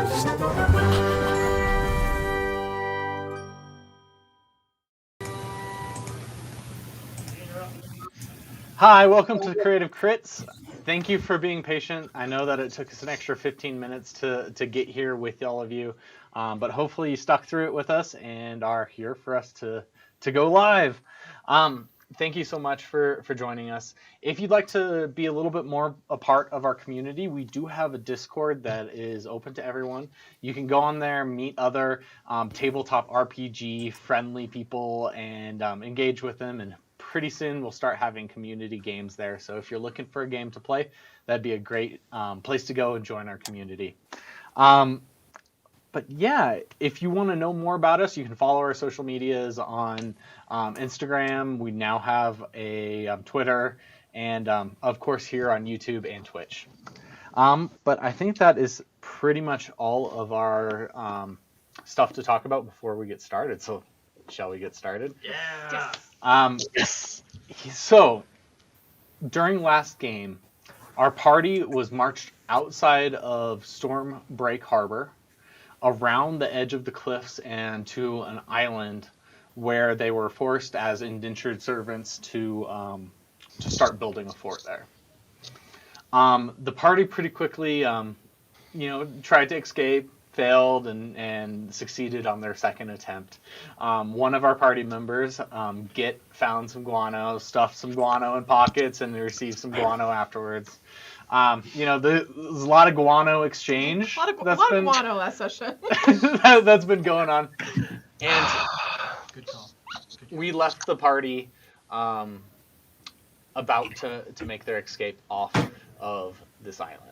Hi, welcome to Creative Crits. Thank you for being patient. I know that it took us an extra 15 minutes to get here with all of you, but hopefully you stuck through it with us and are here for us to go live. Thank you so much for joining us. If you'd like to be a little bit more a part of our community, we do have a Discord that is open to everyone. You can go on there, meet other tabletop RPG friendly people and engage with them, and pretty soon we'll start having community games there. So if you're looking for a game to play, that'd be a great place to go and join our community. But yeah, if you want to know more about us, you can follow our social medias on Instagram. We now have a Twitter, and of course here on YouTube and Twitch. But I think that is pretty much all of our stuff to talk about before we get started. So shall we get started? Yeah. Yes. So during last game, our party was marched outside of Stormbreak Harbor, around the edge of the cliffs, and to an island where they were forced as indentured servants to start building a fort there. The party pretty quickly, tried to escape, failed, and succeeded on their second attempt. One of our party members, Git, found some guano, stuffed some guano in pockets, and received some guano afterwards. There's a lot of guano exchange. A lot of guano last session. That's been going on. And Good call. We left the party about to make their escape off of this island.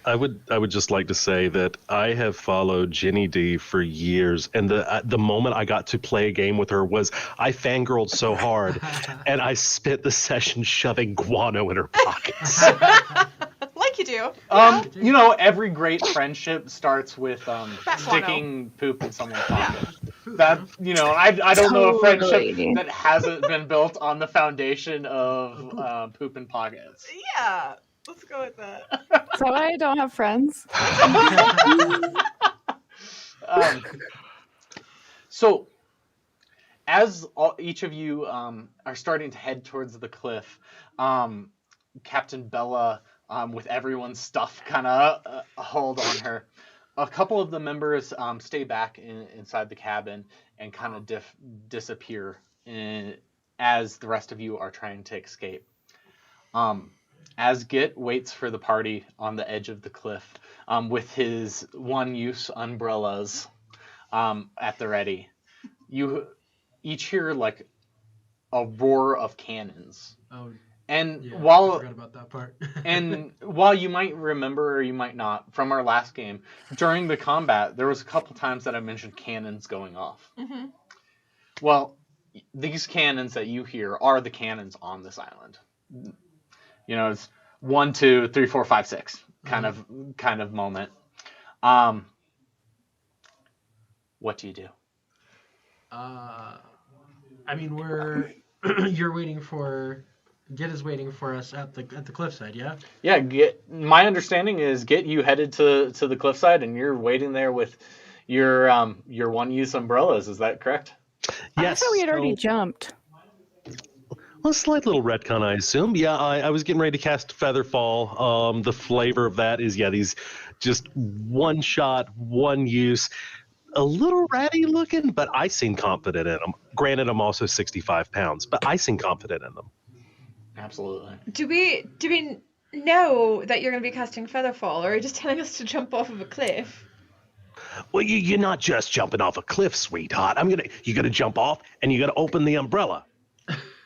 I would just like to say that I have followed Jenny D for years, and the moment I got to play a game with her was I fangirled so hard, and I spent the session shoving guano in her pockets. Like you do. Every great friendship starts with sticking poop in someone's pocket. That I don't know a friendship that hasn't been built on the foundation of poop in pockets. Yeah. Let's go with that. So I don't have friends. So, as each of you are starting to head towards the cliff, Captain Bella, with everyone's stuff kind of hold on her, a couple of the members stay back inside the cabin and kind of disappear as the rest of you are trying to escape. As Git waits for the party on the edge of the cliff with his one-use umbrellas at the ready, you each hear like a roar of cannons. Oh, and yeah, while I forgot about that part. and while you might remember or you might not from our last game, during the combat there was a couple times that I mentioned cannons going off. Mm-hmm. Well, these cannons that you hear are the cannons on this island. It's 1, 2, 3, 4, 5, 6 kind of moment. What do you do? You're waiting for Git is waiting for us at the cliffside, yeah? Yeah, my understanding is you headed to the cliffside and you're waiting there with your one-use umbrellas. Is that correct? Yes. I thought we had already jumped. A slight little retcon, I assume. Yeah, I was getting ready to cast Featherfall. The flavor of that is, these just one shot, one use, a little ratty looking, but I seem confident in them. Granted, I'm also 65 pounds, but I seem confident in them. Absolutely. Do we know that you're going to be casting Featherfall, or are you just telling us to jump off of a cliff? Well, you're not just jumping off a cliff, sweetheart. You got to jump off, and you got to open the umbrella.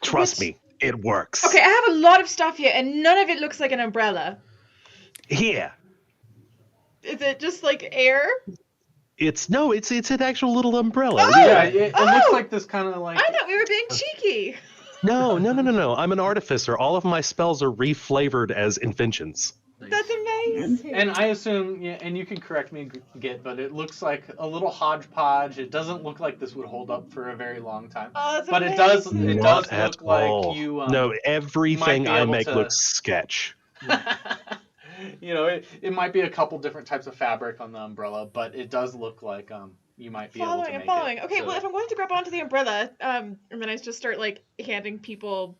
Trust me, it works. Okay, I have a lot of stuff here, and none of it looks like an umbrella. Here. Is it just like air? It's an actual little umbrella. Oh! Yeah, it looks like this kind of like... I thought we were being cheeky. No. I'm an artificer. All of my spells are reflavored as inventions. That's amazing. And I assume, and you can correct me, Git, but it looks like a little hodgepodge. It doesn't look like this would hold up for a very long time. Oh, that's but amazing. it Not does at look like all. you... no, everything I make to... looks sketch. it might be a couple different types of fabric on the umbrella, but it does look like you might be able to I'm make following. it. Okay, well, if I'm going to grab onto the umbrella, and then I just start like handing people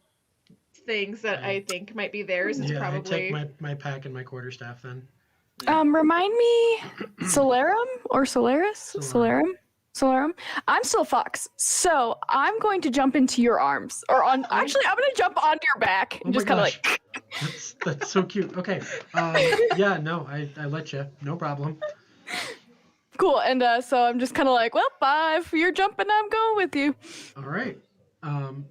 things that I think might be theirs. It's Yeah, I take probably my pack and my quarterstaff then. Remind me, Solarum or Solaris? Solarum. Solarum. I'm still Fox, so I'm going to jump into your arms, or on. Actually, I'm going to jump onto your back and Oh just my kind of gosh. like. That's so cute. Okay. Yeah, no, I let you. No problem. Cool, and so I'm just kind of like, well, bye. If you're jumping, I'm going with you. All right.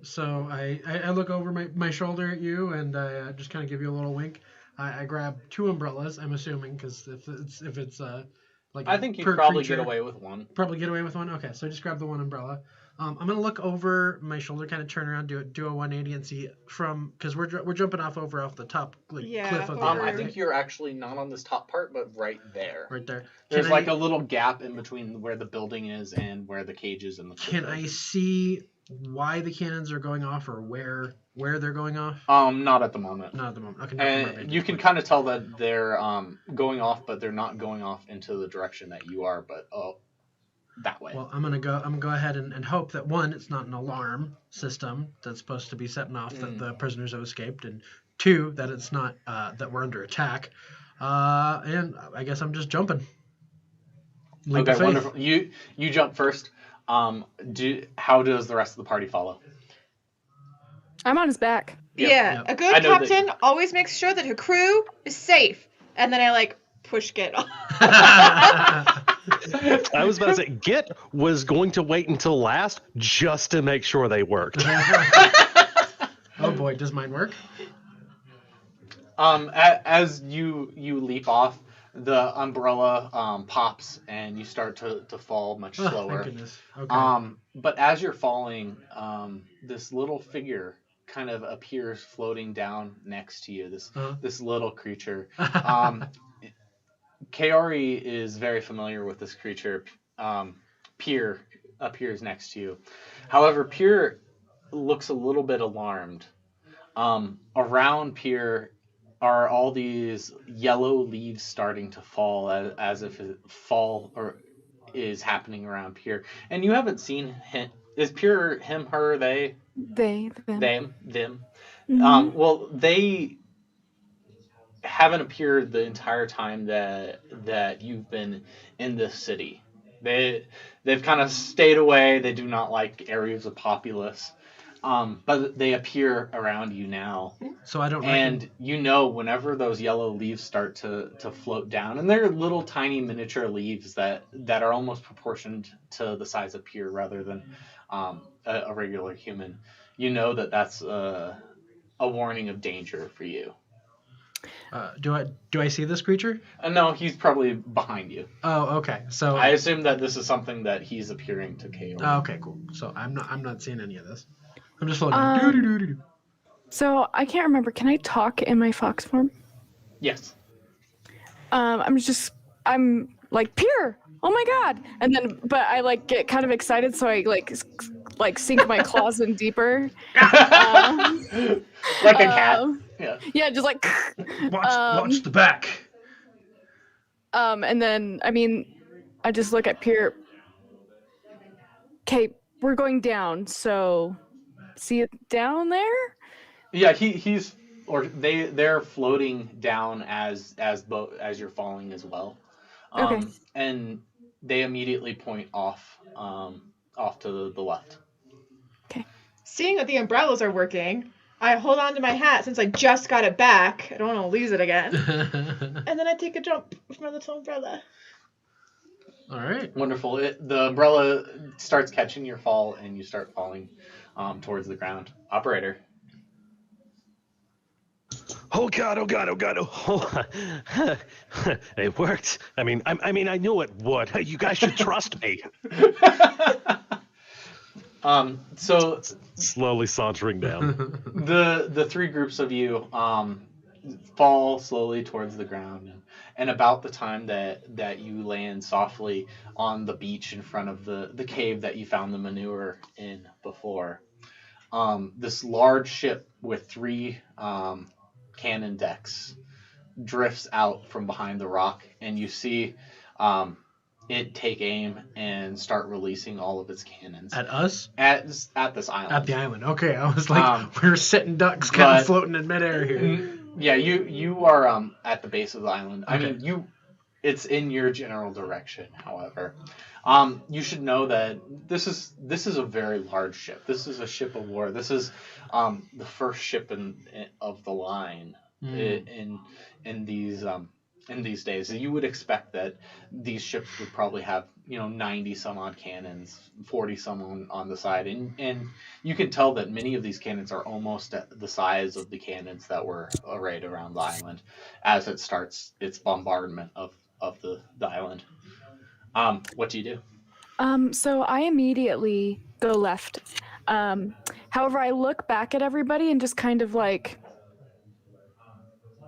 So I look over my shoulder at you and I just kind of give you a little wink. I grab 2 umbrellas. I'm assuming because if it's like I think you per probably creature, get away with one. Probably get away with one. Okay, so I just grab the one umbrella. I'm gonna look over my shoulder, kind of turn around, do a 180, and see from because we're jumping off the top cliff of the over. I think you're actually not on this top part, but right there. right there. There's Can like I- a little gap in between where the building is and where the cage is in the. Can I see why the cannons are going off or where they're going off? Not at the moment. Not at the moment. Okay, not from And you can kind of tell that they're going off, but they're not going off into the direction that you are, but that way. Well, I'm gonna go ahead and hope that one, it's not an alarm system that's supposed to be setting off that the prisoners have escaped, and 2, that it's not that we're under attack. And I guess I'm just jumping. Leap of Okay, faith. wonderful. You jump first. How does the rest of the party follow? I'm on his back. Yep, yeah. yep. A good I know that- captain always makes sure that her crew is safe, and then I like push Git off. I was about to say, Git was going to wait until last just to make sure they worked. Oh boy, does mine work? As you leap off, the umbrella pops and you start to fall much Oh, slower. thank goodness. Okay. But as you're falling, this little figure kind of appears floating down next to you. This little creature. Kaori is very familiar with this creature. Pier appears next to you. However, Pier looks a little bit alarmed. Around Pier are all these yellow leaves starting to fall as if fall or is happening around Pier. And you haven't seen him. Is Pier him, her, they? Them. Them. Mhm. Well, they haven't appeared the entire time that you've been in this city. They've kind of stayed away. They do not like areas of populace. But they appear around you now. So I don't And whenever those yellow leaves start to float down, and they're little tiny miniature leaves that are almost proportioned to the size of Pier rather than a regular human, that's a warning of danger for you. Do I see this creature? No, he's probably behind you. Oh, okay. So I assume that this is something that he's appearing to Kaori. oh, okay, cool. So I'm not seeing any of this. I'm just floating. Doo-doo-doo-doo-doo. So I can't remember. Can I talk in my fox form? Yes. I'm like Pier. Oh my god! And then, but I like get kind of excited, so I like sink my claws in deeper. Like a cat. Yeah. Yeah, just like. Watch the back. And then I just look at Pier. Okay, we're going down, so see it down there? Yeah, they're floating down as you're falling as well. Okay. And they immediately point off to the left. Okay. Seeing that the umbrellas are working, I hold on to my hat since I just got it back. I don't want to lose it again. And then I take a jump with my little umbrella. All right. Wonderful. The umbrella starts catching your fall, and you start falling towards the ground. Operator. Oh god! Oh, it worked. I knew it would. You guys should trust me. So Slowly sauntering down. the 3 groups of you fall slowly towards the ground, and about the time that you land softly on the beach in front of the cave that you found the manure in before, this large ship with 3 cannon decks drifts out from behind the rock, and you see it take aim and start releasing all of its cannons At us? at this island. At the island. Okay, I was like, we're sitting ducks kind but- of floating in midair here. Yeah, you are at the base of the island. I Okay. mean, it's in your general direction. However, you should know that this is a very large ship. This is a ship of war. This is the first ship of the line in these days. You would expect that these ships would probably have 90 some odd cannons, 40 some on the side, and you can tell that many of these cannons are almost at the size of the cannons that were arrayed around the island as it starts its bombardment of the island. What do you do? So I immediately go left. However, I look back at everybody and just kind of like,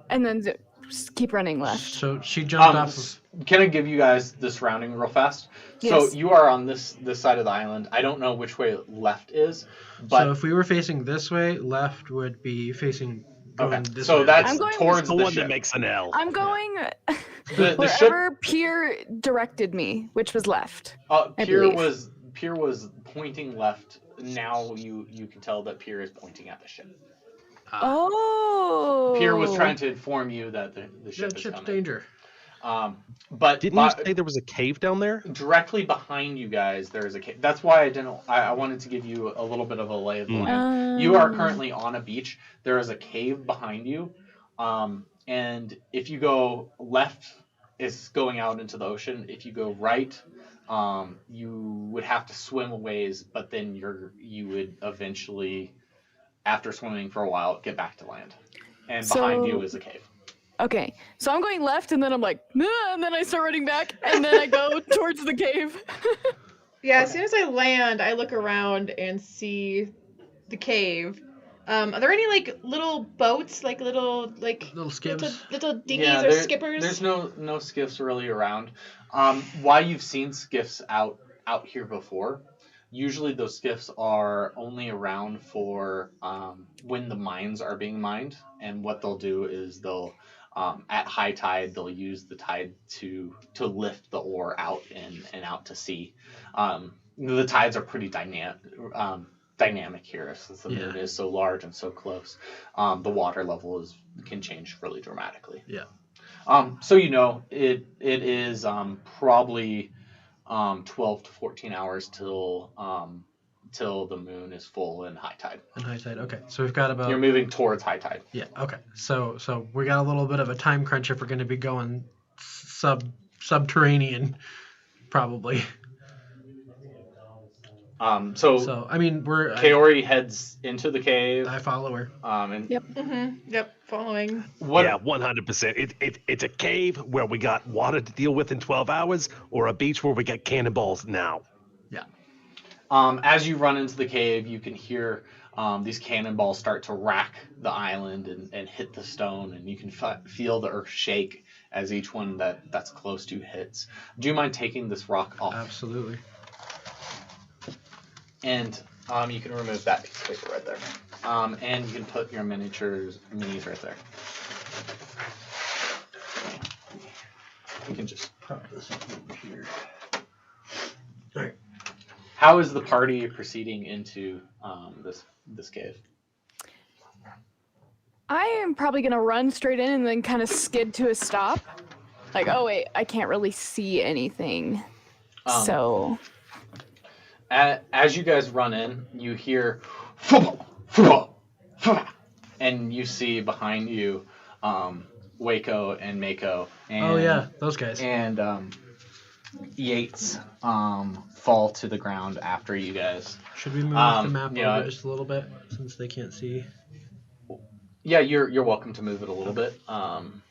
and then just keep running left. So she jumped off of... Can I give you guys the surrounding real fast? Yes. So you are on this side of the island. I don't know which way left is, but So if we were facing this way, left would be facing going okay. this So way. that's I'm going- towards The the one ship. that makes an L. I'm going The ship. wherever Pier directed me, which was left. I Pier believe. was pointing left. Now you can tell that Pier is pointing at the ship. Oh. Pier was trying to inform you that the ship That is ship's coming. danger. But Didn't you say there was a cave down there? directly behind you guys, there is a cave. That's why I wanted to give you a little bit of a lay of the land. You are currently on a beach. There is a cave behind you, and if you go left, it's going out into the ocean. If you go right, you would have to swim a ways, but then you would eventually, after swimming for a while, get back to land. And behind you is a cave. Okay, so I'm going left, and then I'm like, nah, and then I start running back, and then I go towards the cave. Yeah, as soon as I land, I look around and see the cave. Are there any little boats, little skiffs? little dinghies or skippers? There's no skiffs really around. Why you've seen skiffs out here before? Usually those skiffs are only around for when the mines are being mined, and what they'll do is they'll at high tide they'll use the tide to lift the ore out and out to sea. The tides are pretty dynamic here since the moon is so large and so close. The water level can change really dramatically. Yeah. So it is probably 12 to 14 hours till the moon is full and high tide. And high tide. Okay, so we've got about... You're moving towards high tide. Yeah. Okay. So we got a little bit of a time crunch if we're going to be going subterranean, probably. So I mean, Kaori heads into the cave. I follow her. And Yep. Yep, following. what? Yeah, 100%. It's a cave where we got water to deal with in 12 hours, or a beach where we got cannonballs now. Yeah. As you run into the cave, you can hear these cannonballs start to rack the island and hit the stone, and you can feel the earth shake as each one that's close to hits. Do you mind taking this rock off? Absolutely. And you can remove that piece of paper right there. And you can put your minis right there. You can just prop this up over here. All right. How is the party proceeding into this cave? I am probably gonna run straight in and then kind of skid to a stop. Like, oh wait, I can't really see anything. So. As you guys run in, you hear, and you see behind you, Waco and Mako. And, Oh yeah, those guys. And Yates fall to the ground after you guys. Should we move the map over just a little bit since they can't see? Yeah, you're welcome to move it a little bit. I'm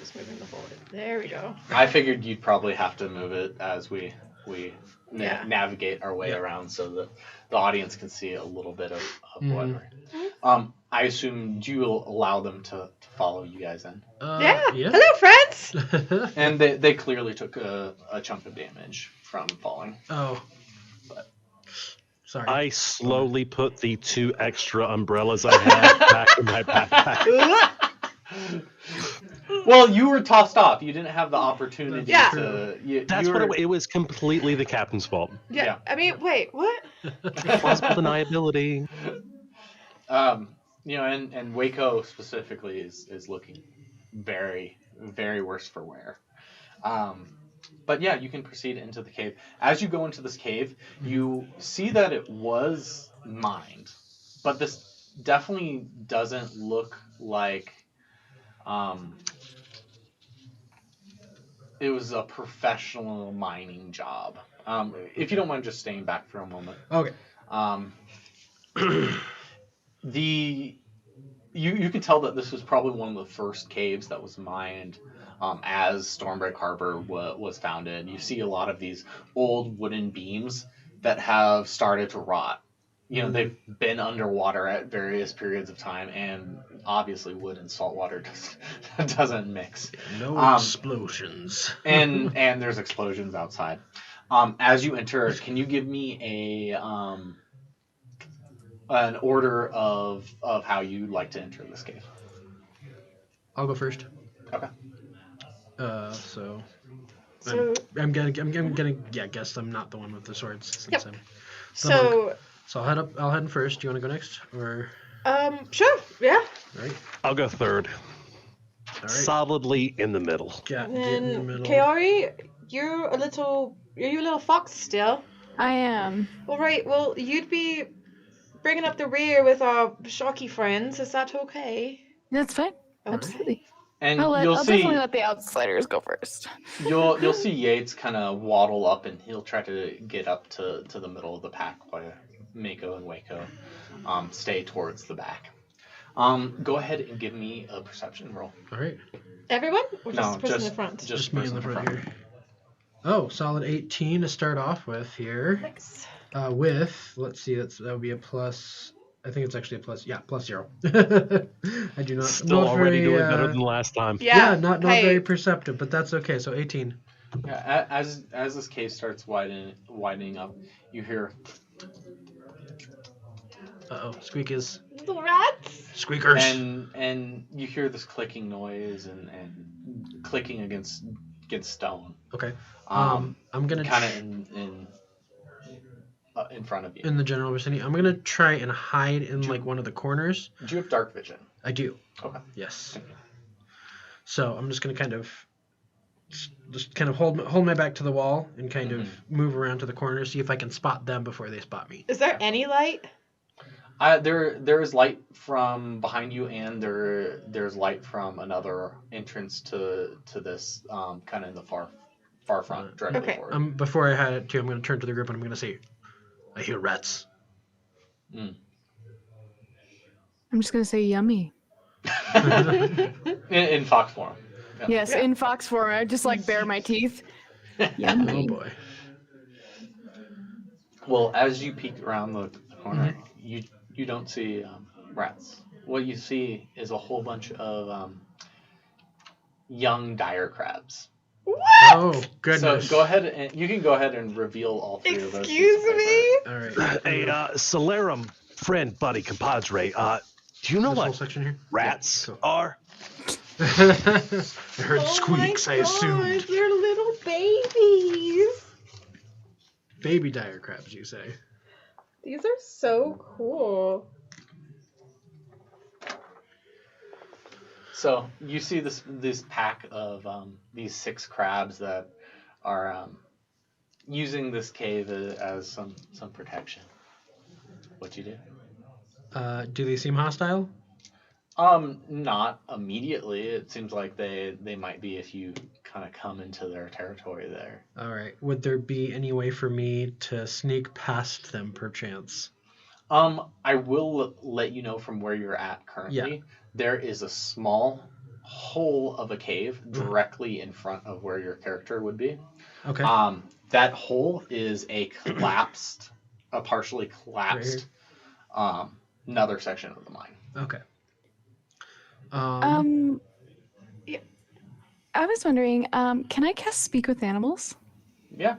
just moving the bullet. There we go. I figured you'd probably have to move it as we Yeah. navigate our way around so that the audience can see a little bit of what. I assume, do you allow them to follow you guys in? Yeah. Yeah. Hello, friends. And they clearly took a chunk of damage from falling. Oh. But- Sorry. I slowly put the 2 extra umbrellas I had back in my backpack. Well, you were tossed off. You didn't have the opportunity Yeah. to. That's you what were, it was. Completely the captain's fault. Yeah. I mean, wait, what? Plausible deniability. And Waco specifically is looking very, very worse for wear. But yeah, you can proceed into the cave. As you go into this cave, you see that it was mined, but this definitely doesn't look like it was a professional mining job. If you don't mind just staying back for a moment. Okay. You can tell that this was probably one of the first caves that was mined as Stormbreak Harbor was founded. You see a lot of these old wooden beams that have started to rot. They've been underwater at various periods of time, and obviously wood and salt water doesn't mix. No explosions. and there's explosions outside. As you enter, can you give me an order of how you like to enter this cave? I'll go first. Okay. So So, I'm gonna guess I'm not the one with the swords. Since Yep. I'm so, So I'll head in first. Do you want to go next, or? sure, yeah. All right. I'll go third. All right. Solidly in the middle. Get in the Then, middle. Kaori, are you a little fox still? I am. All right, well, you'd be bringing up the rear with our shocky friends. Is that okay? That's fine. Okay. Absolutely. And I'll you'll see definitely let the outsiders go first. you'll see Yates kind of waddle up, and he'll try to get up to the middle of the pack while Mako and Waco stay towards the back. Go ahead and give me a perception roll. All right. Everyone? Or just No, the person in just- the front? Just me in the front here. Oh, solid 18 to start off with here. Nice. With, let's see, that would be a plus. I think it's actually a plus. Yeah, +0. I do not. Still not already very, doing better than last time. Yeah, not hey, very perceptive, but that's okay. So 18. Yeah, as this cave starts widening up, you hear Squeakers. little rats. Squeakers. and you hear this clicking noise and clicking against stone. Okay. I'm gonna kind of in front of you. in the general vicinity. I'm gonna try and hide in like one of the corners. Do you have dark vision? I do. Okay. Yes. So I'm just gonna kind of hold my back to the wall and kind of move around to the corner, see if I can spot them before they spot me. Is there any light? There is light from behind you, and there's light from another entrance to this kind of in the far front, directly Okay. forward. Before I had it too, I'm gonna turn to the group and I'm gonna say, I hear rats. I'm just gonna say yummy. In fox form. Yeah. Yes, in fox form. I just like bare my teeth. Yummy. Oh boy. Well, as you peek around the corner, you don't see rats. What you see is a whole bunch of young dire crabs. What? Oh goodness. So go ahead and you can go ahead and reveal all three of those. Excuse me? All right. Hey, Celerum, friend, buddy, compadre. Do you know This whole what section here. rats Cool. are? I heard squeaks. Oh my I assumed. God, they're little babies. Baby dire crabs, you say? These are so cool. So you see this pack of these 6 crabs that are using this cave as some protection. What you do? Do they seem hostile? Not immediately. It seems like they might be if you kind of come into their territory there. All right. Would there be any way for me to sneak past them, perchance? I will let you know from where you're at currently. Yeah. There is a small hole of a cave directly in front of where your character would be. Okay. That hole is a partially collapsed, another section of the mine. Okay. Yeah. I was wondering, can I cast Speak with Animals? Yeah.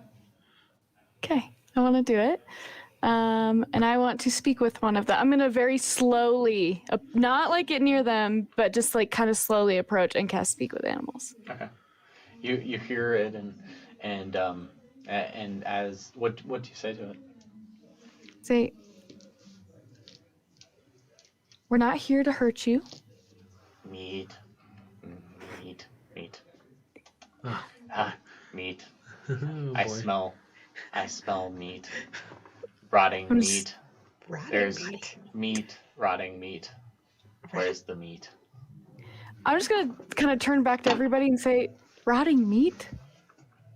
Okay, I want to do it. And I want to speak with one of them. I'm gonna very slowly, not like get near them, but just like kind of slowly approach and cast Speak with Animals. Okay. You hear it and as what do you say to it? Say, we're not here to hurt you. Meat. Ah. Meat. Oh, I boy. smell meat. Rotting I'm meat. Rotting There's meat. rotting meat. Where's the meat? I'm just gonna kind of turn back to everybody and say, rotting meat?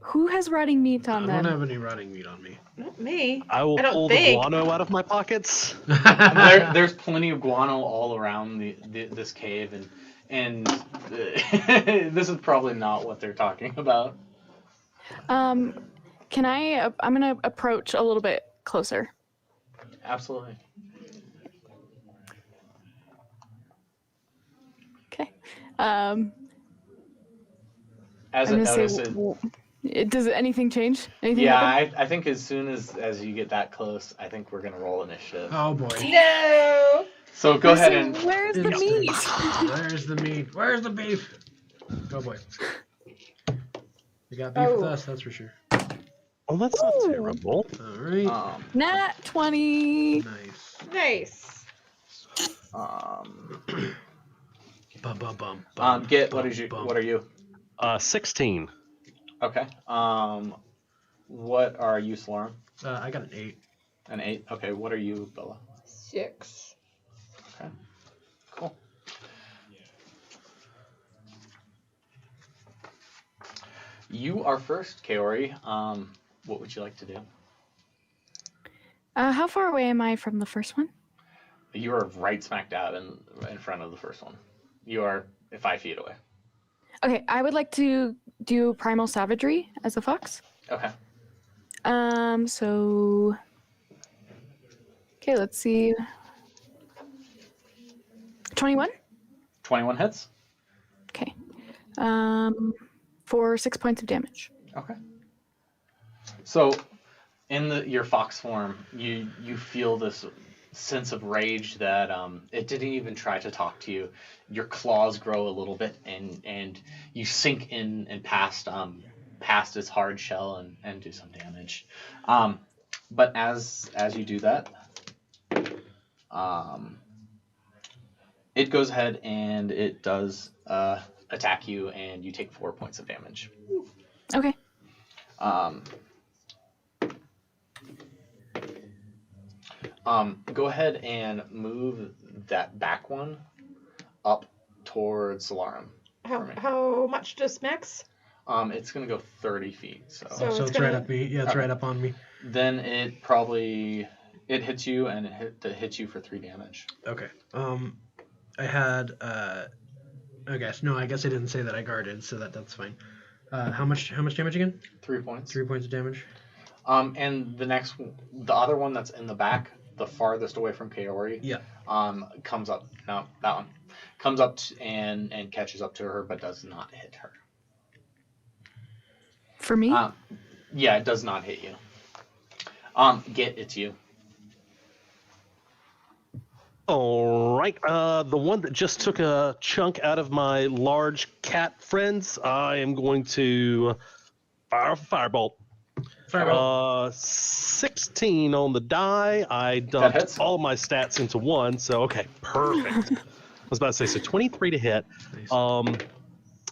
Who has rotting meat on I them? don't have any rotting meat on me. Not me. I will I don't pull the think. guano out of my pockets. There's plenty of guano all around this cave, and this is probably not what they're talking about. Can I? I'm gonna approach a little bit closer. Absolutely. Okay. As I'm it gonna say, notices, does anything change? Anything happen? I think as soon as you get that close, I think we're gonna roll initiative. Oh boy. No. So go ahead and Where's the meat? Where's the meat? Where's the beef? Oh boy. We got beef with us, that's for sure. Oh, that's not Ooh. terrible. All right. Nat 20. Nice. Nice. Get what are you? 16. Okay. What are you, Sloran? I got an 8. An 8. Okay. What are you, Bella? 6. Okay. Cool. You are first, Kaori. What would you like to do? How far away am I from the first one? You are right smack dab in front of the first one. You are 5 feet away. Okay, I would like to do Primal Savagery as a fox. Okay. So... Okay, let's see. 21? 21 hits. Okay. For 6 points of damage. Okay. So, in your fox form, you feel this sense of rage that it didn't even try to talk to you. Your claws grow a little bit, and you sink in and past its hard shell and do some damage. But as you do that, it goes ahead and it does attack you, and you take 4 points of damage. Okay. Go ahead and move that back one up towards Solarum. How much does Max? It's gonna go 30 feet. So it's right up me. Yeah, it's right up on me. Then it hits you, and it hits you for 3 damage. Okay. I had I guess I didn't say that I guarded, so that's fine. How much damage again? 3 points. 3 points of damage. And the other one that's in the back, the farthest away from Kaori. Yeah. Comes up. No, that one comes up and catches up to her, but does not hit her. For me? Yeah, it does not hit you. It's you. All right. The one that just took a chunk out of my large cat friends, I am going to fire a firebolt. 16 on the die. I dumped all of my stats into 1, so okay, perfect. I was about to say, so 23 to hit. Nice.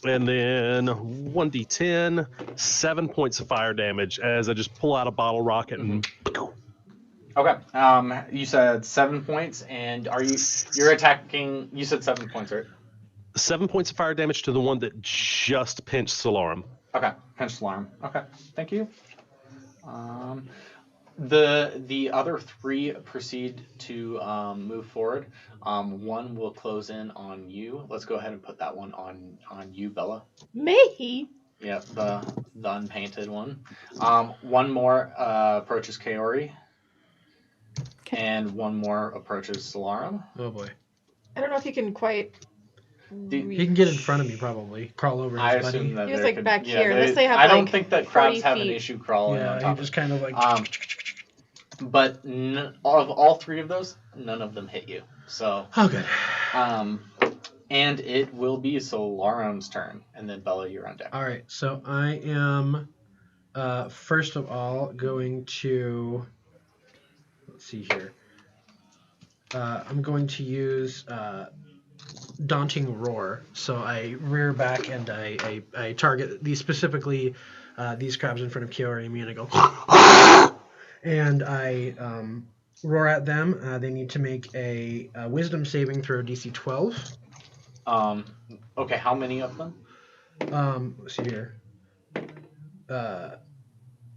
And then 1d10, 7 points of fire damage as I just pull out a bottle rocket and... Okay. You said 7 points, and you're attacking? You said 7 points, right? 7 points of fire damage to the one that just pinched Solarum. Okay, pinch Solarum. Okay, thank you. The other 3 proceed to move forward. One will close in on you. Let's go ahead and put that one on you, Bella. Me? Yeah, the unpainted one. One more approaches Kaori. Okay. And one more approaches Solarum. Oh boy. I don't know if you can quite. He can get in front of me probably. Crawl over I his buddy. assume that He was, there like, could- back yeah, here. they- Unless they have, I don't like, think that 40 crabs have an feet. issue crawling on Yeah, top he just kind of like. But of all 3 of those, none of them hit you. So. Oh, good. And it will be Solaron's turn, and then Bella, you're on deck. All right, so I am first of all going to, let's see here. I'm going to use Daunting Roar. So I rear back and I target these specifically these crabs in front of Kiori and me, and I go and I roar at them. They need to make a Wisdom saving throw DC 12. Okay, how many of them? Let's see here.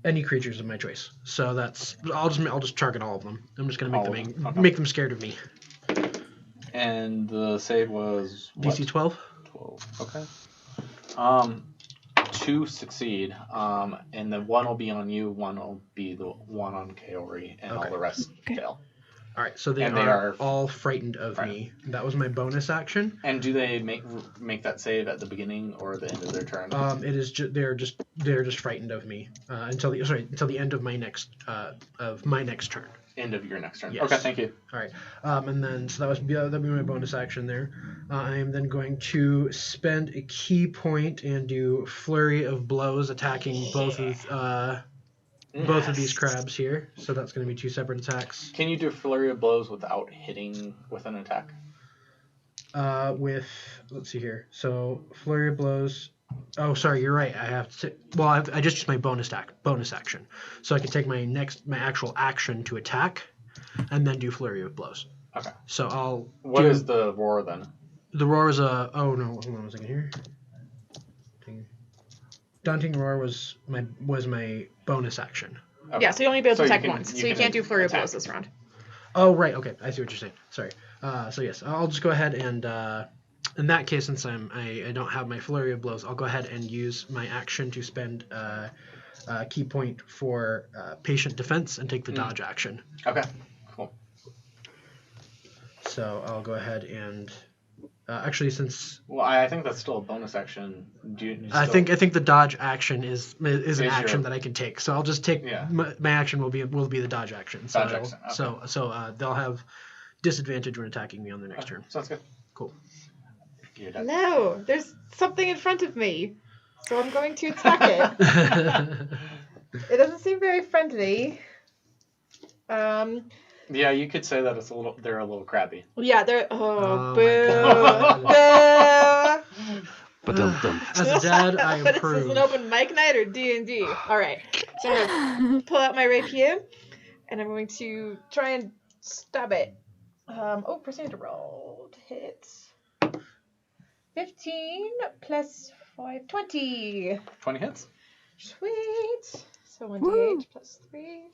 Any creatures of my choice. So that's I'll just target all of them. I'm just gonna make them scared of me. And the save was what? DC 12. 12. Okay. 2 succeed. And then 1 will be on you. 1 will be the one on Kaori, and all the rest fail. All right, so they are all frightened of me. That was my bonus action. And do they make that save at the beginning or the end of their turn? It is they're just frightened of me until the end of my next turn. End of your next turn. Yes. Okay, thank you. All right, and then so that'd be my bonus action there. I am then going to spend a key point and do flurry of blows, attacking both of these crabs here. So that's going to be 2 separate attacks. Can you do flurry of blows without hitting with an attack? Let's see here. So flurry of blows. Oh, sorry, you're right. I have to. Well, I just used my bonus action, so I can take my actual action to attack, and then do flurry of blows. Okay. So I'll. What is the roar then? The roar is a. Oh no! Hold on a second here. Daunting Roar was my bonus action. Okay. Yeah, so you only be able to attack once, so you can't do flurry of blows this round. Oh right, okay, I see what you're saying. Sorry. So yes, I'll just go ahead and in that case, since I don't have my flurry of blows, I'll go ahead and use my action to spend a key point for patient defense and take the dodge action. Okay, cool. So I'll go ahead and actually, since I think that's still a bonus action. I think the dodge action is an action that I can take. So I'll just take my action will be the dodge action. So dodge action. Okay. So they'll have disadvantage when attacking me on their next turn. Sounds good. Cool. No, there's something in front of me, so I'm going to attack it. It doesn't seem very friendly. Yeah, you could say that they're a little crabby. Yeah, they're boo. As a dad, I approve. This is an open mic night or D&D. All right, so I'm gonna pull out my rapier, and I'm going to try and stab it. Proceed to roll to hit. 15 plus 5, 20. 20 hits. Sweet. So 1d8 plus 3.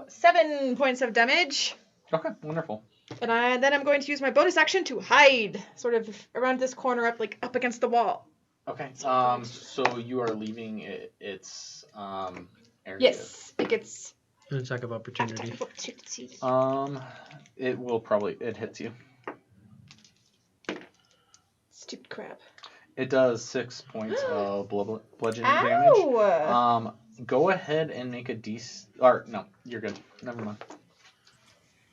7 points of damage. Okay, wonderful. And then I'm going to use my bonus action to hide, sort of around this corner, up against the wall. Okay. So you are leaving its area. Yes, it gets an attack of opportunity. It hits you. Stupid crab. It does 6 points of bludgeoning damage. Go ahead and make a DC. Or no, you're good. Never mind.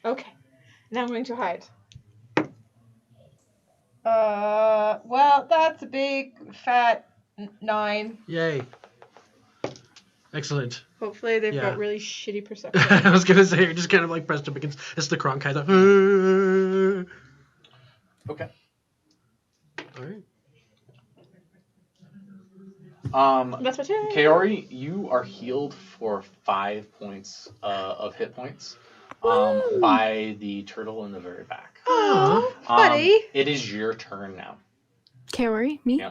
Okay. Now I'm going to hide. Well, that's a big fat 9. Yay. Excellent. Hopefully they've got really shitty perception. I was gonna say you're just kind of like pressed up against. It's the Cronkite. Okay. All right. That's my turn. Kaori, you are healed for 5 points of hit points by the turtle in the very back. Oh, buddy. It is your turn now. Kaori, me? Yeah.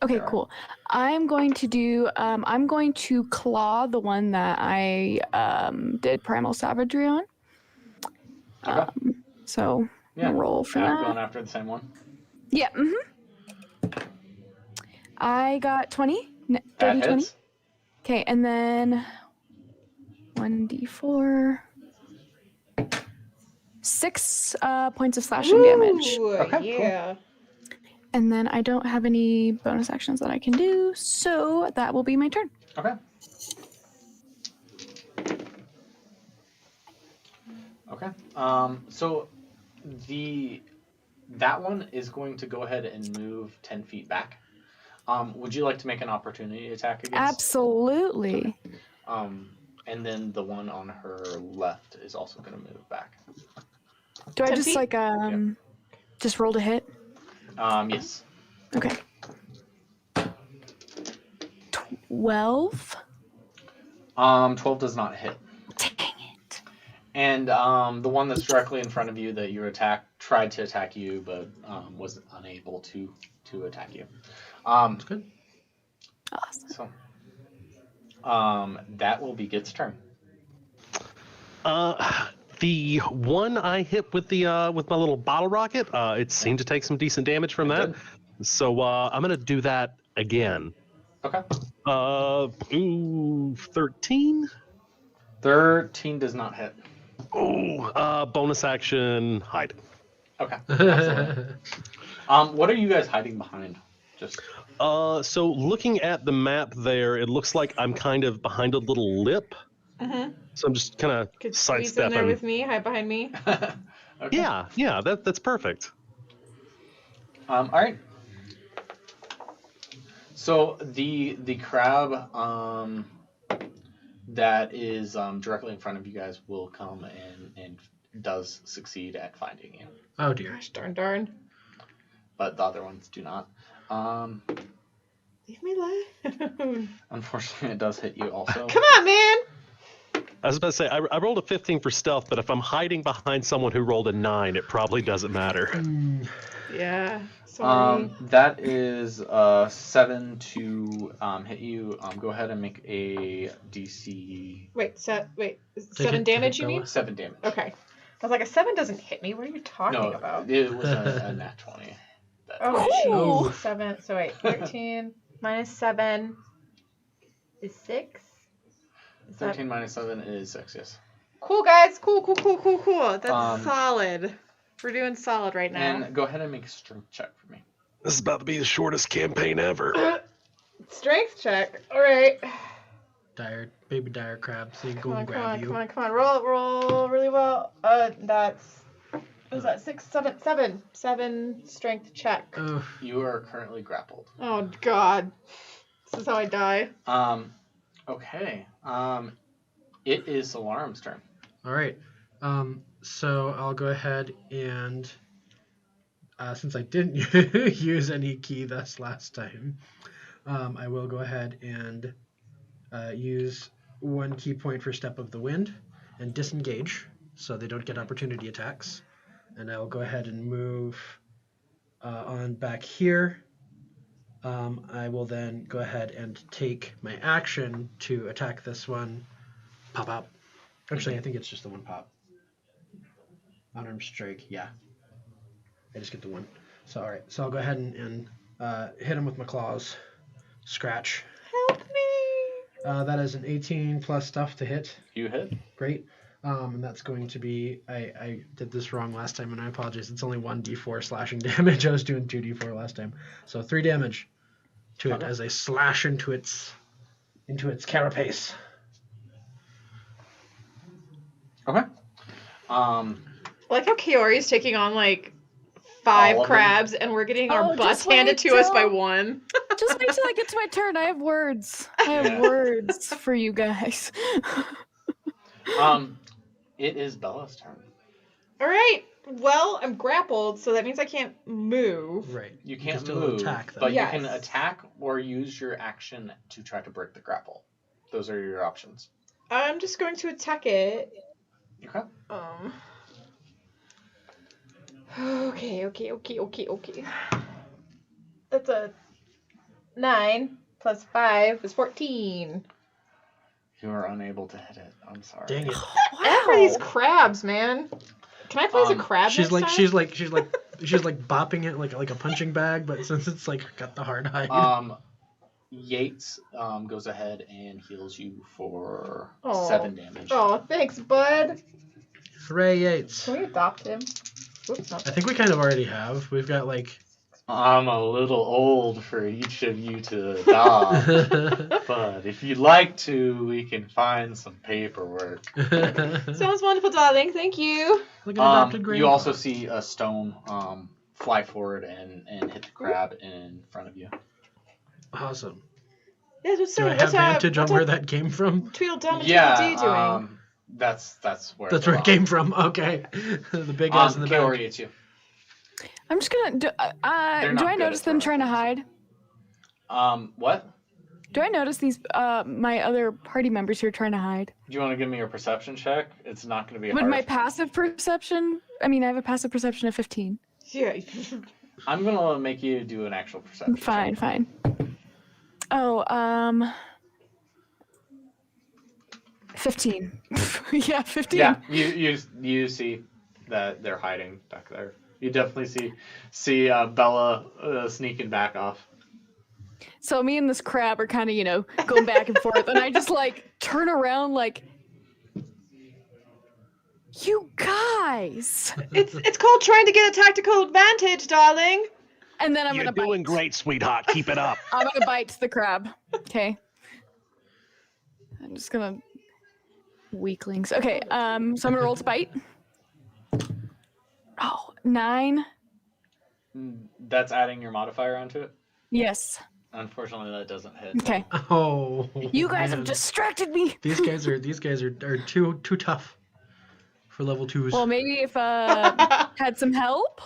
Okay, Kaori. cool. I'm going to claw the one that I did Primal Savagery on. Okay. So roll for that. Going after the same one. Yeah. I got 20. That 20. hits. Okay, and then 1d4. 6 points of slashing damage. Okay, yeah. cool. And then I don't have any bonus actions that I can do, so that will be my turn. Okay. Okay. So that one is going to go ahead and move 10 feet back. Would you like to make an opportunity attack against? Absolutely. And then the one on her left is also going to move back. Do I 10 just feet? just roll to hit? Yes. Okay. 12. 12 does not hit. Dang it. And the one that's directly in front of you that you tried to attack you, but was unable to attack you. That's good. Awesome. So that will be Git's turn. The one I hit with the with my little bottle rocket, it seemed to take some decent damage from that. So I'm gonna do that again. Okay. 13. 13 does not hit. Bonus action hide. Okay. Absolutely. What are you guys hiding behind? Just. So looking at the map there, it looks like I'm kind of behind a little lip. Mm-hmm. So I'm just kind of Could squeeze in there sidestepping. with me, hide behind me. Okay. Yeah, that's perfect. All right. So the crab that is directly in front of you guys will come and does succeed at finding you, Oh dear. Gosh darn. but the other ones do not. Leave me alone. Unfortunately, it does hit you also. Come on, man! I was about to say I rolled a 15 for stealth, but if I'm hiding behind someone who rolled a 9, it probably doesn't matter. Yeah. Sorry. That is 7 to hit you. Go ahead and make a DC. Wait, is Take 7 it, damage, you Bella. mean? 7 damage. Okay. I was like, a 7 doesn't hit me. What are you talking No, about? it was a nat 20. Oh, Cool. jeez. 7. So wait, 13 minus 7 is 6. Is that 13 minus 7 is 6, yes. cool, guys? Cool. That's Um, solid. We're doing solid right now. And go ahead and make a strength check for me. This is about to be the shortest campaign ever. Strength check. All right. Baby dire crab, so you can go Come and grab you. on. Roll really well. That's what was that 6, 7? 7 strength check. Oh, You are currently grappled. Oh God. This is how I die. Okay. It is Alarm's turn. all right. So I'll go ahead and since I didn't use any key thus last time, I will go ahead and use 1 key point for Step of the Wind and disengage, so they don't get opportunity attacks. And I'll go ahead and move on back here. I will then go ahead and take my action to attack this one. Pop up. Actually, I think it's just the 1 pop. Unarmed strike, yeah. I just get the 1. So, all right. So I'll go ahead and hit him with my claws. Scratch. Help me. That is an 18 plus stuff to hit. You hit. Great. And that's going to be, I did this wrong last time, and I apologize. It's only 1d4 slashing damage. I was doing 2d4 last time. So 3 damage to it as I slash into its carapace. Okay. I like how Kiori's taking on like 5 All of them. crabs, and we're getting our Oh, butts just wait handed to us by till- 1. Just wait till I get to my turn. I have words. I have Yeah. words for you guys. It is Bella's turn. All right. Well, I'm grappled, so that means I can't move. Right. You can can't still move, attack, though. but Yes. you can attack or use your action to try to break the grapple. Those are your options. I'm just going to attack it. Okay. Okay. That's a 9 plus 5 is 14. You are unable to hit it. I'm sorry. Dang it. F for these crabs, man. Can I play as a crab She's next like time? she's like bopping it like a punching bag, but since it's like got the hard hide. Yates goes ahead and heals you for Aw. 7 damage. Oh, thanks, bud. Hooray, Yates. Can we adopt him? Oops, not I think we kind of already have. We've got like I'm a little old for each of you to adopt, but if you'd like to, we can find some paperwork. Sounds wonderful, darling. Thank you. Like an adopted grandpa. You also see a stone fly forward and hit the crab in front of you. Awesome. Yes, what's Do I have advantage on where that came from? Tweedledum and Tweedledee doing? That's where That's where it came from. Okay. The big guys in the back. Kaori, it's you. I'm just gonna. Do I notice them trying to hide? What? Do I notice these my other party members here trying to hide? Do you want to give me your perception check? It's not going to be Would hard. my passive perception? I mean, I have a passive perception of 15. Yeah. I'm gonna make you do an actual perception. Fine, check. fine. Oh, 15. Yeah, 15. Yeah, you see that they're hiding back there. You definitely see Bella sneaking back off. So me and this crab are kind of, going back and forth, and I just turn around you guys. It's called trying to get a tactical advantage, darling. And then I'm You're gonna bite. doing great, sweetheart. Keep it up. I'm gonna bite the crab. Okay. I'm just gonna weaklings. Okay. So I'm gonna roll to bite. Oh, 9. That's adding your modifier onto it. Yes. Unfortunately, that doesn't hit. Okay. Oh. You guys have man. distracted me. These guys are too tough for level 2s. Well, maybe if had some help.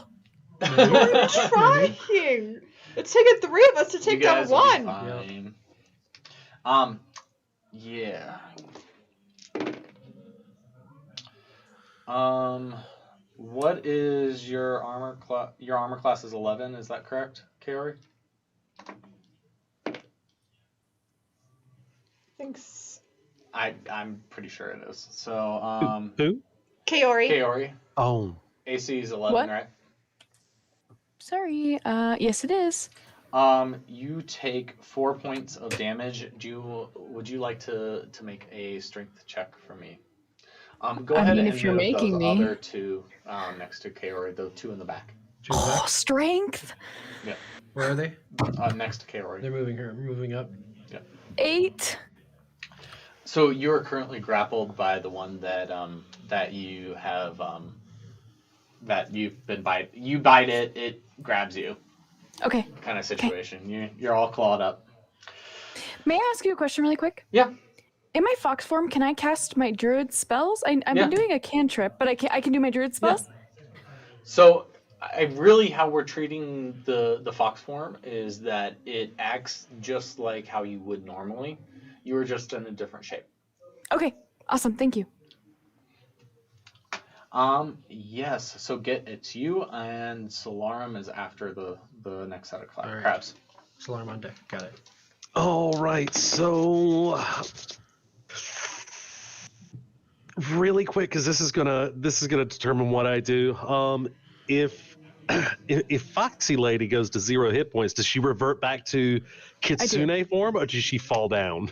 I'm trying. It's taken 3 of us to take down will be 1. fine. Yeah. What is your armor class? Your armor class is 11. Is that correct, Kaori? Thanks. I'm pretty sure it is. So Who? Kaori. Kaori, Oh. AC is 11, What? right? Sorry. Yes, it is. You take 4 points of damage. Would you like to make a strength check for me? Go ahead and if you're move making those me. other 2 next to Kaori, the 2 in the back. Choose Oh, back. strength. Where are they? Next to Kaori. They're moving up. 8. So you're currently grappled by the one that you have that you've been bite. You bite it, it grabs you. Okay. Kind of situation. You're all clawed up. May I ask you a question really quick? Yeah. In my fox form, can I cast my druid spells? I've Yeah. been doing a cantrip, but I can do my druid spells? So how we're treating the fox form is that it acts just like how you would normally. You were just in a different shape. Okay. Awesome. Thank you. Yes. So it's you and Solarum is after the next set of All right. crabs. Solar on deck. Got it. All right, so really quick, because this is gonna determine what I do. If Foxy Lady goes to 0 hit points, does she revert back to Kitsune form, or does she fall down?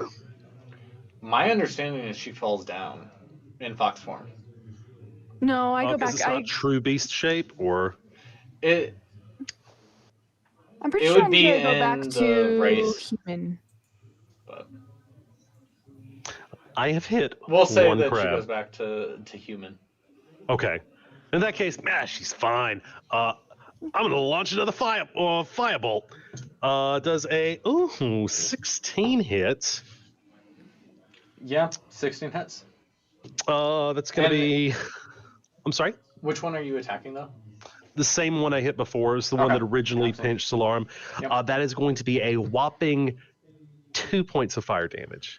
My understanding is she falls down in fox form. No, I go 'Cause back. it's not true beast shape, or I'm I'm pretty it sure would I'm be gonna go in back the to race. human. But I have hit we'll say one that crab. she goes back to human. Okay. In that case, she's fine. I'm gonna launch another firebolt. Does a 16 hit? Yeah, 16 hits. That's gonna And- be. I'm sorry. Which one are you attacking though? The same one I hit before is the one Okay. that originally Absolutely. pinched Solarum. Yep. That is going to be a whopping 2 points of fire damage.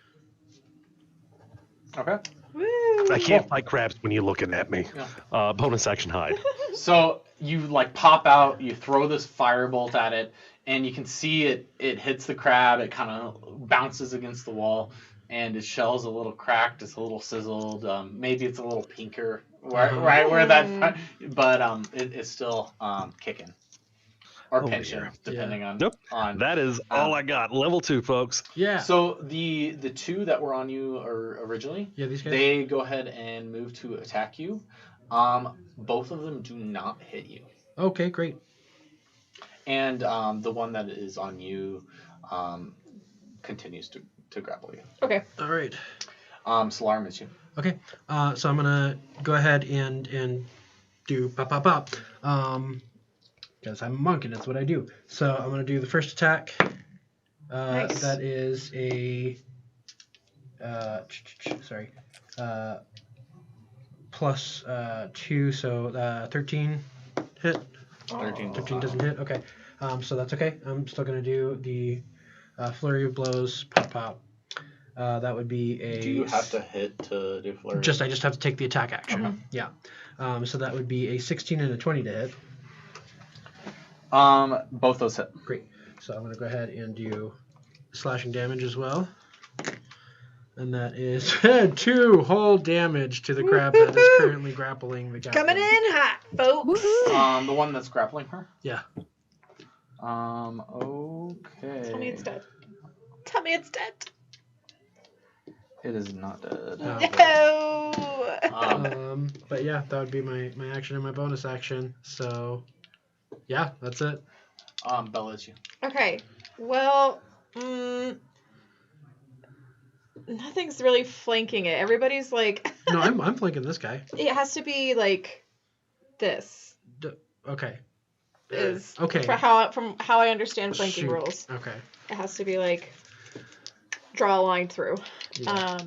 Okay. Woo. I can't fight crabs when you're looking at me. Yeah. Bonus action hide. So you pop out, you throw this firebolt at it, and you can see it hits the crab. It kind of bounces against the wall, and its shell's a little cracked. It's a little sizzled. Maybe it's a little pinker, right where that. But it's still kicking or pinching, yeah. depending on. Nope. on. That is all I got. Level 2, folks. Yeah. So the 2 that were on you originally, Yeah, these guys. they go ahead and move to attack you. Both of them do not hit you. Okay, great. And the one that is on you continues to grapple you. Okay. All right. Solarm is you. Okay. So I'm gonna go ahead and do pop pop pop. Because I'm a monk and that's what I do. So I'm gonna do the first attack. Nice. That is a plus 2, so 13 hit. 13 doesn't hit. Okay. So that's okay. I'm still gonna do the flurry of blows. Pop pop. That would be a. Do you have to hit to do flurry? I just have to take the attack action. Okay. Yeah. So that would be a 16 and a 20 to hit. Both those hit. Great. So I'm going to go ahead and do slashing damage as well. And that is 2 whole damage to the crab that is currently grappling the captain. Coming in hot, folks. The one that's grappling her? Yeah. Okay. Tell me it's dead. Tell me it's dead. It is not dead. No. But yeah, that would be my action and my bonus action. So yeah, that's it. Bella, it's you. Okay. Well, nothing's really flanking it. Everybody's like. No, I'm flanking this guy. It has to be like this. Okay. Is okay. From how I understand flanking Shoot. rules. Okay. It has to be like draw a line through. Yeah.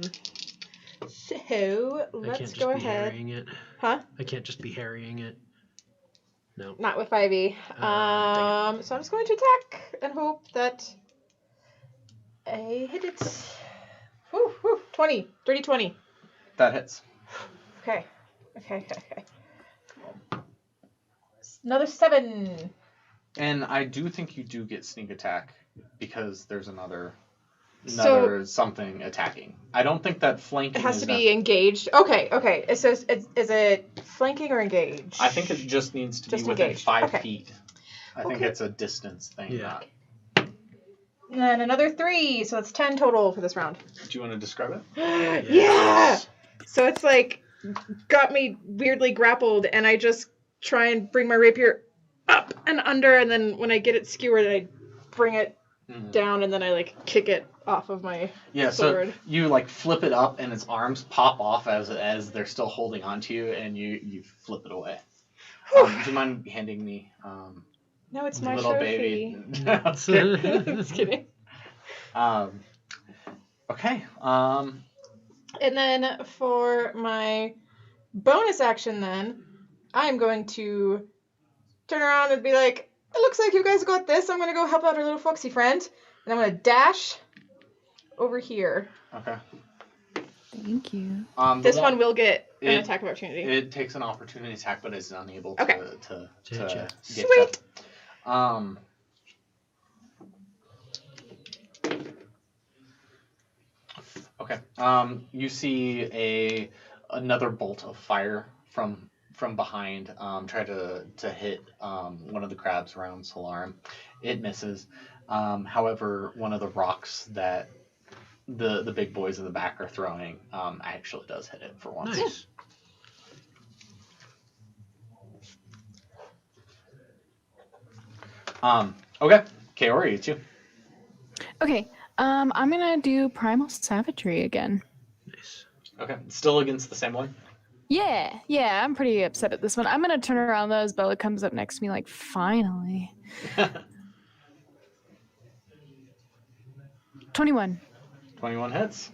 So I let's can't just go be ahead. harrying it. Huh? I can't just be harrying it. No. Not with 5e. Dang So I'm just going to attack and hope that I hit it. Woo, 20. Dirty 20. That hits. Okay. Come on. Another 7. And I do think you do get sneak attack because there's another something attacking. I don't think that flanking It has to be engaged. Okay. It says, is it flanking or engaged? I think it just needs to be within engaged. 5 Okay. feet. I think it's a distance thing. Yeah. And another 3, so that's 10 total for this round. Do you want to describe it? Yeah! So it's like, got me weirdly grappled, and I just try and bring my rapier up and under, and then when I get it skewered, I bring it down, and then I like kick it off of my sword. So you like flip it up, and its arms pop off as they're still holding onto you, and you flip it away. Do you mind handing me No, it's my little trophy. baby? Just kidding. Okay. And then for my bonus action, then I'm going to turn around and be like, "It looks like you guys got this. I'm gonna go help out our little foxy friend, and I'm gonna dash over here." Okay. Thank you. This one will get an attack of opportunity. It takes an opportunity attack, but is unable Okay. to hit you. get Sweet. you. Okay. You see another bolt of fire from behind try to hit one of the crabs around Solarm. It misses. However, one of the rocks that the big boys in the back are throwing actually does hit it for once. Nice. Okay. Kaori, it's you. Okay. I'm gonna do primal savagery again. Nice. Okay. Still against the same one? Yeah, I'm pretty upset at this one. I'm gonna turn around though as Bella comes up next to me, like, finally. 21. 21 hits.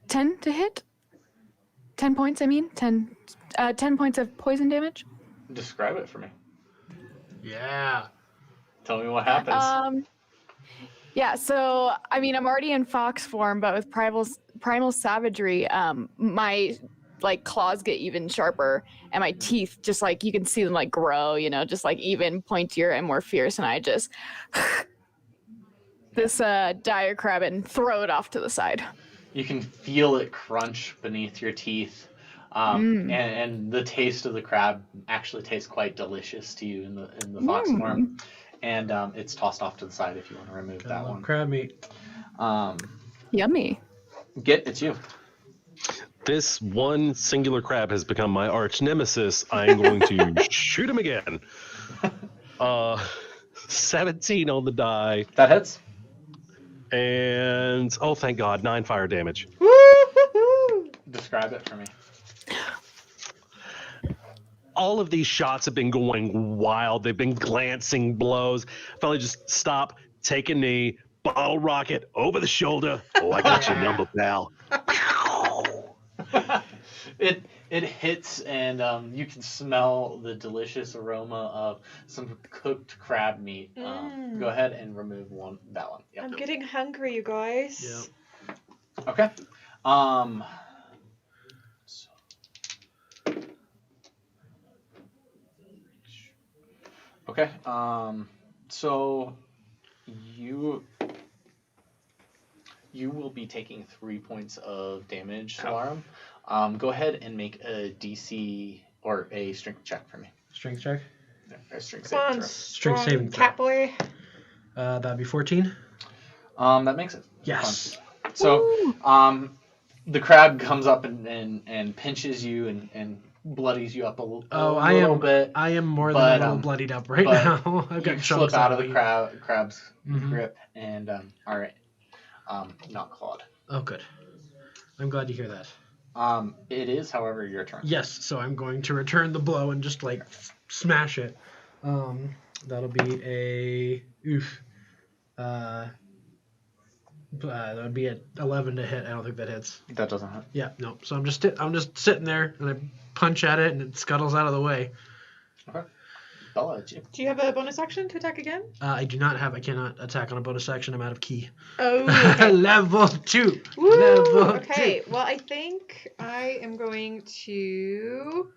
10 to hit? 10 points, I mean. 10 points of poison damage. Describe it for me. Yeah. Tell me what happens. Yeah, so, I mean, I'm already in fox form, but with primal savagery, my, like, claws get even sharper, and my teeth just, like, you can see them, like, grow, you know, just, like, even pointier and more fierce, and I just this dire crab and throw it off to the side. You can feel it crunch beneath your teeth. And the taste of the crab actually tastes quite delicious to you in the fox form. And it's tossed off to the side if you want to remove that one. Crab meat. Yummy. It's you. This one singular crab has become my arch nemesis. I'm going to shoot him again. 17 on the die. That hits. And, oh, thank God, 9 fire damage. Woo-hoo-hoo. Describe it for me. All of these shots have been going wild. They've been glancing blows. Finally, just stop, take a knee, bottle rocket over the shoulder. Oh, I got your number, pal. It hits, and you can smell the delicious aroma of some cooked crab meat. Go ahead and remove that one. Yep. I'm getting hungry, you guys. Yep. Okay. Okay. So you will be taking 3 points of damage, Solarum. Go ahead and make a DC or a strength check for me. Strength check. A strength Come on, saving throw. Strength strong saving throw. cat boy. That'd be 14. That makes it. Yes. Fun. So, the crab comes up and pinches you and bloodies you up a little bit. I am more than but, a little bloodied up right but now. I've You got slip chunks out of me. the crab's grip, and all right, not clawed. Oh, good. I'm glad to hear that. It is, however, your turn. Yes, so I'm going to return the blow and just like smash it. That'll be a that would be at 11 to hit. I don't think that hits. That doesn't hit. Yeah, no. So I'm just sitting there and I punch at it and it scuttles out of the way. Okay. Bella, it's you. Do you have a bonus action to attack again? I cannot attack on a bonus action. I'm out of key. Oh. Okay. Level 2. Woo! Level Okay. 2. Well, I think I am going to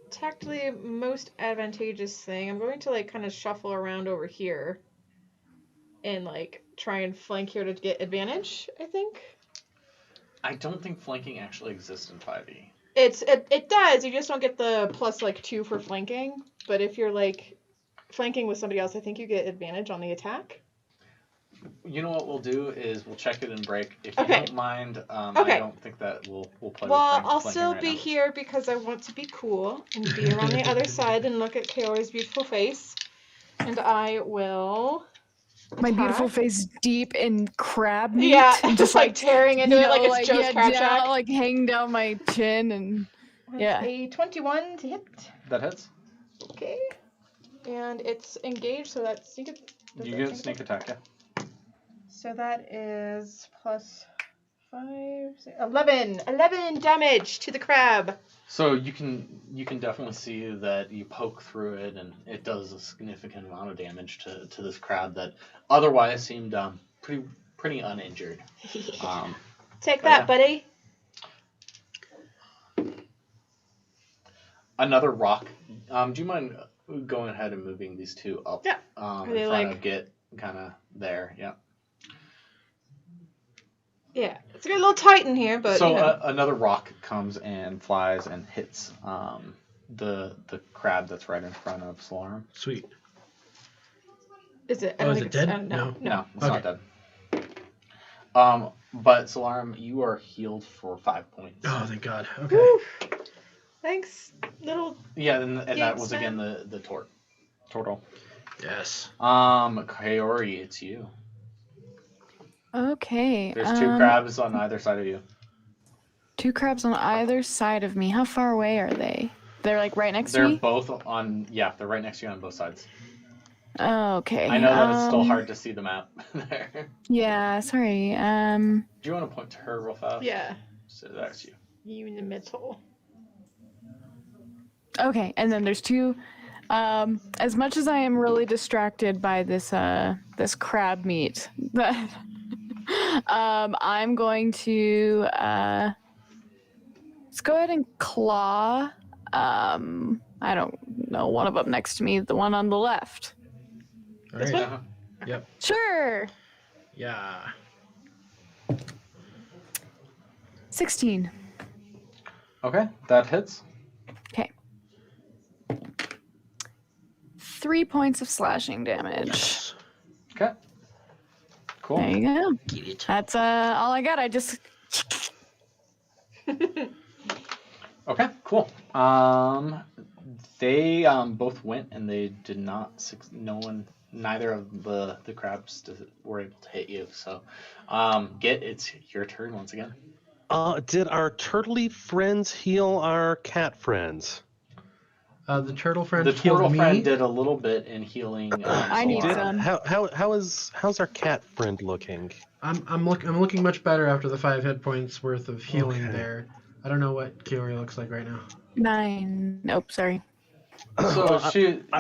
tactically most advantageous thing. I'm going to like kind of shuffle around over here and like try and flank here to get advantage, I think. I don't think flanking actually exists in 5e. It does. You just don't get the plus like 2 for flanking. But if you're like flanking with somebody else, I think you get advantage on the attack. You know what we'll do is we'll check it in break. If you Okay. don't mind, Okay. I don't think that we'll play Well, with I'll flanking still right be now. here because I want to be cool and be around the other side and look at Kaori's beautiful face. And I will. My beautiful attack. face deep in crab meat. Yeah, and just like tearing into it like it's Joe's Crab down, Shack. like hanging down my chin and That's yeah. a 21 to hit. That hits. Okay. And it's engaged, so that's sneak attack. You get a sneak attack, yeah. So that is plus 5, 6, 11. 11 damage to the crab. So you can definitely see that you poke through it, and it does a significant amount of damage to this crab that otherwise seemed pretty uninjured. Take but that, yeah. buddy. Another rock. Do you mind going ahead and moving these two up? Yeah. In they front like- of Git, kind of there. Yeah. Yeah, it's a little tight in here, but So you know. another rock comes and flies and hits the crab that's right in front of Solarum. Sweet. Is it? I Oh, don't is think it it's- dead? No. No, it's Okay. not dead. But Solarum, you are healed for 5 points. Oh, thank God. Okay. Woo. Thanks, little. Yeah, and that Yes, was again the turtle. Yes. Kaori, it's you. Okay. There's 2 crabs on either side of you. 2 crabs on either side of me. How far away are they? They're like right next to They're me? both they're right next to you on both sides. Okay. I know that it's still hard to see the map there. Yeah, sorry. Do you want to point to her real fast? Yeah, So that's you. you in the middle. Okay, and then there's 2. As much as I am really distracted by this this crab meat, that I'm going to let's go ahead and claw. I don't know, one of them next to me, the one on the left. All This right. one? Yep. Sure. Yeah. 16. Okay, that hits. Okay. 3 points of slashing damage. Yes. Okay. Cool. There you go. Get it. That's all I got. I just Okay, cool. They both went and they did not. Neither of the crabs were able to hit you. So, it's your turn once again. Did our turtley friends heal our cat friends? The turtle friend The healed turtle me. friend did a little bit in healing. I need Solara. some. How's our cat friend looking? I'm looking much better after the 5 hit points worth of healing Okay. there. I don't know what Kiori looks like right now. 9. Nope, sorry. So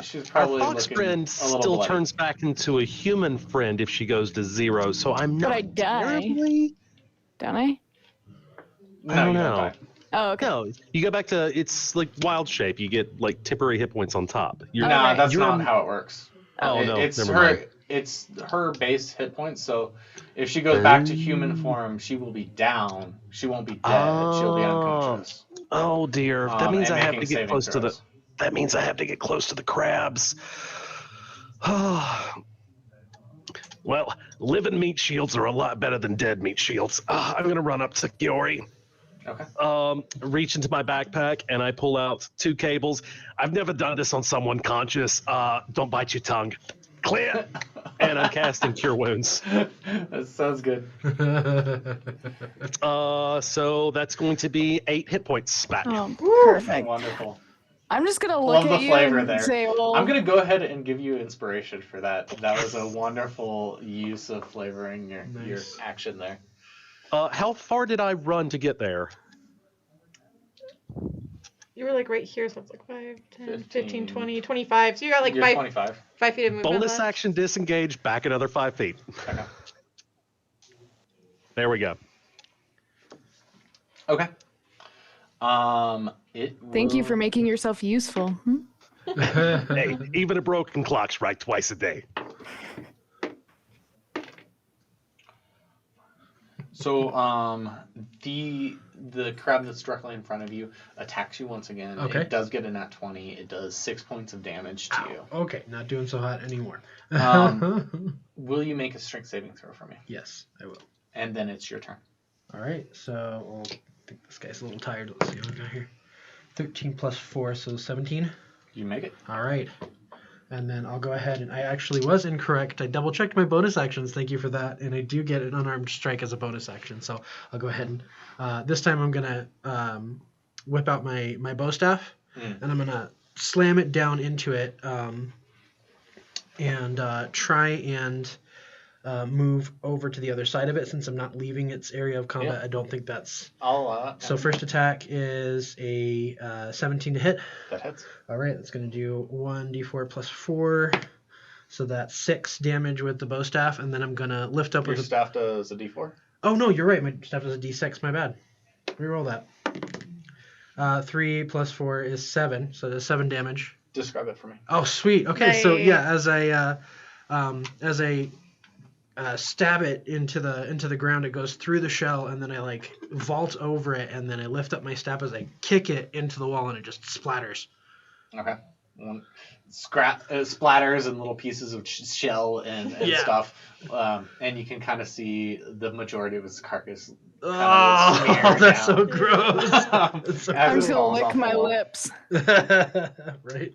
she's probably our fox looking friend a little still bloody. turns back into a human friend if she goes to 0. So I'm But not I die. terribly. Don't I? No, I don't you know. die. Oh, okay. No, you go back to it's like wild shape. You get like temporary hit points on top. No, Okay. that's you're not in- how it works. Oh no, It's never her. mind. It's her base hit points. So if she goes back to human form, she will be down. She won't be dead. She'll be unconscious. Oh dear, that means and I have making to get saving close to the. throws. That means I have to get close to the crabs. Well, living meat shields are a lot better than dead meat shields. I'm gonna run up to Kiori. Okay. Reach into my backpack and I pull out 2 cables. I've never done this on someone conscious. Don't bite your tongue. Clear. And I'm casting Cure Wounds. That sounds good. So that's going to be 8 hit points back. Oh, Woo, perfect. Wonderful. I'm just gonna Love look the at you flavor and there. say, well, I'm gonna go ahead and give you inspiration for that. That was a wonderful use of flavoring your Nice. action there. How far did I run to get there? You were like right here, so it's like 5, 10, 15, 15, 20, 25. So you got like You're 5 25. 5 feet of movement Bonus left. action disengage, back another 5 feet. Okay. There we go. Okay. thank you for will- making yourself useful. Hey, even a broken clock's right twice a day. So, the crab that's directly in front of you attacks you once again. Okay. It does get a nat 20. It does 6 points of damage to you. Okay, not doing so hot anymore. Will you make a strength saving throw for me? Yes, I will. And then it's your turn. All right, so I think this guy's a little tired. Let's see what I got here. 13 plus 4, so 17. You make it. All right. And then I'll go ahead and I actually was incorrect. I double checked my bonus actions. Thank you for that. And I do get an unarmed strike as a bonus action. So I'll go ahead and this time I'm going to whip out my bow staff and I'm going to slam it down into it and try and move over to the other side of it since I'm not leaving its area of combat. Yeah. I don't think that's... I'll allow that. So first attack is a 17 to hit. That hits. All right, that's going to do 1d4 plus 4. So that's 6 damage with the bow staff, and then I'm going to lift up Your with staff does a d4? Oh, no, you're right. My staff does a d6. My bad. Reroll that. 3 plus 4 is 7, so that's 7 damage. Describe it for me. Oh, sweet. Okay, so yeah, Nice. as I stab it into the ground, it goes through the shell, and then I like vault over it, and then I lift up my staff as I kick it into the wall, and it just splatters. Okay. Splatters and little pieces of shell and Yeah. stuff. And you can kind of see the majority of its carcass. Oh, smear that's down. so gross. That's so I'm As just it gonna falls lick off my the wall. lips. Right.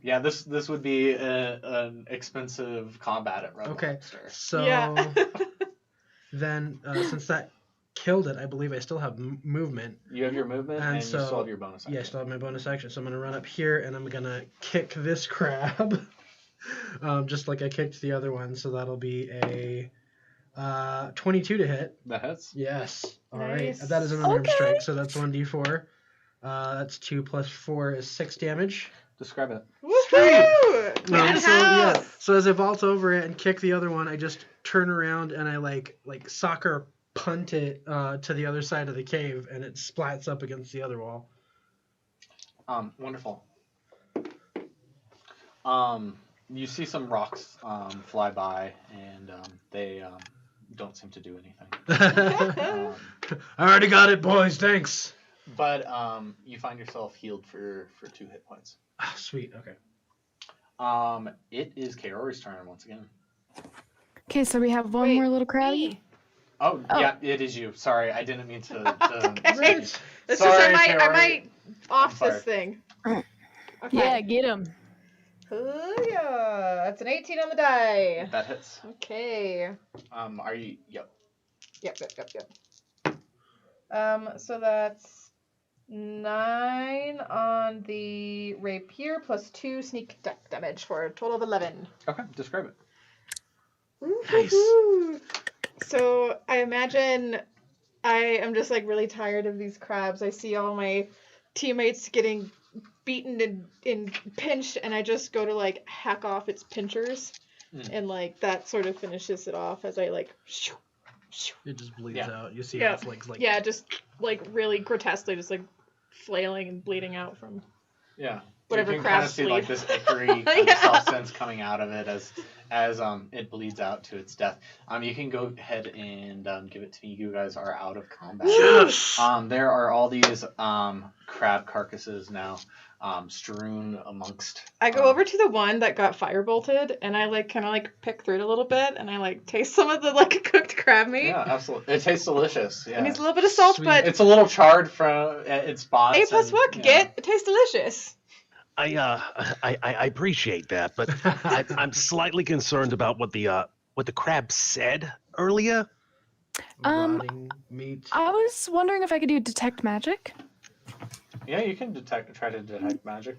Yeah, this would be an expensive combat at Red Okay. Lobster. So Yeah. then, since that killed it, I believe I still have movement. You have your movement and, you so, still have your bonus action. Yeah, I still have my bonus action. So I'm going to run up here and I'm going to kick this crab. Just like I kicked the other one. So that'll be a 22 to hit. That hits. Yes. All right. Nice. That is an unarmed Okay. strike. So that's 1d4. That's 2 plus 4 is 6 damage. Describe it. Woohoo! Man So yeah, house! so as I vault over it and kick the other one, I just turn around and I like soccer punt it to the other side of the cave, and it splats up against the other wall. Wonderful. You see some rocks fly by, and they don't seem to do anything. I already got it, boys. Thanks. But you find yourself healed for 2 hit points. Ah, sweet. Okay. It is Kaori's turn once again. Okay, so we have one Wait, more little crabby. me. Oh, Oh. yeah, it is you. Sorry, I didn't mean to. Okay. Right. It's Sorry, just I Terry. might off I'm this thing. Yeah, Okay. get him. Oh, yeah. That's an 18 on the die. That hits. Okay. Are you? Yep. Yep. So that's 9 on the rapier plus 2 sneak attack damage for a total of 11. Okay, describe it. Nice. Woo-hoo-hoo. So I imagine I am just like really tired of these crabs. I see all my teammates getting beaten and pinched, and I just go to like hack off its pinchers, and like that sort of finishes it off as I like. It just bleeds Yeah. out. You see Yeah. its legs like. Yeah, just like really grotesquely, just like flailing and bleeding out from. Yeah. Whatever you can kind of crabs see bleed. like this ichor kind Yeah. of substance coming out of it as it bleeds out to its death. You can go ahead and give it to me. You guys are out of combat. Yes. There are all these crab carcasses now strewn amongst. I go over to the one that got firebolted, and I like kind of like pick through it a little bit, and I like taste some of the like cooked crab meat. Yeah, absolutely. It tastes delicious. Yeah. It needs a little bit of salt, Sweet. but It's a little charred from its spots. A plus and, what could you know. get? It tastes delicious. I appreciate that, but I'm slightly concerned about what the crab said earlier. Rotting meat. I was wondering if I could do detect magic. Yeah, you can try to detect magic.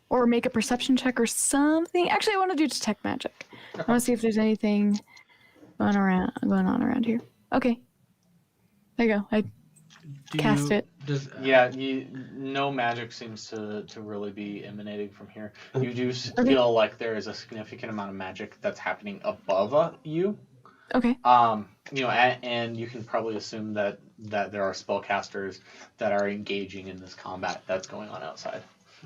Or make a perception check or something. Actually, I want to do detect magic. I want to see if there's anything going on around here. Okay. There you go. I cast it. Yeah, no magic seems to really be emanating from here. You do Okay. feel like there is a significant amount of magic that's happening above you. Okay. And you can probably assume that there are spellcasters that are engaging in this combat that's going on outside.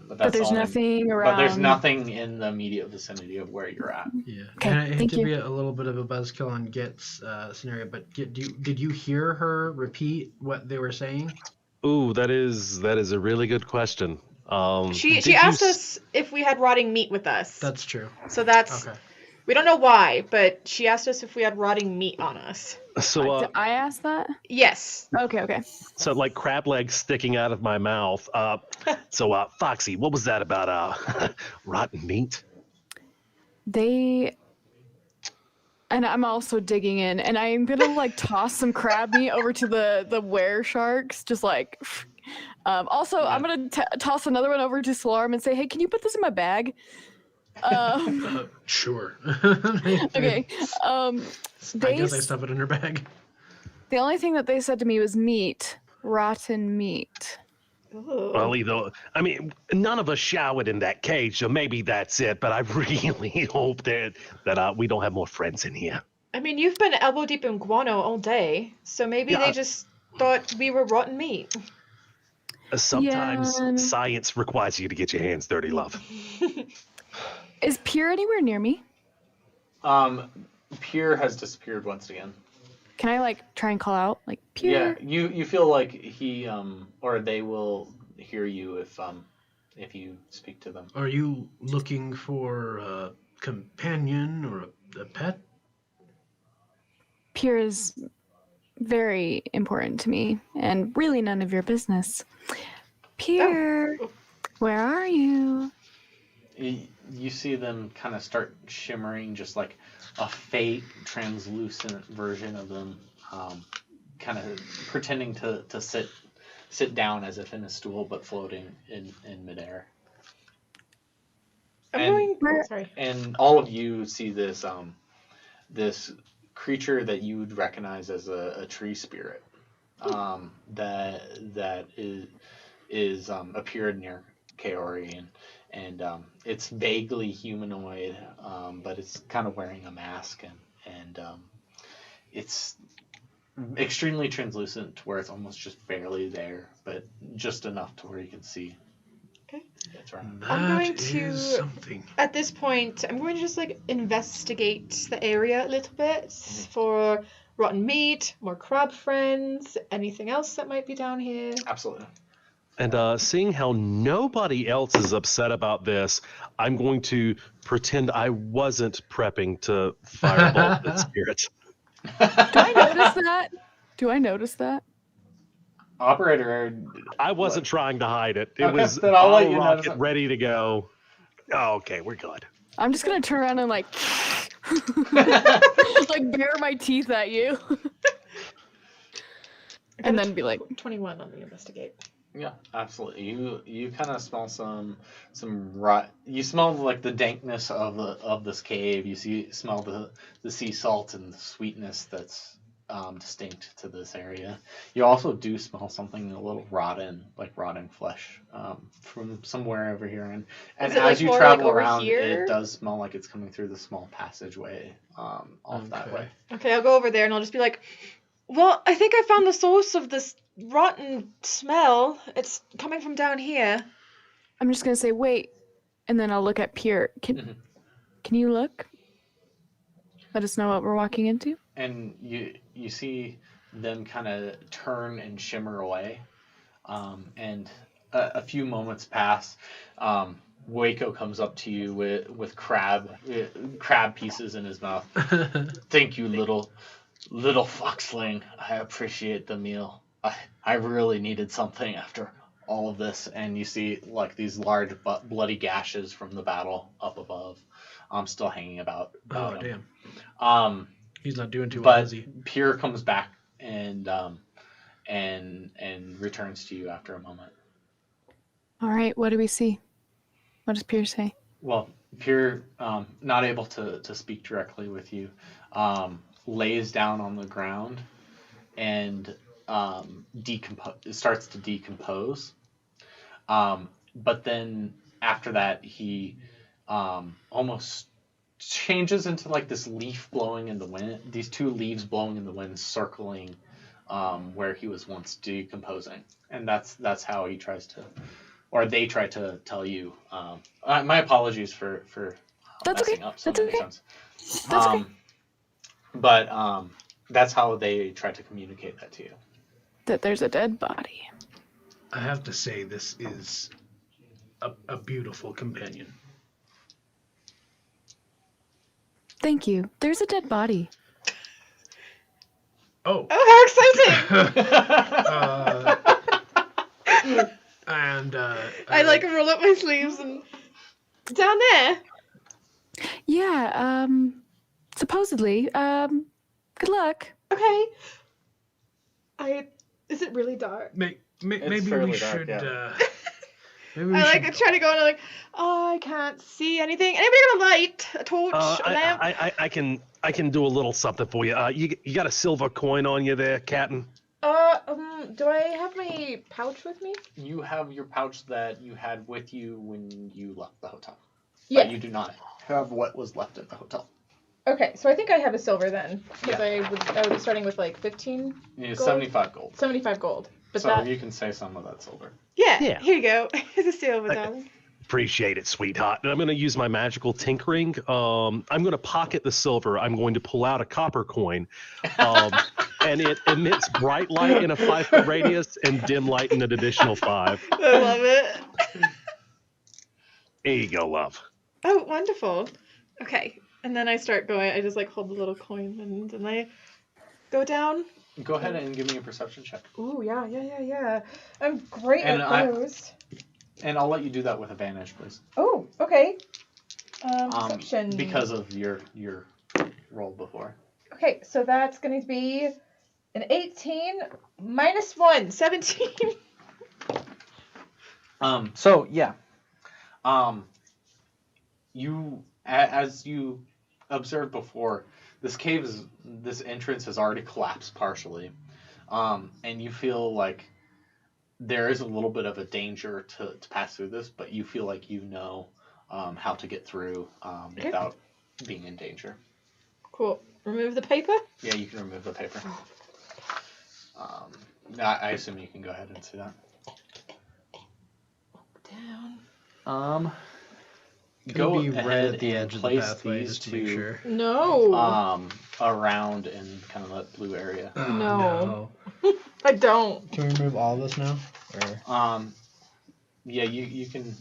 But there's nothing around. But there's nothing in the immediate vicinity of where you're at. Yeah. Okay, And I hate thank to you. be a little bit of a buzzkill on Git's scenario, but Git, did you hear her repeat what they were saying? Ooh, that is a really good question. She did you asked s- us if we had rotting meat with us. That's true. So that's Okay. we don't know why, but she asked us if we had rotting meat on us. So Did I ask that? Yes. Okay. so like crab legs sticking out of my mouth. So Foxy, what was that about rotten meat? And I'm also digging in, and I'm gonna like toss some crab meat over to the were sharks, just like. Also, Yeah. I'm gonna toss another one over to Salarm and say, "Hey, can you put this in my bag?" Sure. Okay. I guess I They stuff it in her bag. The only thing that they said to me was meat, rotten meat. Ooh. Well, none of us showered in that cage, so maybe that's it. But I really hope that we don't have more friends in here. I mean, you've been elbow deep in guano all day, so maybe Yeah. they just thought we were rotten meat. Sometimes Yeah. science requires you to get your hands dirty, love. Is Pierre anywhere near me? Pierre has disappeared once again. Can I like try and call out like Pierre? Yeah, you feel like he or they will hear you if you speak to them. Are you looking for a companion or a pet? Pierre is very important to me, and really none of your business. Pierre, where are you? You see them kind of start shimmering, just like a fake translucent version of them, kind of pretending to sit down as if in a stool, but floating in midair. Sorry. And all of you see this this creature that you would recognize as a tree spirit, that is appeared near Kaori, and it's vaguely humanoid, but it's kind of wearing a mask, and it's extremely translucent to where it's almost just barely there, but just enough to where you can see. Okay. That's right. That I'm going is to- something. At this point, I'm going to just like investigate the area a little bit for rotten meat, more crab friends, anything else that might be down here. Absolutely. And seeing how nobody else is upset about this, I'm going to pretend I wasn't prepping to firebolt the spirit. Do I notice that? Do I notice that? Operator. I wasn't trying to hide it. It Okay, was then I'll let bottle you notice rocket it. ready to go. Oh, okay, we're good. I'm just gonna turn around and like bare my teeth at you. And then be like 21 on the investigate. Yeah, absolutely. You kind of smell some rot. You smell like the dankness of this cave. You smell the sea salt and the sweetness that's distinct to this area. You also do smell something a little rotten, like rotting flesh, from somewhere over here. And Is it, as like, you more, travel like, over around, here? it does smell like it's coming through the small passageway off that way. Okay, I'll go over there and I'll just be like, well, I think I found the source of this rotten smell. It's coming from down here. I'm just gonna say wait, and then I'll look at Pierre. Can you look? Let us know what we're walking into. And you see them kind of turn and shimmer away, and a few moments pass. Waco comes up to you with crab pieces in his mouth. Thank you, little foxling. I appreciate the meal. I really needed something after all of this. And you see like these large bloody gashes from the battle up above, still hanging about him. Damn. He's not doing too well, is he? But Pierre comes back and returns to you after a moment. All right, what do we see? What does Pierre say? Well, Pierre, not able to speak directly with you, lays down on the ground and starts to decompose. But then after that, he almost changes into like this leaf blowing in the wind. These two leaves blowing in the wind, circling where he was once decomposing, and that's how he tries to, or they try to tell you. My apologies for That's messing okay. up so That's many okay. times. That's okay. But that's how they try to communicate that to you. That there's a dead body. I have to say, this is a beautiful companion. Thank you. There's a dead body. Oh. Oh, how exciting! I like roll up my sleeves and down there. Yeah, supposedly. Good luck. Okay. Is it really dark? Maybe fairly we dark, should. yeah. Maybe we I should like try to go and I'm like, oh, I can't see anything. Anybody got a light, a torch, a lamp? I can do a little something for you. You got a silver coin on you there, Captain? Do I have my pouch with me? You have your pouch that you had with you when you left the hotel. Yeah. But you do not have what was left at the hotel. Okay, so I think I have a silver then, because Yeah. I would be starting with like 15. You need Gold? 75 gold. 75 gold. But So that. you can say some of that silver. Yeah. Here you go. Here's a silver, darling. Appreciate it, sweetheart. And I'm going to use my magical tinkering. I'm going to pocket the silver. I'm going to pull out a copper coin. And it emits bright light in a 5-foot radius and dim light in an additional 5. I love it. There you go, love. Oh, wonderful. Okay. And then I start going, I just like hold the little coin and then I go down. Go ahead and give me a perception check. Ooh, yeah. I'm great And at those. And I'll let you do that with advantage, please. Oh, okay. Perception. Because of your roll before. Okay, so that's going to be an 18 minus 1, 17. So yeah. You, as you observed before, this entrance has already collapsed partially, and you feel like there is a little bit of a danger to pass through this, but you feel like you know how to get through without being in danger. Cool. Remove the paper? Yeah, you can remove the paper. I assume you can go ahead and see that. Down. Go be ahead right at the and edge of the place pathway these just to make two sure. No. around in kind of that blue area. No. I don't. Can we remove all of this now? Or... Yeah, you can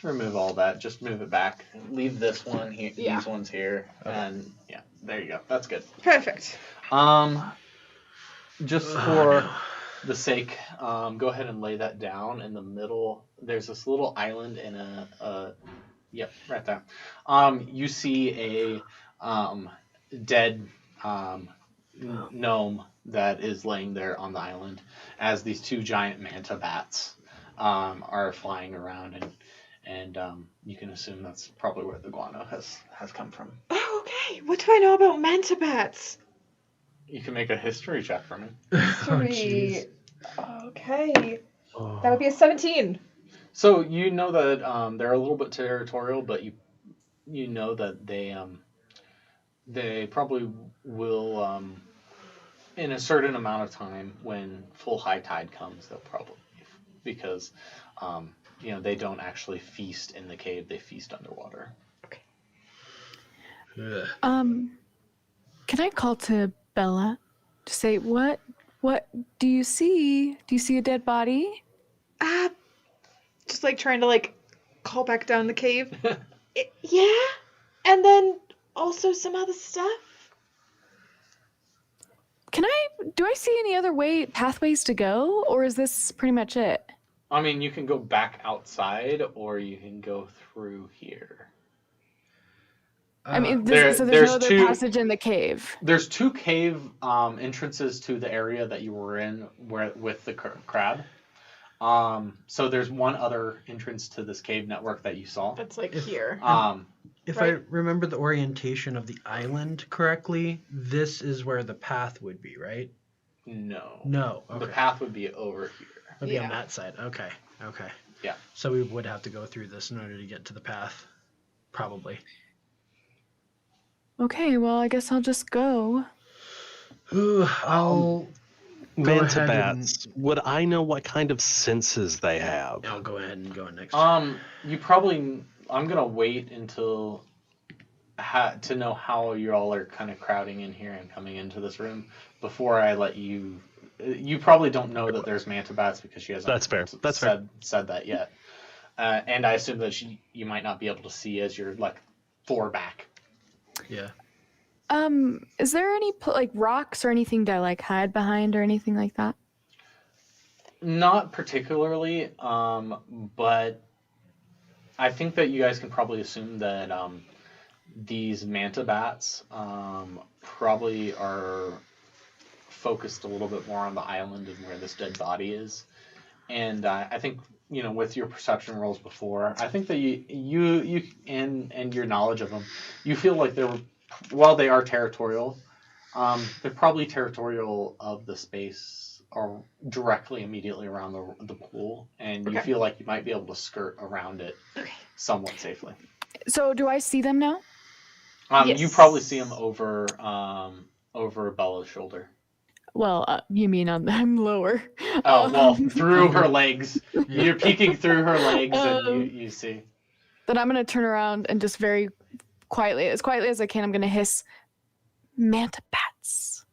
remove all that. Just move it back. Leave this one here. Yeah. These ones here, and yeah, there you go. That's good. Perfect. Just for the sake, go ahead and lay that down in the middle. There's this little island in yep, right there. You see a dead gnome that is laying there on the island as these two giant manta bats are flying around, and you can assume that's probably where the guano has come from. Oh, okay. What do I know about manta bats? You can make a history check for me. Three. Okay. That would be a 17. So you know that they're a little bit territorial, but you know that they probably will in a certain amount of time when full high tide comes, they'll probably leave because they don't actually feast in the cave; they feast underwater. Okay. Can I call to Bella to say what do you see? Do you see a dead body? Just like trying to like call back down the cave. Yeah. And then also some other stuff. Do I see any other pathways to go, or is this pretty much it? I mean, you can go back outside, or you can go through here. I mean, there's so there's no other two- passage in the cave. There's two cave entrances to the area that you were in with the crab. So there's one other entrance to this cave network that you saw. That's like here. If Right. I remember the orientation of the island correctly, this is where the path would be, right? No. No. Okay. The path would be over here. Would be on Yeah. that side. Okay. Okay. Yeah. So we would have to go through this in order to get to the path, probably. Okay, well, I guess I'll just go. Ooh, I'll go Manta ahead bats. Would I know what kind of senses they have? I'll go ahead and go next. You probably. I'm gonna wait until to know how you all are kind of crowding in here and coming into this room before I let you. You probably don't know that there's manta bats because she hasn't. That's fair. That's fair. Said that yet, and I assume that you might not be able to see as you're like 4 back. Yeah. Is there any like rocks or anything to like hide behind or anything like that? Not particularly, but I think that you guys can probably assume that these manta bats probably are focused a little bit more on the island and where this dead body is. And I think, with your perception rolls before, I think that you and your knowledge of them, you feel like while they are territorial, they're probably territorial of the space or directly immediately around the pool, and you feel like you might be able to skirt around it somewhat safely. So do I see them now? Yes. You probably see them over Bella's shoulder. Well, you mean I'm lower. Oh, well, through her legs. You're peeking through her legs, and you see. Then I'm going to turn around and just very quietly as I can, I'm going to hiss, "Manta bats."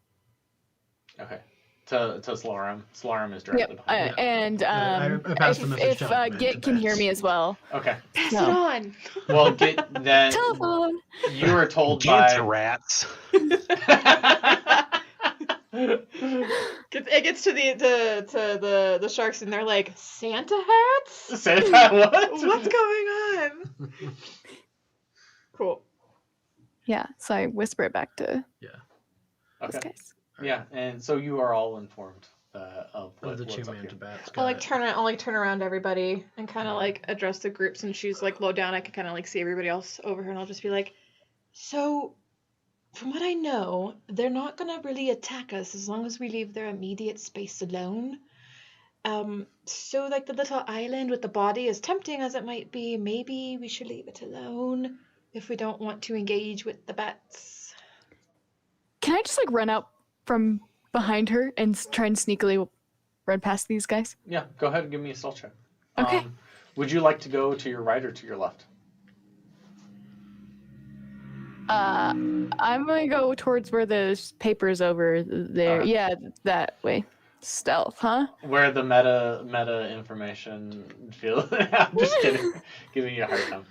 Okay. To Slarum. Slarum is directly behind you. And I passed the message if down to Git can hear me as well. Okay. Pass No. it on. Well, get that. Telephone. You were told Get by. rats. It gets to the sharks and they're like, Santa hats? Santa what? What's going on? Cool. Yeah, so I whisper it back to these Okay. guys. Yeah, and so you are all informed of Of the what's two up manta here. bats. I'll turn around to everybody and kind of like address the groups, and she's like low down. I can kind of like see everybody else over her, and I'll just be like, so from what I know, they're not gonna really attack us as long as we leave their immediate space alone. So like the little island with the body, as tempting as it might be, maybe we should leave it alone if we don't want to engage with the bats. Can I just like run out from behind her and try and sneakily run past these guys? Yeah, go ahead and give me a stealth check. Okay. Would you like to go to your right or to your left? I'm gonna go towards where the paper's over there. Alright. Yeah, that way. Stealth, huh? Where the meta information feel. I'm just kidding. Giving you a hard time.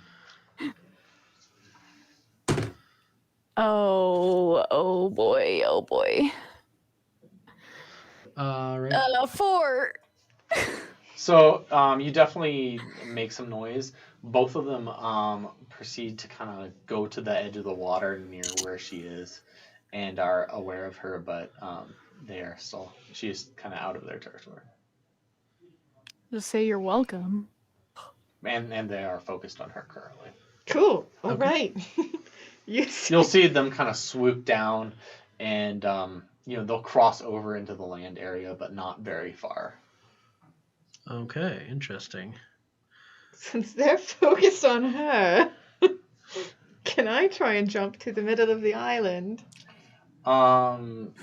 Oh boy, oh boy. Right. 4. So you definitely make some noise. Both of them proceed to kind of go to the edge of the water near where she is, and are aware of her, but they are still. She is kind of out of their territory, Just say you're welcome. and they are focused on her currently. Cool. All Okay. right. Yes. You'll see them kind of swoop down, and they'll cross over into the land area, but not very far. Okay, interesting. Since they're focused on her, can I try and jump to the middle of the island?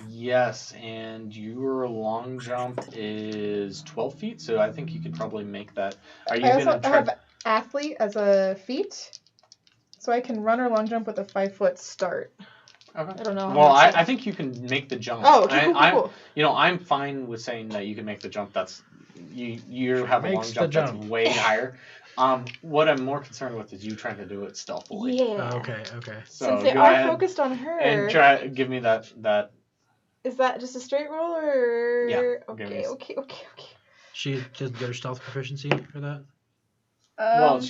Yes, and your long jump is 12 feet, so I think you could probably make that. Are you I gonna also try? have athlete as a feat, so I can run or long jump with a 5-foot start. Okay. I don't know. Well, I think you can make the jump. Oh, okay, cool. I'm fine with saying that you can make the jump. That's you have a long Makes the jump that's jump. way higher. What I'm more concerned with is you trying to do it stealthily. Yeah. Okay. So Since they go are ahead focused on her, and try give me that. is that just a straight roll or? Yeah, Okay. She doesn't get her stealth proficiency for that? Well,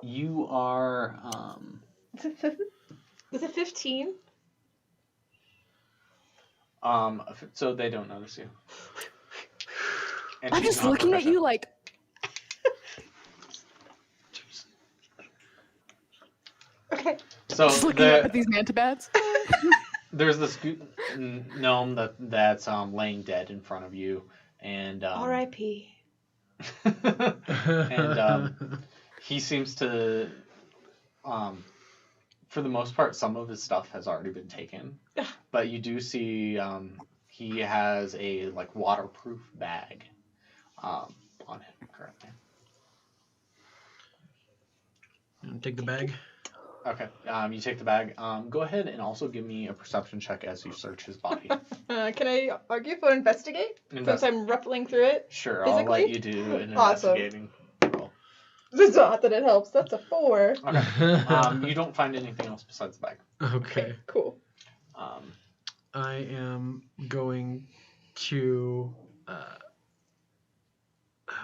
you are. Is it 15? So they don't notice you. And I'm she's just not looking at proficient. you like, Okay. So just looking up at these mantabats. there's this gnome that's laying dead in front of you, and R.I.P. and he seems to, for the most part, some of his stuff has already been taken, but you do see he has a waterproof bag on him currently. Take the bag. Okay, you take the bag. Go ahead and also give me a perception check as you search his body. Can I argue for investigate? Since I'm ruffling through it? Sure, physically? I'll let you do an Awesome. investigating roll. It's not that it helps. That's a 4. Okay. You don't find anything else besides the bag. Okay. Cool. I am going to. Oh,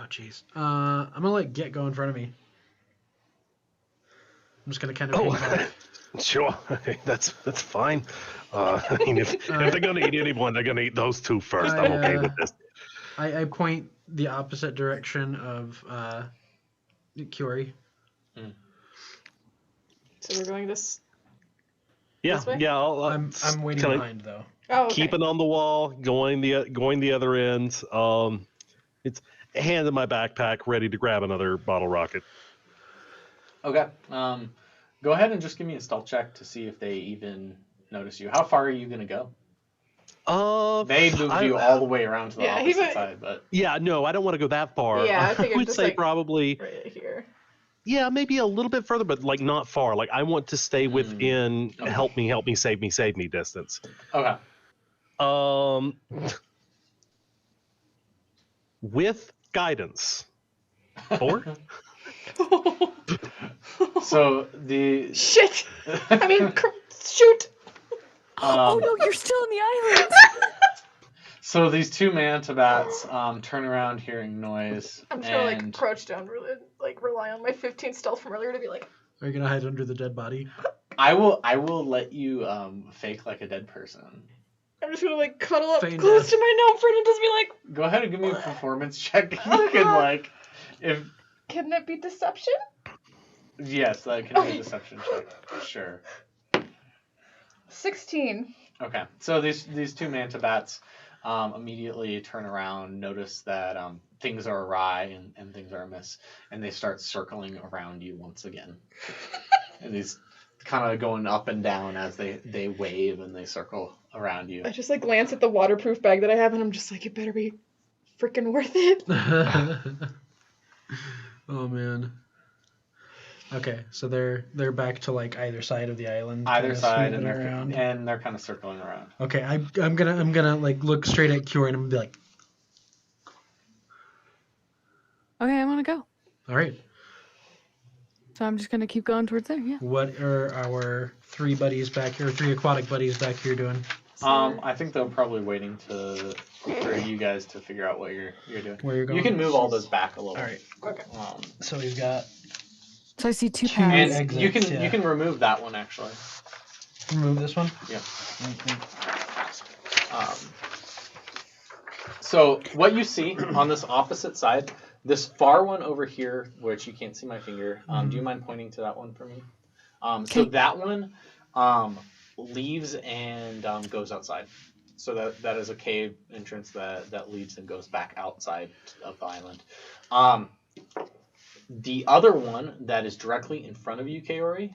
jeez. I'm gonna let Get go in front of me. I'm just gonna kind of. Sure. That's fine. I mean, if they're gonna eat anyone, they're gonna eat those two first. I'm okay with this. I point the opposite direction of Curie. So we're going this. Yeah, This way? yeah. I'm waiting kinda behind though. Oh, okay. keep it on the wall, going the other end. It's hand in my backpack, ready to grab another bottle rocket. Okay. Go ahead and just give me a stealth check to see if they even notice you. How far are you gonna go? They moved you all the way around to the opposite side, but yeah, no, I don't want to go that far. Yeah, I figured would just, say probably right here. yeah, maybe a little bit further, but not far. I want to stay within Okay. help me, save me distance. Okay. With guidance. 4? So the Shit! I mean, shoot! Oh no, you're still in the island. So these two mantabats turn around hearing noise. I'm trying to and crouch down, really, rely on my 15 stealth from earlier to be like. Are you gonna hide under the dead body? I will let you fake like a dead person. I'm just gonna cuddle up Feign close death. to my gnome friend and just be like. Go ahead and give me a performance check. You can if Can it be deception? yes, that can be a deception check. Sure. 16. Okay, so these two mantabats immediately turn around, notice that things are awry and things are amiss, and they start circling around you once again. And these kind of going up and down as they wave and they circle around you. I just glance at the waterproof bag that I have and I'm just like, it better be freaking worth it. Oh man. Okay, so they're back to like either side of the island. Either kinda side, snooping and around. they're kind of circling around. Okay, I'm gonna like look straight at Kiora and I'm gonna be like, Okay, I want to go. all right, So I'm just gonna keep going towards there. Yeah. what are our 3 buddies back here, 3 aquatic buddies back here doing? I think they're probably waiting for you guys to figure out what you're doing. Where you're going? You can move all those back a little. All right. Okay. So we've got So I see 2 Two paths. And exits, you yeah. can remove that one actually. remove this one. Yeah. So what you see on this opposite side, this far one over here, which you can't see my finger. Do you mind pointing to that one for me? So that one leaves and goes outside. So that is a cave entrance that leads and goes back outside of the island. The other one that is directly in front of you, Kaori,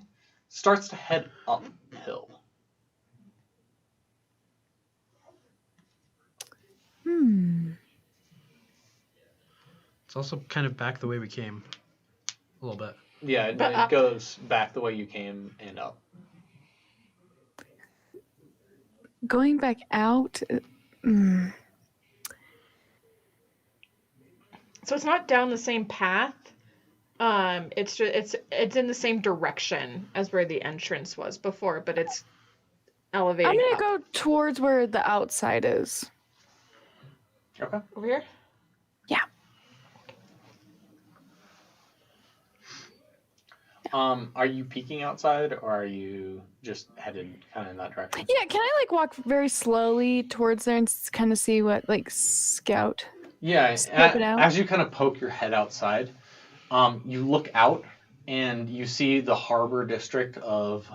starts to head uphill. It's also kind of back the way we came, a little bit. Yeah, But it up. goes back the way you came and up. Going back out. So it's not down the same path. It's just it's in the same direction as where the entrance was before, but it's elevating. I'm gonna up. go towards where the outside is. Okay. Over here. Yeah. Are you peeking outside, or are you just headed kind of in that direction? Yeah, can I like walk very slowly towards there and kind of see what like scout? Yeah, Scope it out. as you kind of poke your head outside, you look out and you see the harbor district of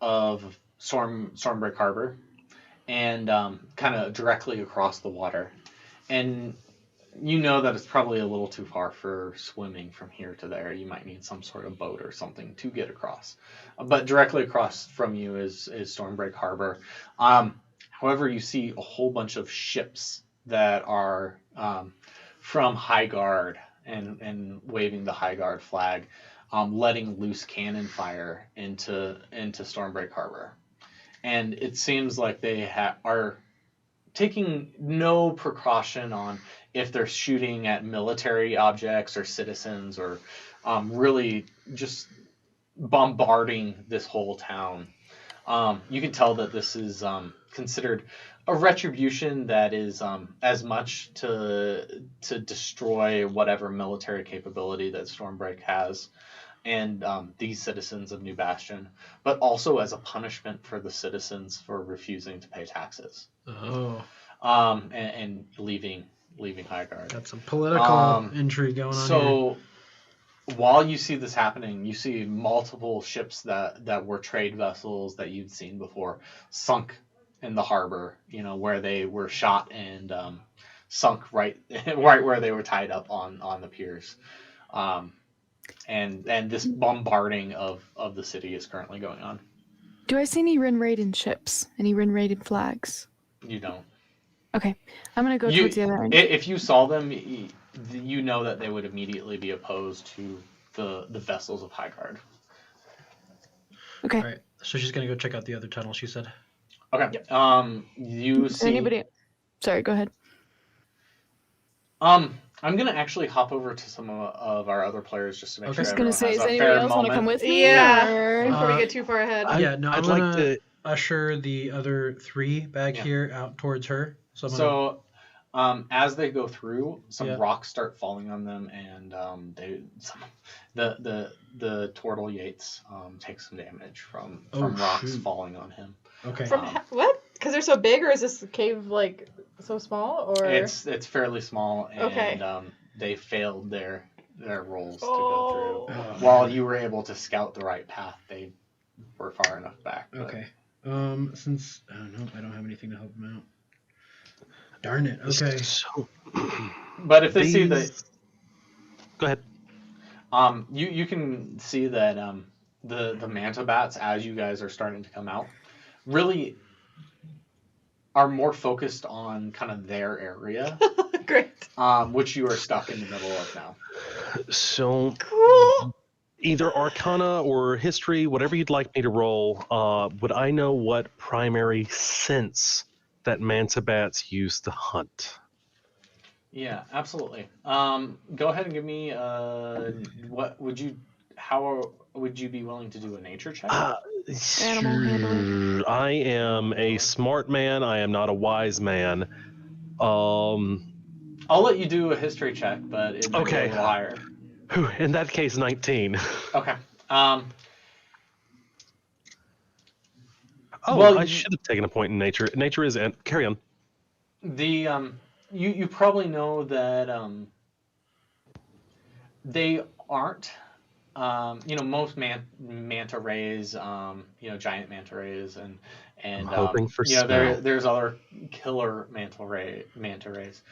Stormbreak Harbor, and kind of directly across the water, and you know that it's probably a little too far for swimming from here to there. You might need some sort of boat or something to get across, but directly across from you is Stormbreak Harbor. However, you see a whole bunch of ships that are from High Guard and waving the High Guard flag, letting loose cannon fire into Stormbreak Harbor. And it seems like they are taking no precaution on if they're shooting at military objects or citizens, or really just bombarding this whole town. You can tell that this is considered a retribution that is as much to destroy whatever military capability that Stormbreak has, and these citizens of New Bastion, but also as a punishment for the citizens for refusing to pay taxes. Oh, And leaving Highguard. got some political intrigue going on here. So while you see this happening, you see multiple ships that were trade vessels that you'd seen before sunk in the harbor, where they were shot and sunk right where they were tied up on the piers. And this bombarding of the city is currently going on. Do I see any Rin Raiden ships? Any Rin Raiden flags? You don't. Okay, I'm gonna go towards the other end. If you saw them, you know that they would immediately be opposed to the vessels of Highguard. Okay. All right, so she's gonna go check out the other tunnel. She said. Okay. You Is see. anybody? Sorry, go ahead. I'm gonna actually hop over to some of our other players just to make Okay. sure I was everyone Gonna say, has does a anybody fair else want to come moment. with me? Yeah. or- Before we get too far ahead. Yeah, no, I'd I'm like gonna to. usher the other 3 back Yeah. here out towards her. So I'm gonna, So, as they go through, some Yeah. rocks start falling on them, and the Tortle Yates takes some damage from Oh, rocks shoot. falling on him. okay. From what? Because they're so big, or is this cave like so small? Or It's fairly small, and Okay. They failed their rolls to Oh. go through. Oh. While you were able to scout the right path, they were far enough back. but- Okay. Since I don't know, I don't have anything to help him out. Darn it. Okay. So, But if they see that, these- Go ahead. you can see that the manta bats, as you guys are starting to come out, really are more focused on kind of their area, great. which you are stuck in the middle of now. So Cool. either Arcana or History, whatever you'd like me to roll. Would I know what primary sense that manta bats use to hunt? Yeah, absolutely. Go ahead and give me how would you be willing to do a nature check? Animal handling. I am a smart man. I am not a wise man. Um, I'll let you do a history check, but it might be a Okay. little higher. in that case, 19. Okay. Oh, Well, I should have taken a point in nature. Nature is carry on. the you probably know that they aren't most manta rays, giant manta rays, and I'm hoping for there's other killer manta rays.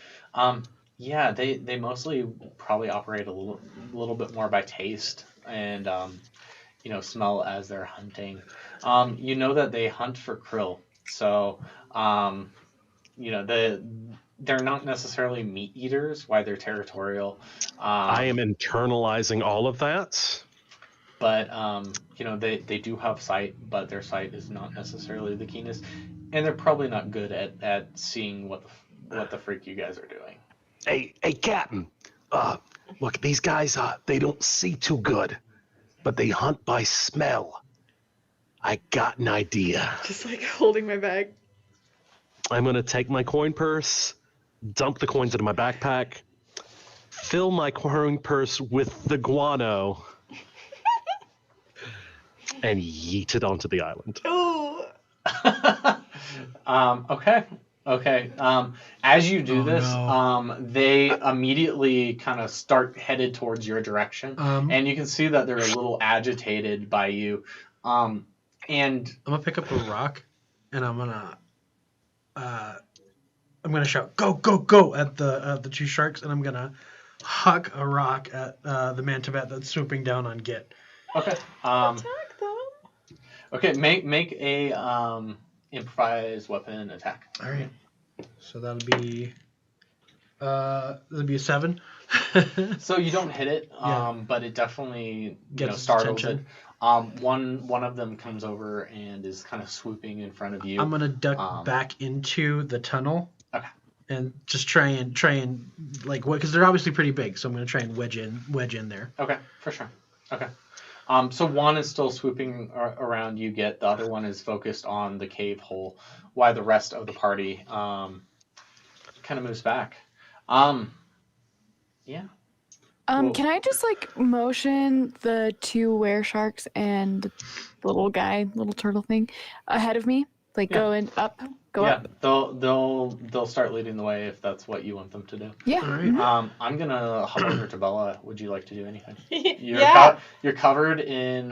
Yeah, they mostly probably operate a little bit more by taste and smell as they're hunting. You know that they hunt for krill, so they're not necessarily meat eaters. Why they're territorial. I am internalizing all of that. But they do have sight, but their sight is not necessarily the keenest, and they're probably not good at seeing what the freak you guys are doing. Hey, Captain. Look, these guys, they don't see too good, but they hunt by smell. I got an idea. Just like holding my bag. I'm gonna take my coin purse, dump the coins into my backpack, fill my coin purse with the guano, and yeet it onto the island. Oh. Okay. As you do this, no. they immediately kind of start headed towards your direction, and you can see that they're a little agitated by you. And I'm gonna pick up a rock, and I'm gonna shout "Go, go, go" at the two sharks, and I'm gonna huck a rock at the manta bat that's swooping down on Git. okay. Attack them. Okay. Make a improvised weapon attack. All right. So that'll be a 7. So you don't hit it, Yeah. but it definitely Gets its startles attention. it. One of them comes over and is kind of swooping in front of you. I'm gonna duck back into the tunnel. Okay. And just try and like what? Because they're obviously pretty big, so I'm gonna try and wedge in there. Okay, for sure. Okay. So one is still swooping around you. The other one is focused on the cave hole, while the rest of the party kind of moves back. Yeah. Cool. Can I just motion the two were sharks and the little turtle thing ahead of me? Go up. They'll start leading the way if that's what you want them to do. Yeah. All right. I'm gonna hop over to Bella. Would you like to do anything? Yeah. You're covered in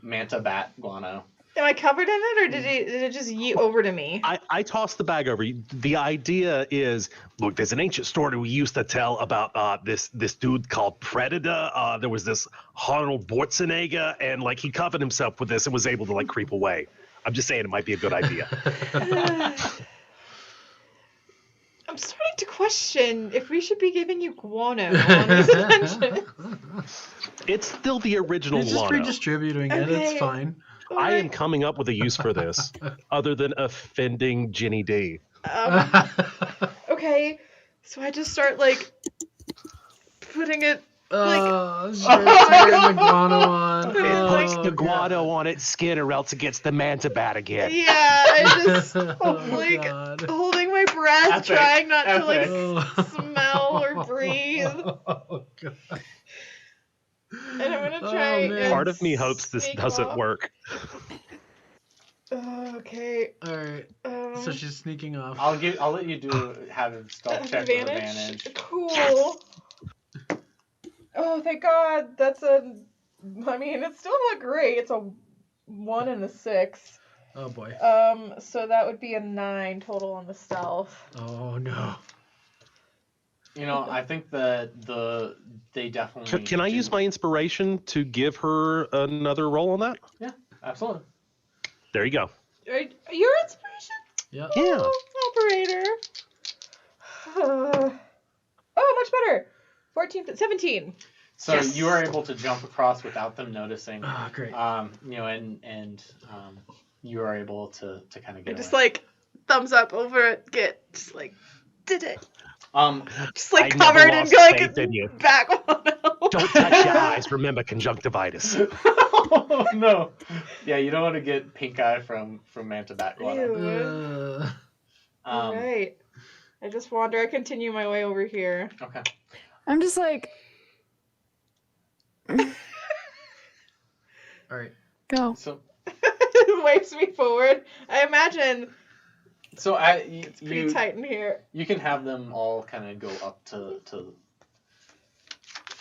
manta bat guano. Am I covered in it, or did it just yeet over to me? I tossed the bag over. The idea is, look, there's an ancient story we used to tell about this dude called Predator. There was this Arnold Schwarzenegger, and he covered himself with this and was able to creep away. I'm just saying it might be a good idea. I'm starting to question if we should be giving you guano on this adventure. It's still the original It's just guano. redistributing it. Okay. It's fine. I am coming up with a use for this, other than offending Ginny D. Okay, so I just start putting it. Start spraying the guano on. It puts the God. guano on its skin, or else it gets the manta bat again. Yeah, I just Oh, God. holding my breath, Epic. trying not to Oh. smell or breathe. Oh, God. And I'm gonna try. man. and Part of me hopes this sneak doesn't off. work. Okay. All right. So she's sneaking off. I'll let you have a stealth check with advantage. Cool. Oh, thank God. That's it's still not great. It's a 1 and a 6. Oh boy. So that would be a 9 total on the stealth. Oh no. I think that they definitely. Can I use my inspiration to give her another roll on that? Yeah, absolutely. There you go. Your inspiration? Yeah. Yeah. Oh, operator. Oh, much better. 17. So Yes! you are able to jump across without them noticing. Ah, great. And you are able to kind of I get just away. like thumbs up over it. Just like did it. Just like I never covered in lost like faith in you. back one. Don't touch your eyes. Remember conjunctivitis. Oh, no. Yeah, you don't want to get pink eye from Manta Bat going on. Ew. Uh, All right. I just wander. I continue my way over here. Okay. I'm just like, all right. go. So Waves me forward. I imagine it's pretty you tight in here. you can have them all kind of go up to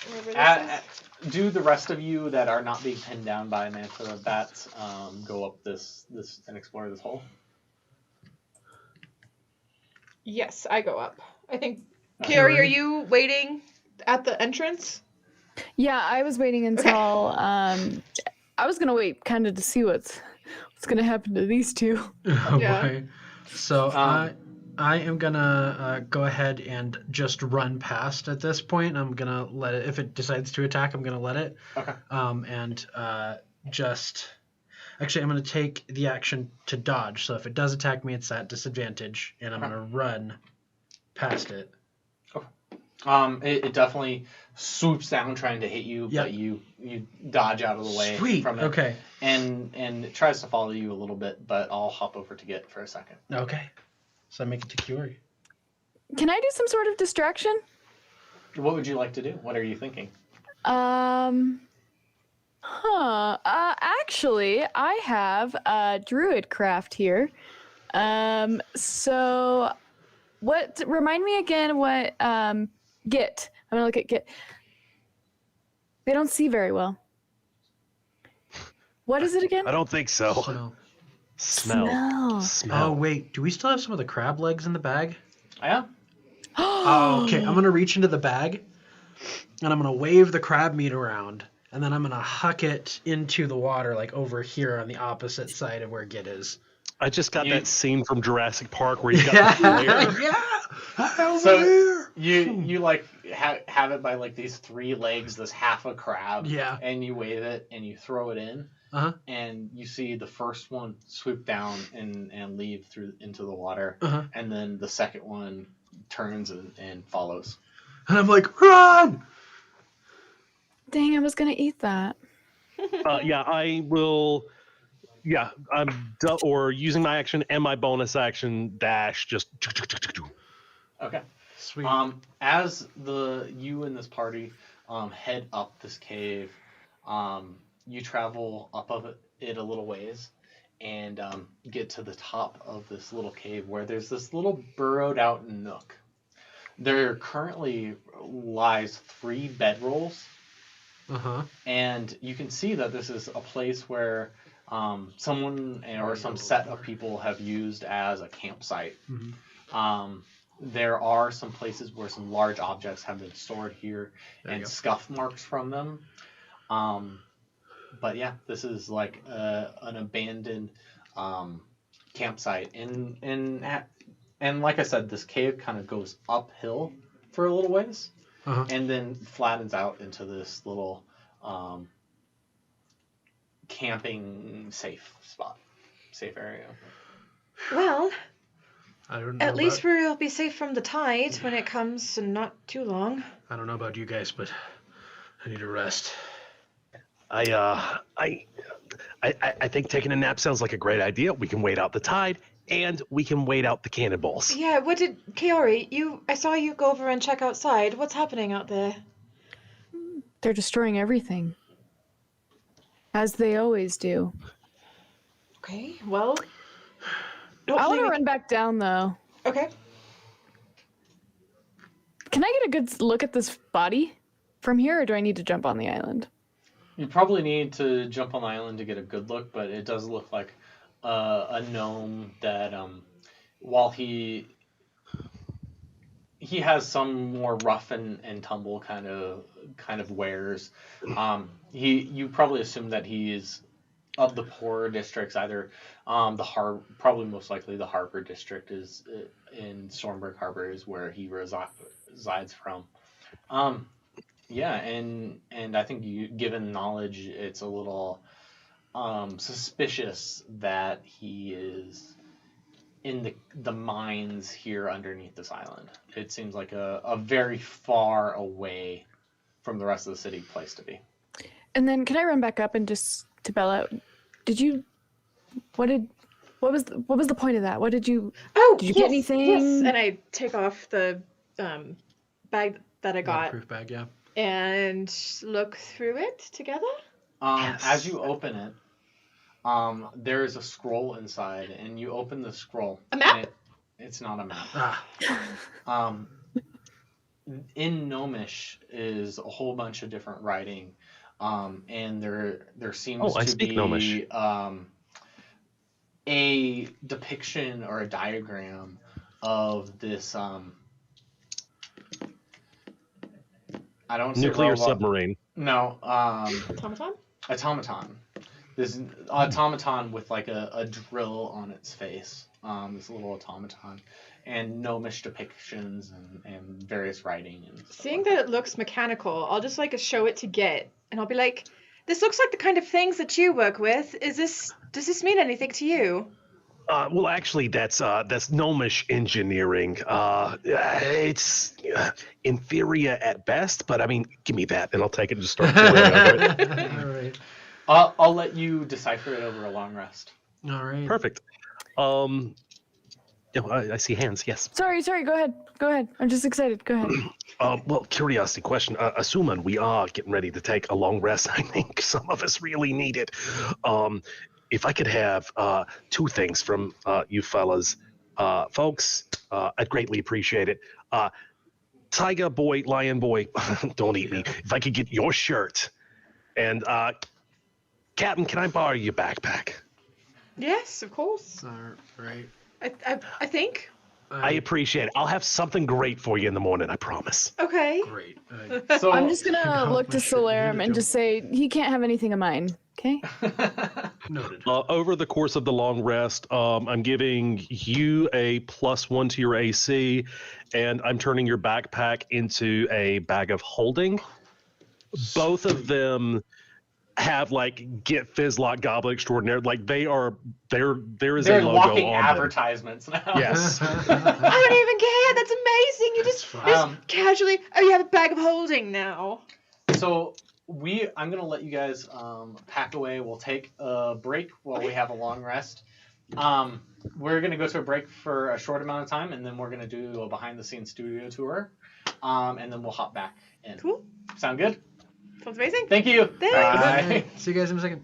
Wherever this is. do the rest of you that are not being pinned down by Manta Bats go up this and explore this hole. Yes, I go up. I think. Okay. Kiori, are you waiting at the entrance? Yeah, I was waiting until I was gonna wait kind of to see what's gonna happen to these two. Oh Yeah. boy. So I am gonna go ahead and just run past at this point. I'm gonna let it. If it decides to attack, I'm gonna let it. Okay. And just actually, I'm gonna take the action to dodge. So if it does attack me, it's at disadvantage, and I'm gonna run past it. It definitely swoops down trying to hit you, Yep. but you dodge out of the way Sweet. from it. Okay. And it tries to follow you a little bit, but I'll hop over to get for a second. Okay. So I make it to Kiori. Can I do some sort of distraction? What would you like to do? What are you thinking? Actually, I have a druid craft here. So what? Remind me again what Git. I'm gonna look at Git. They don't see very well. What is it again? I don't think so. Smell. Smell. Oh wait, do we still have some of the crab legs in the bag? Yeah. Oh, okay. I'm gonna reach into the bag, and I'm gonna wave the crab meat around, and then I'm gonna huck it into the water, like over here on the opposite side of where Git is. I just got You- that scene from Jurassic Park where you got the flare. Yeah. So you like have it by like these three legs, this half a crab. Yeah. And you wave it and you throw it in. Uh-huh. And you see the first one swoop down and leave through into the water, Uh-huh. and then the second one turns and follows. And I'm like, run! Dang, I was gonna eat that. Yeah, I will. Yeah, or using my action and my bonus action dash. Just. Okay. Sweet. As you and this party head up this cave, you travel up of it a little ways and get to the top of this little cave where there's this little burrowed out nook. There currently lies 3 bedrolls, Uh-huh. and you can see that this is a place where someone or some set of people have used as a campsite. Mhm. There are some places where some large objects have been stored here There you and go. scuff marks from them. But yeah, this is like an abandoned campsite, and like I said, this cave kind of goes uphill for a little ways, Uh-huh. and then flattens out into this little camping safe area. Well, I don't know. at least we'll be safe from the tide when it comes in not too long. I don't know about you guys, but I need a rest. I think taking a nap sounds like a great idea. We can wait out the tide, and we can wait out the cannonballs. Yeah, what did Kaori, I saw you go over and check outside. What's happening out there? They're destroying everything, as they always do. Okay, well. I want hopefully to we- run back down though. Okay. Can I get a good look at this body from here, or do I need to jump on the island? You probably need to jump on the island to get a good look, but it does look like a gnome that, while he has some more rough and tumble kind of wares. You probably assume that he is of the poorer districts, either probably most likely the Harbor district is in Stormbrick Harbor is where he resides from. Yeah, and I think given knowledge, it's a little suspicious that he is in the mines here underneath this island. It seems like a very far away from the rest of the city place to be. And then can I run back up and just to Bella? Did you? What was the point of that? What did you? Oh, Did you yes, get anything? yes. And I take off the bag that I got Waterproof bag, yeah. and look through it together. Yes. As you open it, there is a scroll inside, and you open the scroll. A map? And it's not a map. Ah, In Gnomish is a whole bunch of different writing, and there seems I to speak be Gnomish. A depiction or a diagram of this. I don't say Nuclear robot. submarine. No, Automaton? automaton. This automaton with like a drill on its face. This little automaton, and gnomish depictions and various writing and stuff Seeing like that it looks mechanical, I'll just like show it to Git, and I'll be like, "This looks like the kind of things that you work with. Does this mean anything to you?" Well, actually, that's gnomish engineering. It's inferior at best, but I mean, give me that, and I'll take it and just start pouring over it. all right. I'll let you decipher it over a long rest. All right. Perfect. I see hands. Yes. Sorry. Go ahead. I'm just excited. Go ahead. Well, curiosity question. Assuming we are getting ready to take a long rest, I think some of us really need it. If I could have two things from you fellas, folks, I'd greatly appreciate it. Tiger boy, lion boy, don't eat me. If I could get your shirt, and Captain, can I borrow your backpack? Yes, of course. All right. I think. I appreciate it. I'll have something great for you in the morning. I promise. Okay. Great. So I'm just gonna look to my shirt, Solarum hand and it to just say he can't have anything of mine. Okay. Noted. Over the course of the long rest, I'm giving you a +1 to your AC, and I'm turning your backpack into a bag of holding. Both of them have like "Get Fizzlock Goblet Extraordinaire." Like there is they're a logo locking on them. advertisements now. Yes. I don't even care. That's amazing. You just casually. Oh, you have a bag of holding now. So I'm gonna let you guys pack away. We'll take a break while we have a long rest. We're gonna go to a break for a short amount of time, and then we're gonna do a behind-the-scenes studio tour, and then we'll hop back in. Cool. Sound good? Sounds amazing. Thank you. Thanks. Bye. See you guys in a second.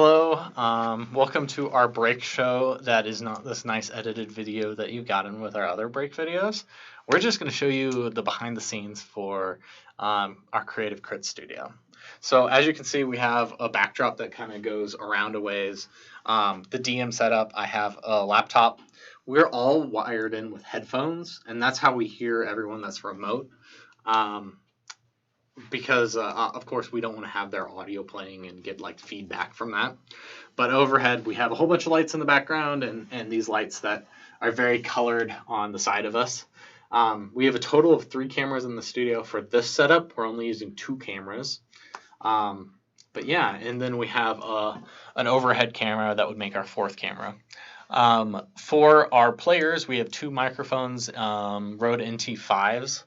Hello, welcome to our break show that is not this nice edited video that you've gotten with our other break videos. We're just going to show you the behind the scenes for our Creative Crit Studio. So as you can see, we have a backdrop that kind of goes around a ways. The DM setup, I have a laptop. We're all wired in with headphones, and that's how we hear everyone that's remote. Because of course we don't want to have their audio playing and get like feedback from that. But overhead we have a whole bunch of lights in the background and these lights that are very colored on the side of us. We have a total of 3 cameras in the studio. For this setup we're only using 2 cameras. But yeah, and then we have an overhead camera that would make our 4th camera. For our players we have 2 microphones, Rode NT5s,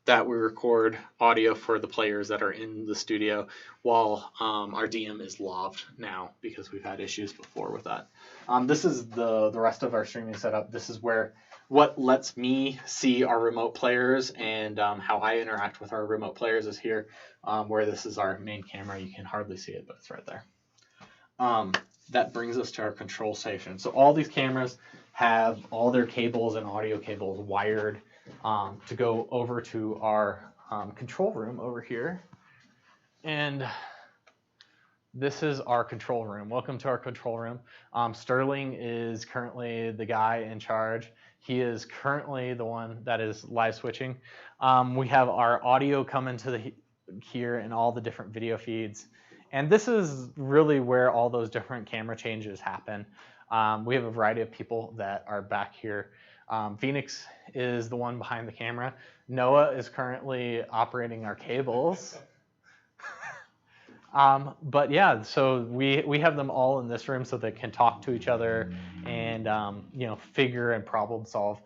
that we record audio for the players that are in the studio, while our DM is laved now because we've had issues before with that. This is the rest of our streaming setup. This is where what lets me see our remote players and how I interact with our remote players is here, where this is our main camera. You can hardly see it, but it's right there. That brings us to our control station. So all these cameras have all their cables and audio cables wired to go over to our control room over here. And this is our control room. Welcome to our control room. Sterling is currently the guy in charge. He is currently the one that is live switching. We have our audio come into here and all the different video feeds. And this is really where all those different camera changes happen. We have a variety of people that are back here. Phoenix is the one behind the camera. Noah is currently operating our cables. But yeah, so we have them all in this room so they can talk to each other and figure and problem solve.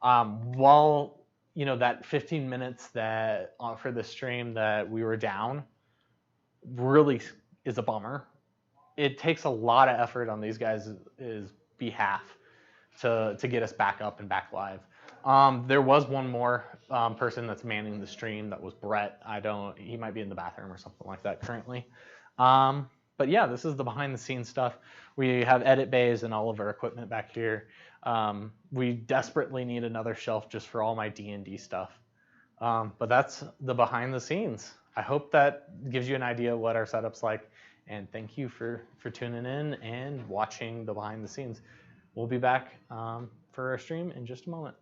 While that 15 minutes that for the stream that we were down really is a bummer. It takes a lot of effort on these guys' behalf to get us back up and back live. There was one more person that's manning the stream. That was Brett. He might be in the bathroom or something like that currently. But yeah, this is the behind the scenes stuff. We have edit bays and all of our equipment back here. We desperately need another shelf just for all my D&D stuff. But that's the behind the scenes. I hope that gives you an idea of what our setup's like. And thank you for tuning in and watching the behind the scenes. We'll be back for our stream in just a moment.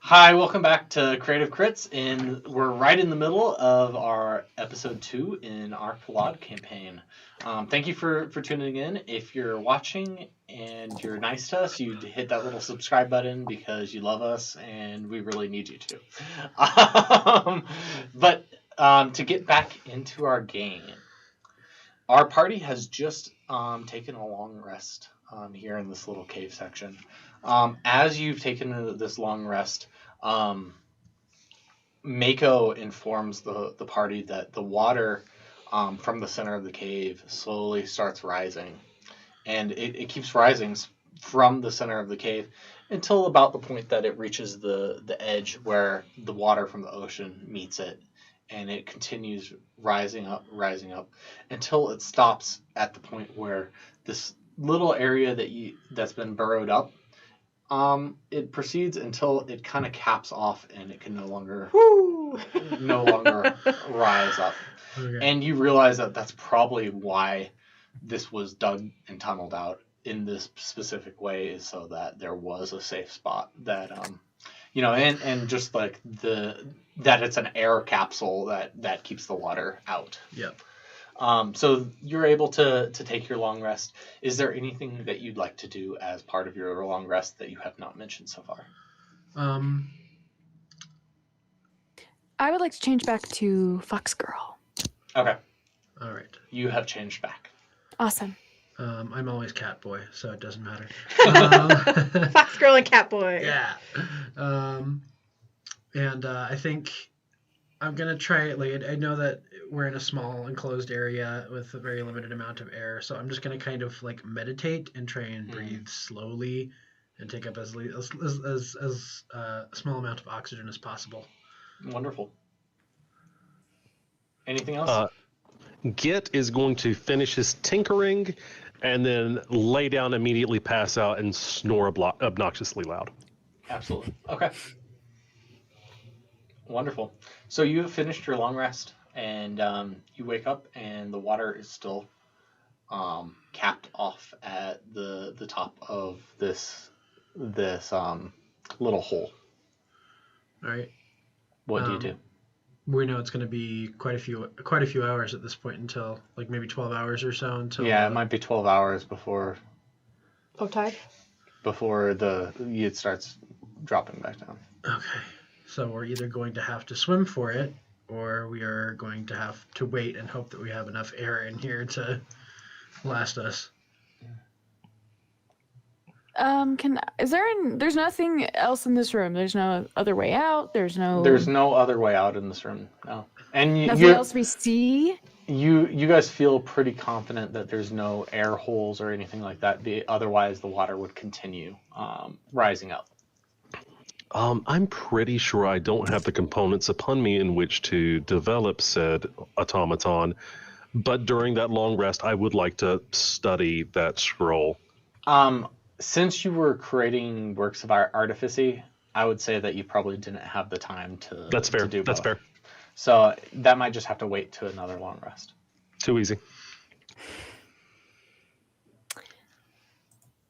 Hi, welcome back to Creative Crits, and we're right in the middle of our episode 2 in our Kal'add campaign. Thank you for tuning in. If you're watching and you're nice to us, you'd hit that little subscribe button because you love us and we really need you to. But to get back into our game, our party has just taken a long rest here in this little cave section. As you've taken this long rest, Mako informs the party that the water from the center of the cave slowly starts rising. And it keeps rising from the center of the cave until about the point that it reaches the edge where the water from the ocean meets it. And it continues rising up until it stops at the point where this little area that's been burrowed up, it proceeds until it kind of caps off and it can no longer rise up. Okay. And you realize that that's probably why this was dug and tunneled out in this specific way, is so that there was a safe spot that and just like that it's an air capsule that keeps the water out. Yep. So you're able to take your long rest. Is there anything that you'd like to do as part of your long rest that you have not mentioned so far? I would like to change back to Fox Girl. Okay. All right. You have changed back. Awesome. I'm always cat boy, so it doesn't matter. Fox Girl and Cat Boy. Yeah. And I think I'm going to try, like, I know that we're in a small enclosed area with a very limited amount of air, so I'm just going to kind of, like, meditate and try and breathe slowly and take up as small amount of oxygen as possible. Wonderful. Anything else? Git is going to finish his tinkering and then lay down, immediately pass out, and snore obnoxiously loud. Absolutely. Okay. Wonderful. So you have finished your long rest, and you wake up, and the water is still capped off at the top of this little hole. All right. What do you do? We know it's going to be quite a few hours at this point, until like maybe 12 hours or so until. Yeah, it might be 12 hours before Tide? it starts dropping back down. Okay. So we're either going to have to swim for it, or we are going to have to wait and hope that we have enough air in here to last us. There's nothing else in this room. There's no other way out. There's no other way out in this room. No. And nothing else we see. You guys feel pretty confident that there's no air holes or anything like that. Otherwise, the water would continue rising up. I'm pretty sure I don't have the components upon me in which to develop said automaton, but during that long rest, I would like to study that scroll. Since you were creating works of artificy, I would say that you probably didn't have the time to. That's fair. To do That's both. fair. So that might just have to wait to another long rest. Too easy.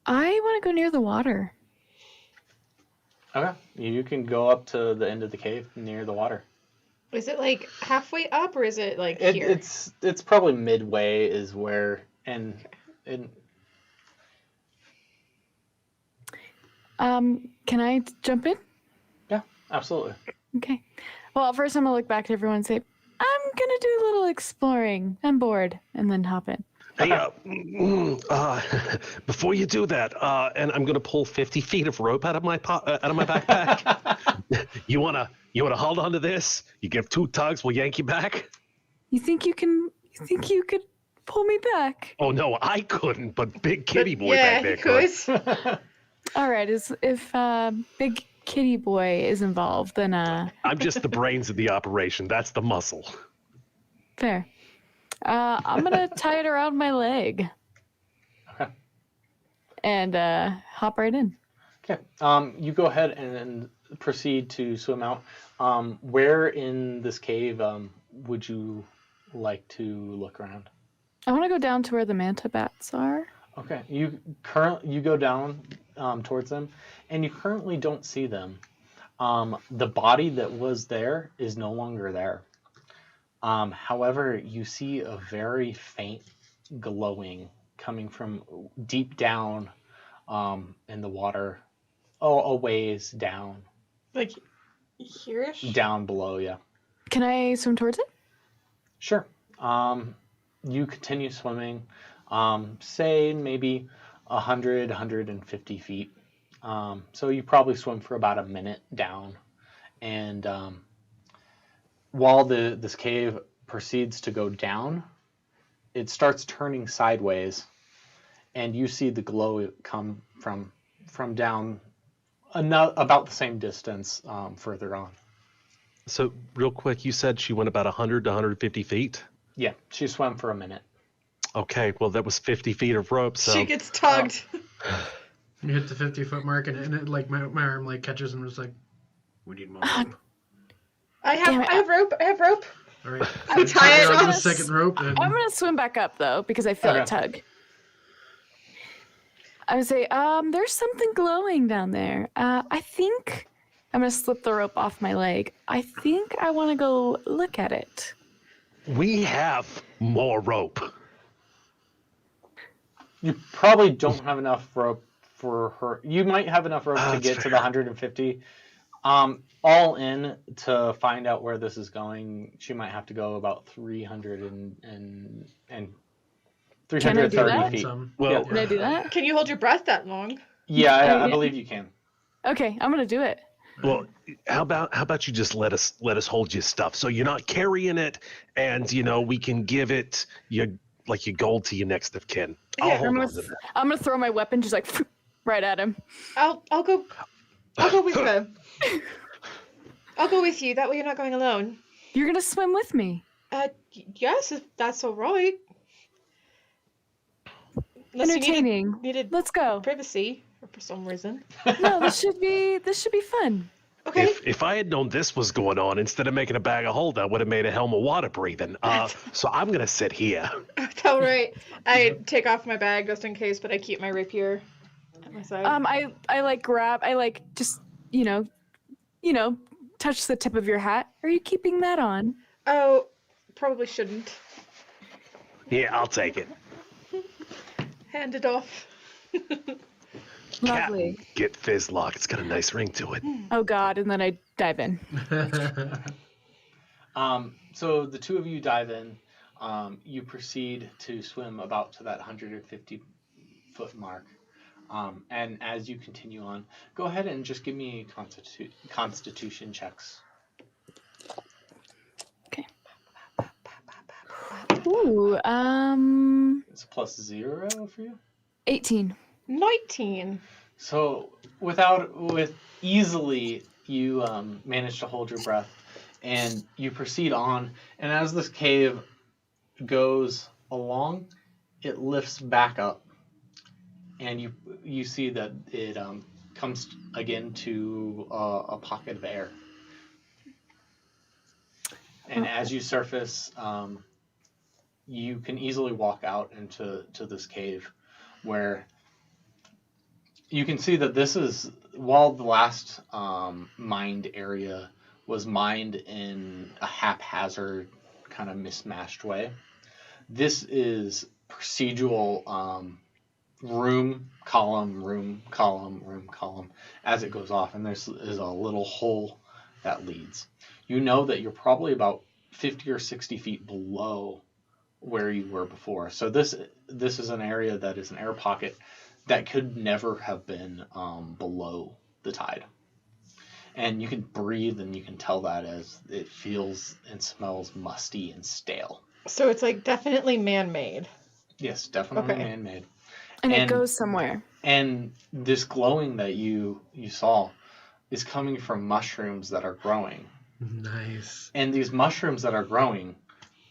I want to go near the water. Okay, you can go up to the end of the cave near the water. Is it like halfway up, or is it like here? It's probably midway is where and. Can I jump in? Yeah, absolutely. Okay. Well, first I'm gonna look back at everyone and say, I'm gonna do a little exploring. I'm bored, and then hop in. Hey, before you do that, and I'm gonna pull 50 feet of rope out of my backpack. You wanna hold on to this? You give 2 tugs, we'll yank you back. You think you could pull me back? Oh no, I couldn't, but Big Kitty Boy yeah, back there he could. All right. If Big Kitty Boy is involved, then I'm just the brains of the operation. That's the muscle. Fair. I'm gonna tie it around my leg. Okay. And hop right in. Okay. You go ahead and proceed to swim out. Where in this cave would you like to look around? I want to go down to where the manta bats are. Okay. You go down towards them, and you currently don't see them. The body that was there is no longer there. However, you see a very faint glowing coming from deep down in the water, a ways down. Like here-ish? Down below, yeah. Can I swim towards it? Sure. You continue swimming, say maybe 100, 150 feet. So you probably swim for about a minute down. And while this cave proceeds to go down, it starts turning sideways. And you see the glow come from down about the same distance further on. So, real quick, you said she went about 100 to 150 feet? Yeah, she swam for a minute. Okay, well, that was 50 feet of rope, so... She gets tugged. You hit the 50-foot mark, and it like my arm like catches and was like, "We need more rope." I have rope. All right, I tie it on on the a second rope. And... I'm gonna swim back up though because I feel Okay. a tug. I would say, there's something glowing down there. I think I'm gonna slip the rope off my leg. I think I want to go look at it. We have more rope. You probably don't have enough rope for her. You might have enough rope to That's get to fair. the 150. All in to find out where this is going, she might have to go about 300 and Can I do 330 that? feet. Well, Yeah. Can I do that? Can you hold your breath that long? Yeah, I Yeah. believe you can. Okay, I'm gonna do it. Well, how about you just let us hold your stuff so you're not carrying it, and we can give it your gold to your next of kin. I'll Yeah, hold on to that. I'm gonna throw my weapon just like right at him. I'll go with them. I'll go with you. That way you're not going alone. You're gonna swim with me. Yes, if that's all right. Unless you Entertaining. needed Let's go. privacy for some reason. No, this should be fun. Okay. If I had known this was going on, instead of making a bag of hold, I would have made a helm of water breathing. So I'm gonna sit here. That's all right. I take off my bag just in case, but I keep my rapier at my side. I like grab. I like just touch the tip of your hat. Are you keeping that on? Oh, probably shouldn't. Yeah, I'll take it. Hand it off. Lovely. Captain, get Fizzlock. It's got a nice ring to it. Oh God! And then I dive in. So the two of you dive in. You proceed to swim about to that 150 foot mark. And as you continue on, go ahead and just give me constitution checks. Okay. Ooh. It's +0 for you. 18. 19. So easily you manage to hold your breath, and you proceed on. And as this cave goes along, it lifts back up, and you see that it comes again to a pocket of air. And as you surface, you can easily walk out into this cave, where you can see that this is, while the last mined area was mined in a haphazard, kind of mismatched way, this is procedural room, column, as it goes off, and there's a little hole that leads. You know that you're probably about 50 or 60 feet below where you were before. So this is an area that is an air pocket that could never have been below the tide. And you can breathe, and you can tell that as it feels and smells musty and stale. So it's like definitely man-made. Yes, definitely Okay. man-made. And it goes somewhere. And this glowing that you saw is coming from mushrooms that are growing. Nice. And these mushrooms that are growing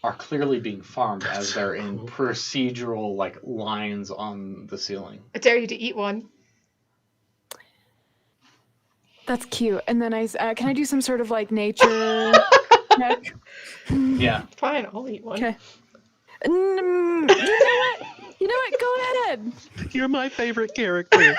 are clearly being farmed That's as they're so in cool. procedural lines on the ceiling. I dare you to eat one. That's cute. And then can I do some sort of nature check? Yeah. Fine, I'll eat one. Okay. You know what? Go ahead. You're my favorite character.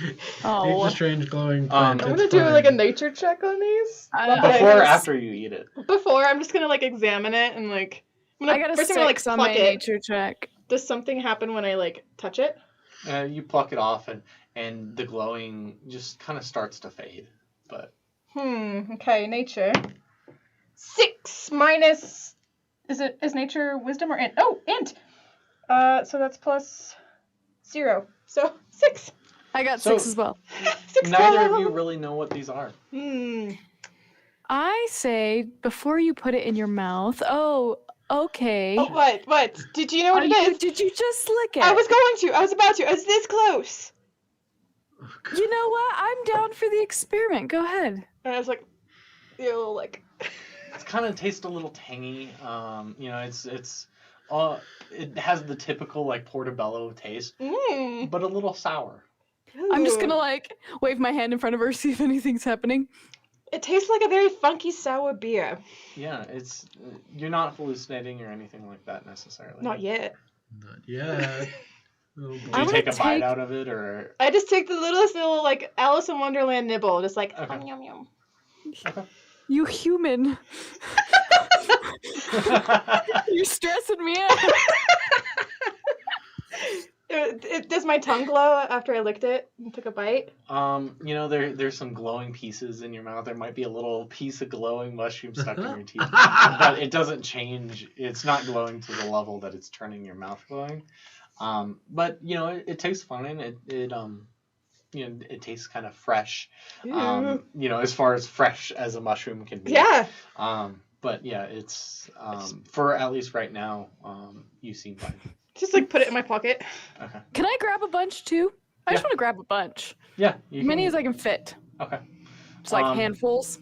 Eat the strange glowing plant. I'm it's gonna do fine. like a nature check on these. Before or after you eat it? Before, I'm just gonna like examine it and like. I got a first 6 I'm gonna, like, on pluck my it. nature check. Does something happen when I like touch it? You pluck it off, and the glowing just kind of starts to fade. But Okay, nature. 6 minus. Is nature wisdom or int? Oh, int. So that's plus 0. So 6. I got So- 6 as well. 6. neither of you really know what these are. I say before you put it in your mouth. Oh, okay. Oh, what? Did you know what it is? Did you just lick it? I was going to. I was about to. I was this close. You know what? I'm down for the experiment. Go ahead. And I was like, ew, like. It kind of tastes a little tangy. It has the typical like portobello taste, but a little sour. I'm just gonna like wave my hand in front of her, see if anything's happening. It tastes like a very funky sour beer. Yeah, you're not hallucinating or anything like that necessarily. Not yet. Not yet. Oh, boy. Do you take a bite out of it, or? I just take the littlest little like Alice in Wonderland nibble, just like Okay. yum yum. Okay. You human. You're stressing me out. Does my tongue glow after I licked it and took a bite? There's some glowing pieces in your mouth. There might be a little piece of glowing mushroom stuck in your teeth, but it doesn't change. It's not glowing to the level that it's turning your mouth glowing. But it tastes fine. It tastes kind of fresh. As far as fresh as a mushroom can be. Yeah. But yeah, it's for at least right now. You seem fine. Just like put it in my pocket. Okay. Can I grab a bunch too? I just want to grab a bunch. Yeah. As many as I can fit. Okay. Just like handfuls.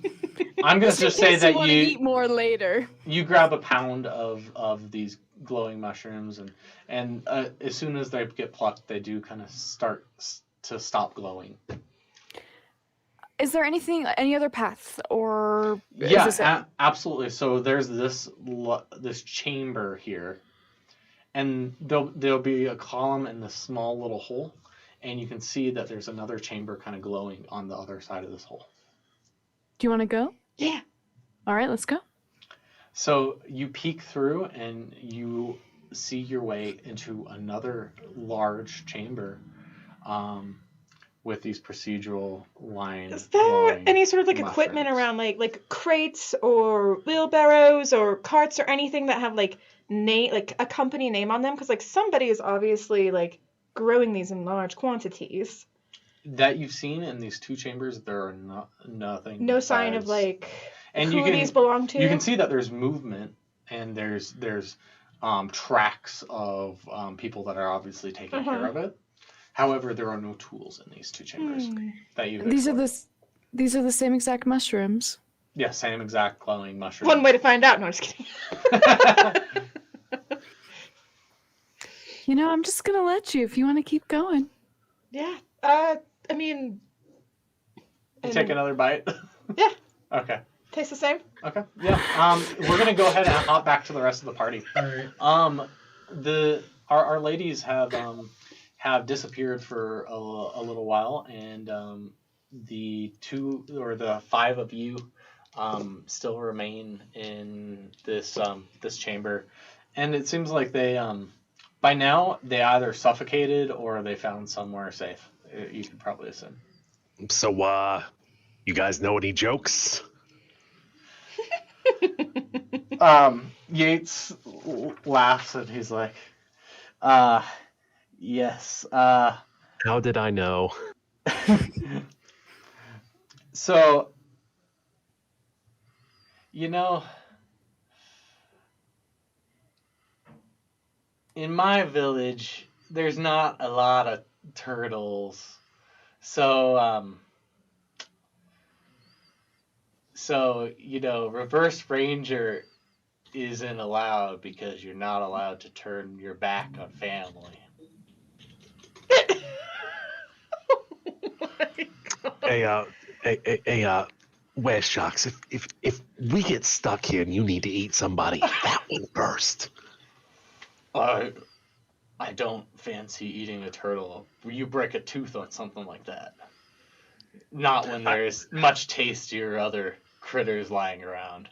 I'm gonna just say that want to eat more later. You grab a pound of these glowing mushrooms, and as soon as they get plucked, they do kind of start to stop glowing. Is there any other paths, or Yeah, is this absolutely. So there's this chamber here, and there'll be a column in this small little hole, and you can see that there's another chamber kind of glowing on the other side of this hole. Do you want to go? Yeah. All right, let's go. So you peek through, and you see your way into another large chamber. With these procedural lines. Is there any sort of like equipment around, like crates or wheelbarrows or carts or anything that have like a company name on them? Because like somebody is obviously like growing these in large quantities. That you've seen in these two chambers, there are nothing. No sign of like and who these belong to. You can see that there's movement, and there's tracks of people that are obviously taking care of it. However, there are no tools in these two chambers that you. These are the same exact mushrooms. Yeah, same exact glowing mushroom. One way to find out. No, I'm just kidding. I'm just gonna let you if you want to keep going. Yeah. I mean. You take another bite. Yeah. Okay. Tastes the same. Okay. Yeah. We're gonna go ahead and hop back to the rest of the party. All right. Our ladies have disappeared for a little while, and the 5 of you still remain in this chamber, and it seems like they by now they either suffocated or they found somewhere safe. You could probably assume. So, you guys know any jokes? Yates laughs and he's like, yes. How did I know? So, in my village, there's not a lot of turtles. So, Reverse Ranger isn't allowed because you're not allowed to turn your back on family. Hey, West Shocks, if we get stuck here and you need to eat somebody, that one first. I don't fancy eating a turtle. You break a tooth on something like that. Not when there's much tastier other critters lying around.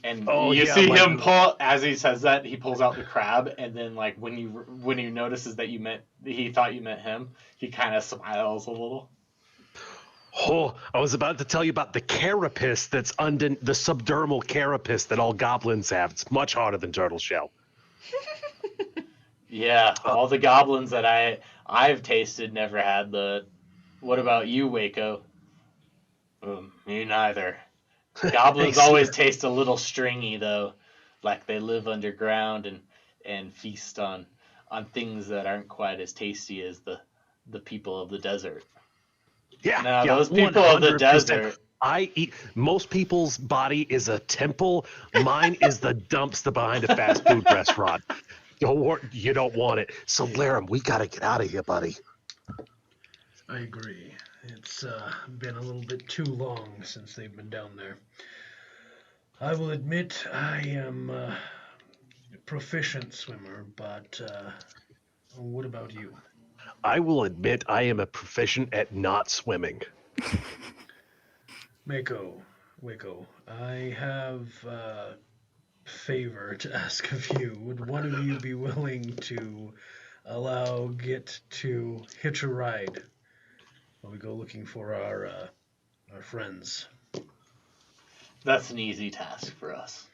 And you see him pull, as he says that, he pulls out the crab, and then like when he notices that he thought you meant him, he kind of smiles a little. Oh, I was about to tell you about the carapace that's under the subdermal carapace that all goblins have. It's much harder than turtle shell. Yeah, all the goblins that I've tasted never had the. What about you, Waco? Me neither. Goblins always taste a little stringy, though, like they live underground and feast on things that aren't quite as tasty as the people of the desert. Yeah, now, yeah, those people of the 100%. desert. I eat. Most people's body is a temple. Mine is the dumpster behind a fast food restaurant. You don't want it. So, Laram, we gotta get out of here, buddy. I agree. It's been a little bit too long since they've been down there. I will admit I am a proficient swimmer, but what about you? I will admit I am a proficient at not swimming. Waco, I have a favor to ask of you. Would one of you be willing to allow Git to hitch a ride while we go looking for our friends? That's an easy task for us.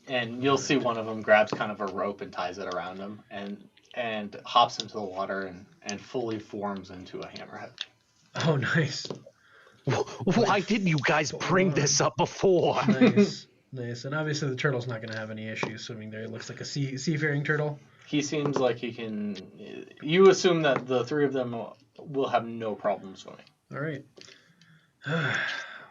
And you'll see one of them grabs kind of a rope and ties it around him and hops into the water and fully forms into a hammerhead. Oh, nice. Why didn't you guys bring this up before? Nice. And obviously the turtle's not going to have any issues swimming there. It looks like a seafaring turtle. He seems like he can. You assume that the three of them will have no problem swimming. All right. Well,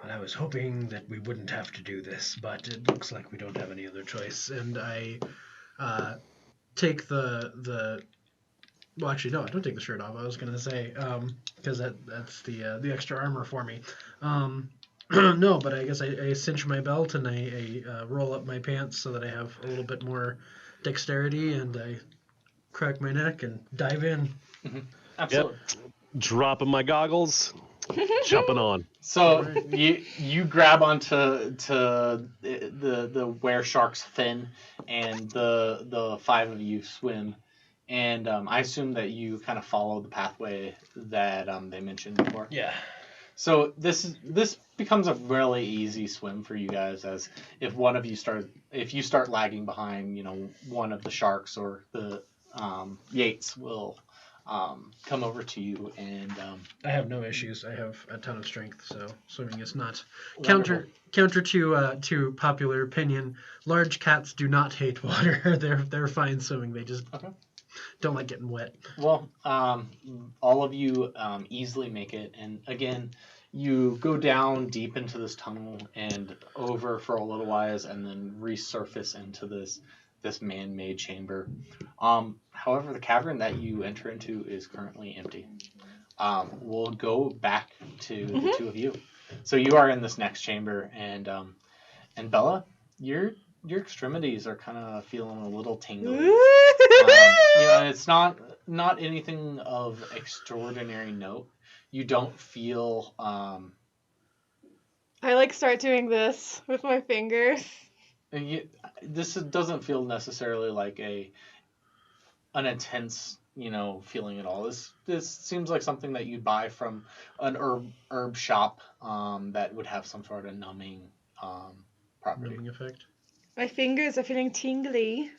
I was hoping that we wouldn't have to do this, but it looks like we don't have any other choice. And I take the. Well, actually, no, I don't take the shirt off. I was gonna say because that's the extra armor for me. No, but I guess I cinch my belt and I roll up my pants so that I have a little bit more dexterity, and I crack my neck and dive in. Mm-hmm. Absolutely. Yep. Dropping my goggles, jumping on. So you grab onto the were shark's fin, and the five of you swim. And I assume that you kind of follow the pathway that they mentioned before. Yeah. So this becomes a really easy swim for you guys, as if you start lagging behind, one of the sharks or the Yates will come over to you, and I have no issues. I have a ton of strength, so swimming is not wonderful. counter to popular opinion. Large cats do not hate water. They're fine swimming. They just don't like getting wet. Well, all of you easily make it, and again, you go down deep into this tunnel and over for a little while, and then resurface into this man-made chamber. However, the cavern that you enter into is currently empty. We'll go back to the two of you. So you are in this next chamber, and Bella, your extremities are kind of feeling a little tingly. It's not anything of extraordinary note. You don't feel. I start doing this with my fingers. This doesn't feel necessarily like an intense, feeling at all. This seems like something that you'd buy from an herb shop that would have some sort of numbing property. Numbing effect. My fingers are feeling tingly.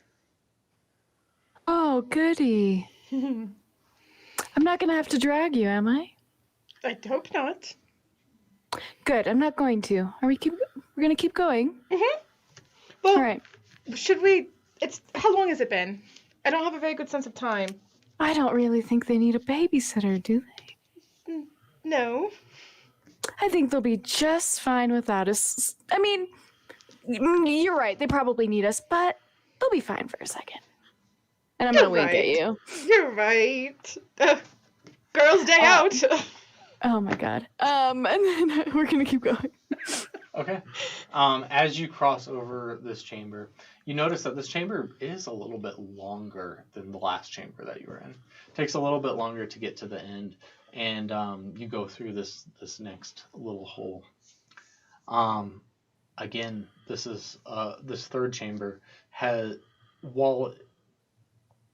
Oh, goody. I'm not going to have to drag you, am I? I hope not. Good, I'm not going to. We're going to keep going? Mm-hmm. Well, all right. Should we... How long has it been? I don't have a very good sense of time. I don't really think they need a babysitter, do they? No. I think they'll be just fine without us. I mean, you're right. They probably need us, but they'll be fine for a second. And I'm going to wink at you. You're right. Girls' day out. Oh, my God. And then we're going to keep going. Okay. As you cross over this chamber, you notice that this chamber is a little bit longer than the last chamber that you were in. It takes a little bit longer to get to the end, and you go through this next little hole. Again, this is this third chamber has wall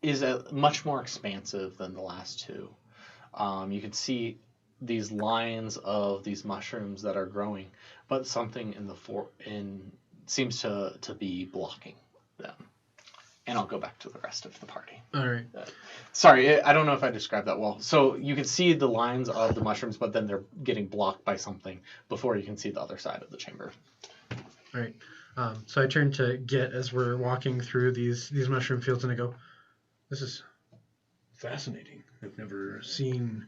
is much more expansive than the last two. You can see these lines of these mushrooms that are growing, but something in seems to be blocking them. And I'll go back to the rest of the party. All right. Sorry, I don't know if I described that well. So you can see the lines of the mushrooms, but then they're getting blocked by something before you can see the other side of the chamber. All right. So I turn to Git as we're walking through these mushroom fields, and I go, "This is fascinating. I've never seen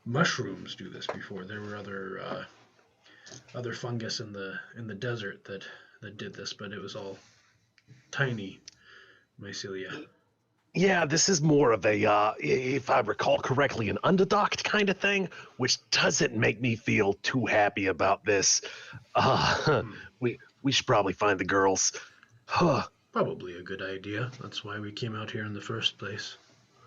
mushrooms do this before. There were other fungus in the desert that did this, but it was all tiny mycelia." Yeah, this is more of a, if I recall correctly, an underdocked kind of thing, which doesn't make me feel too happy about this. We should probably find the girls. Probably a good idea. That's why we came out here in the first place.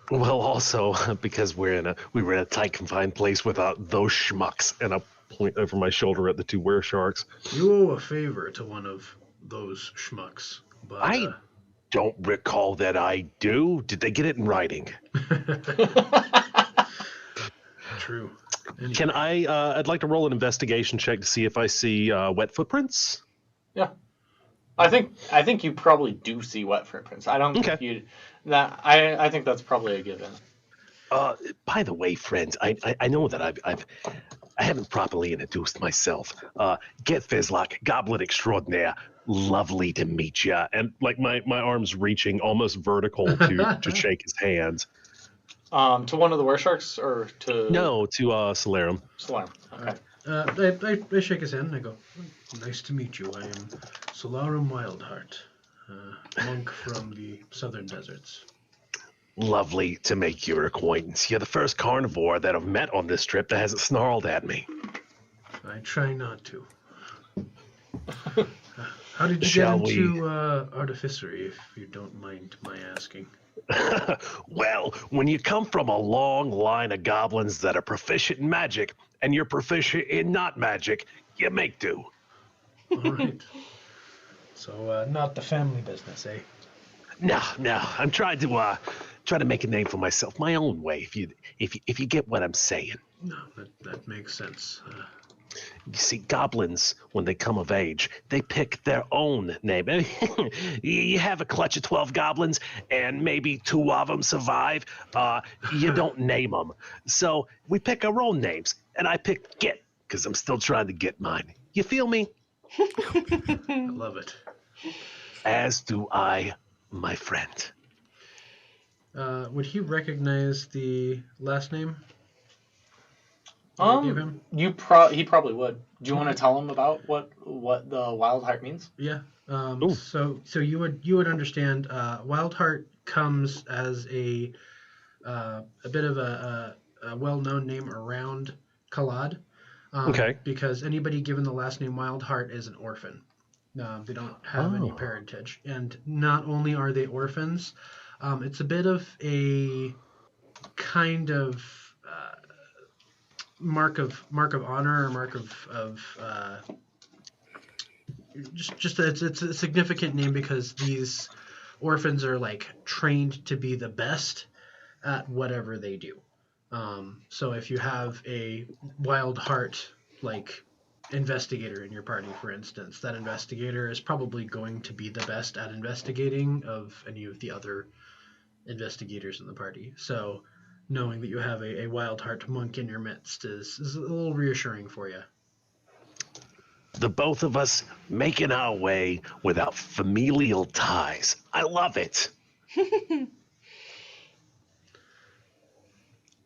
Well, also because we were in a tight confined place with those schmucks, and I point over my shoulder at the two were-sharks. You owe a favor to one of those schmucks, but I don't recall that I do. Did they get it in writing? True. Anyway. Can I'd like to roll an investigation check to see if I see wet footprints. Yeah, I think you probably do see wet footprints. I don't think you. That I think that's probably a given. By the way, friends, I know that I haven't properly introduced myself. Get Fizlock, Goblin Extraordinaire. Lovely to meet ya. And like my arm's reaching almost vertical to shake his hand. To one of the were-sharks or to No, to Solarum. Solarum. Okay. I shake his hand and I go, "Nice to meet you. I am Solarum Wildheart, monk from the southern deserts." Lovely to make your acquaintance. You're the first carnivore that I've met on this trip that hasn't snarled at me. I try not to. How did you Shall get into artificery, if you don't mind my asking? Well, when you come from a long line of goblins that are proficient in magic, and you're proficient in not magic, you make do. All right. So, not the family business, eh? No, I'm trying to make a name for myself my own way. If you get what I'm saying. No, that makes sense. You see, goblins, when they come of age, they pick their own name. You have a clutch of 12 goblins, and maybe 2 of them survive. You don't name them. So we pick our own names, and I picked Git, because I'm still trying to get mine. You feel me? I love it. As do I, my friend. Would he recognize the last name? Give him? He probably would. Do you want to tell him about what the wild heart means? Yeah. So you would understand. Wild Heart comes as a bit of a well-known name around Kal'add. Okay. Because anybody given the last name Wild Heart is an orphan. They don't have any parentage, and not only are they orphans, it's a bit of a kind of mark of honor, or mark of just it's a significant name because these orphans are like trained to be the best at whatever they do. So if you have a wild heart like investigator in your party, for instance, that investigator is probably going to be the best at investigating of any of the other investigators in the party. So knowing that you have a wild heart monk in your midst is a little reassuring for you. The both of us making our way without familial ties. I love it.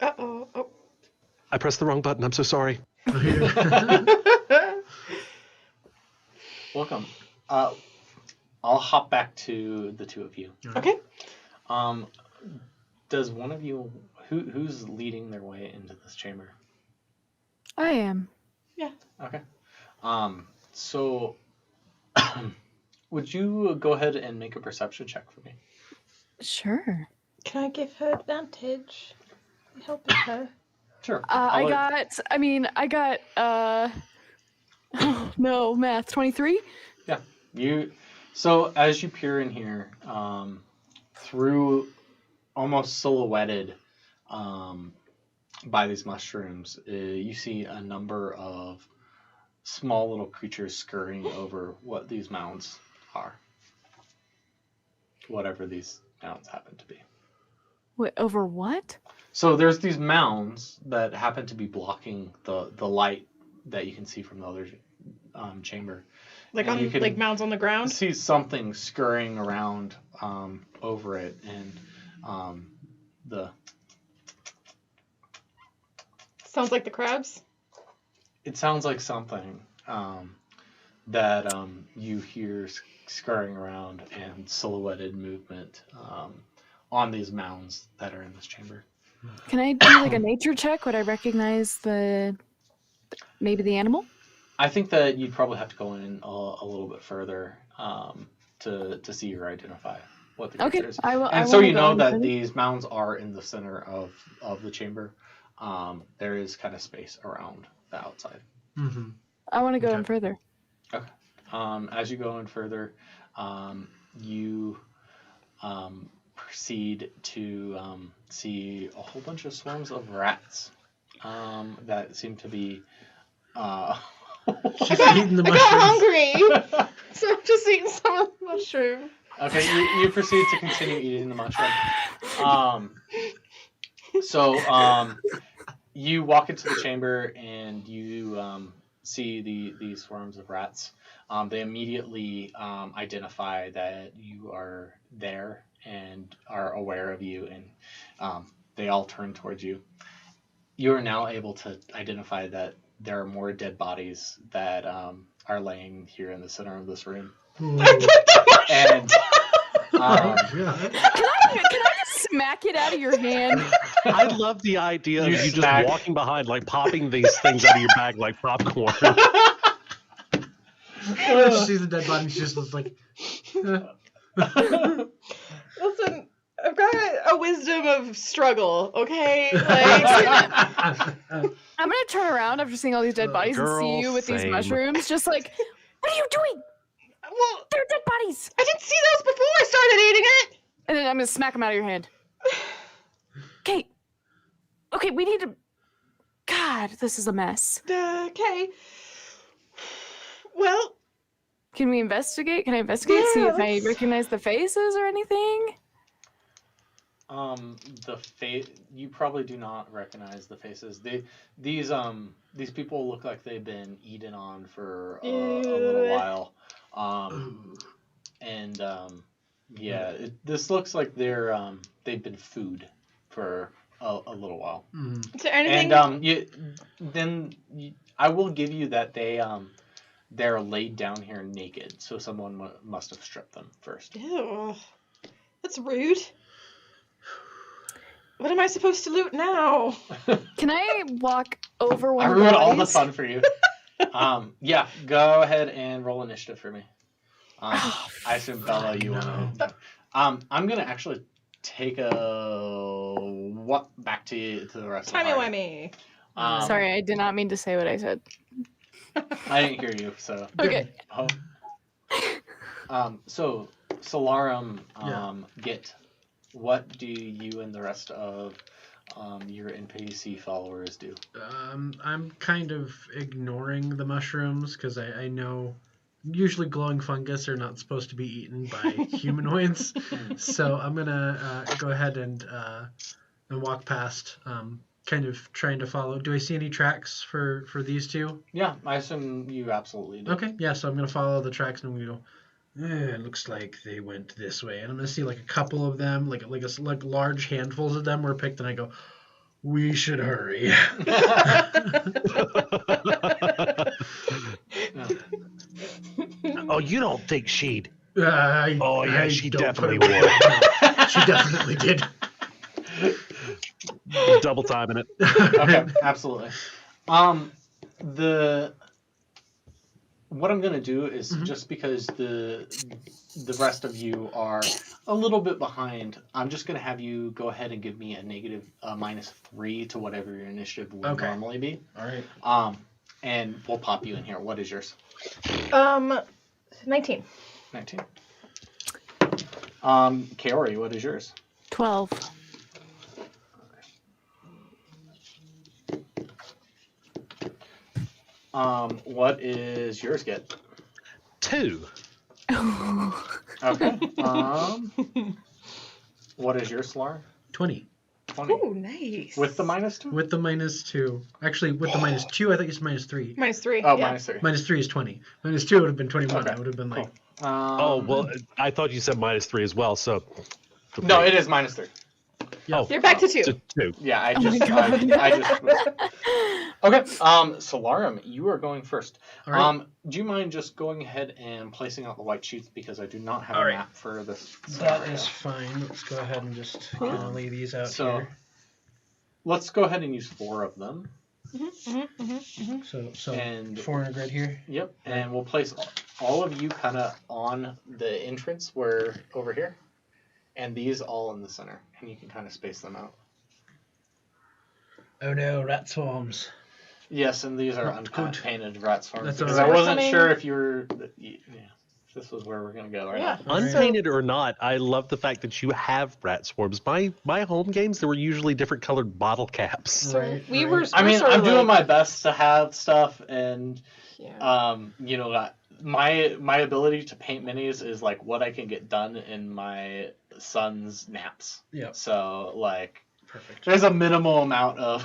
Uh-oh. Oh. I pressed the wrong button. I'm so sorry. Welcome. I'll hop back to the two of you. Okay. Does one of you who's leading their way into this chamber? I am. Yeah. Okay. So, would you go ahead and make a perception check for me? Sure. Can I give her advantage? Helping her. Sure. I got, oh, no, math, 23? Yeah. So as you peer in here, through almost silhouetted by these mushrooms, you see a number of small little creatures scurrying over what these mounds are. Whatever these mounds happen to be. Wait, over what? So there's these mounds that happen to be blocking the light that you can see from the other chamber. Like And you can like mounds on the ground? see something scurrying around over it, and Sounds like the crabs? it sounds like something that you hear scurrying around and silhouetted movement on these mounds that are in this chamber. Can I do like a nature check? Would I recognize maybe the animal? I think that you'd probably have to go in a little bit further to see or identify what the creature is. And so you know that these mounds are in the center of the chamber. There is kind of space around the outside. Mm-hmm. I want to go in further. Okay. As you go in further, you proceed to see a whole bunch of swarms of rats that seem to be. She's eating the I mushrooms. got hungry, so I'm just eating some of the mushroom. Okay, you proceed to continue eating the mushroom. You walk into the chamber and you see these swarms of rats. They immediately identify that you are there and are aware of you, and they all turn towards you. You are now able to identify that there are more dead bodies that are laying here in the center of this room. And Can I just smack it out of your hand? I love the idea of you just smack. walking behind, like popping these things out of your bag like popcorn. She sees the dead body and she just looks like, Listen, I've got a wisdom of struggle, okay? Like, I'm gonna turn around after seeing all these dead bodies and see Girl, you with these same. mushrooms, just like, what are you doing? well, They're dead bodies. I didn't see those before I started eating it. And then I'm gonna smack them out of your hand. Okay. Okay, we need to. God, this is a mess. Okay. Well, Can we investigate? Can I investigate? See Yeah, if I let's- recognize the faces or anything? You probably do not recognize the faces. These people look like they've been eaten on for a little while. This looks like they've been food for a little while. is there anything? And I will give you that they're laid down here naked, so someone must have stripped them first. Ew, that's rude. What am I supposed to loot now? Can I walk over one I of the ruined all the bodies? fun for you. Yeah, go ahead and roll initiative for me. I assume Bella, you want to. I'm gonna actually take back to the rest of the party. Timey-wimey. Sorry, I did not mean to say what I said. I didn't hear you, so. Okay. So Solarum, Yeah. Git, what do you and the rest of your NPC followers do? I'm kind of ignoring the mushrooms because I know usually glowing fungus are not supposed to be eaten by humanoids. So I'm gonna go ahead and walk past, kind of trying to follow. Do I see any tracks for these two? Yeah, I assume you absolutely do. Okay, yeah. So I'm gonna follow the tracks and I'm gonna go. It looks like they went this way, and I'm gonna see like a couple of them, like large handfuls of them were picked, and I go, we should hurry. Oh, you don't think she'd? Oh yeah, she don't definitely put it- would. No, she definitely did. Double timing it. Okay, absolutely. what I'm gonna do is just because the rest of you are a little bit behind, I'm just gonna have you go ahead and give me a negative -3 to whatever your initiative would normally be. All right. And we'll pop you in here. What is yours? 19. 19. Kaori, what is yours? 12. What is yours get? 2. Okay. What is your Solar? 20. 20. Ooh, nice. With the -2? With the -2. Actually, with the -2, I think it's -3. -3. Oh, yeah. -3. -3 is 20. -2 would have been 21. Okay. I would have been like, Oh, well, I thought you said -3 as well, so. No, it is -3. yeah. Oh, You're back to 2. to 2. Yeah, I Oh my just, God. I just. Okay, Solarum, you are going first. All right. Do you mind just going ahead and placing out the white sheets because I do not have All a right. map for this. That scenario. is fine. Let's go ahead and just lay these out So- here. Let's go ahead and use 4 of them. So And 4 in a grid here. yep, and we'll place all of you kind of on the entrance where over here, and these all in the center, and you can kind of space them out. Oh no, rat swarms. Yes, and these are Not good. unpainted rat swarms That's because all I right. wasn't Coming. sure if you were. Yeah, if this was where we're gonna go. Right? Yeah. Unpainted or not, I love the fact that you have rat swarms. My home games, there were usually different colored bottle caps. So Right, we right. were. I mean, sort I'm of doing like, my best to have stuff, and Yeah. you know, my ability to paint minis is like what I can get done in my son's naps. Yep. So like, Perfect. there's a minimal amount of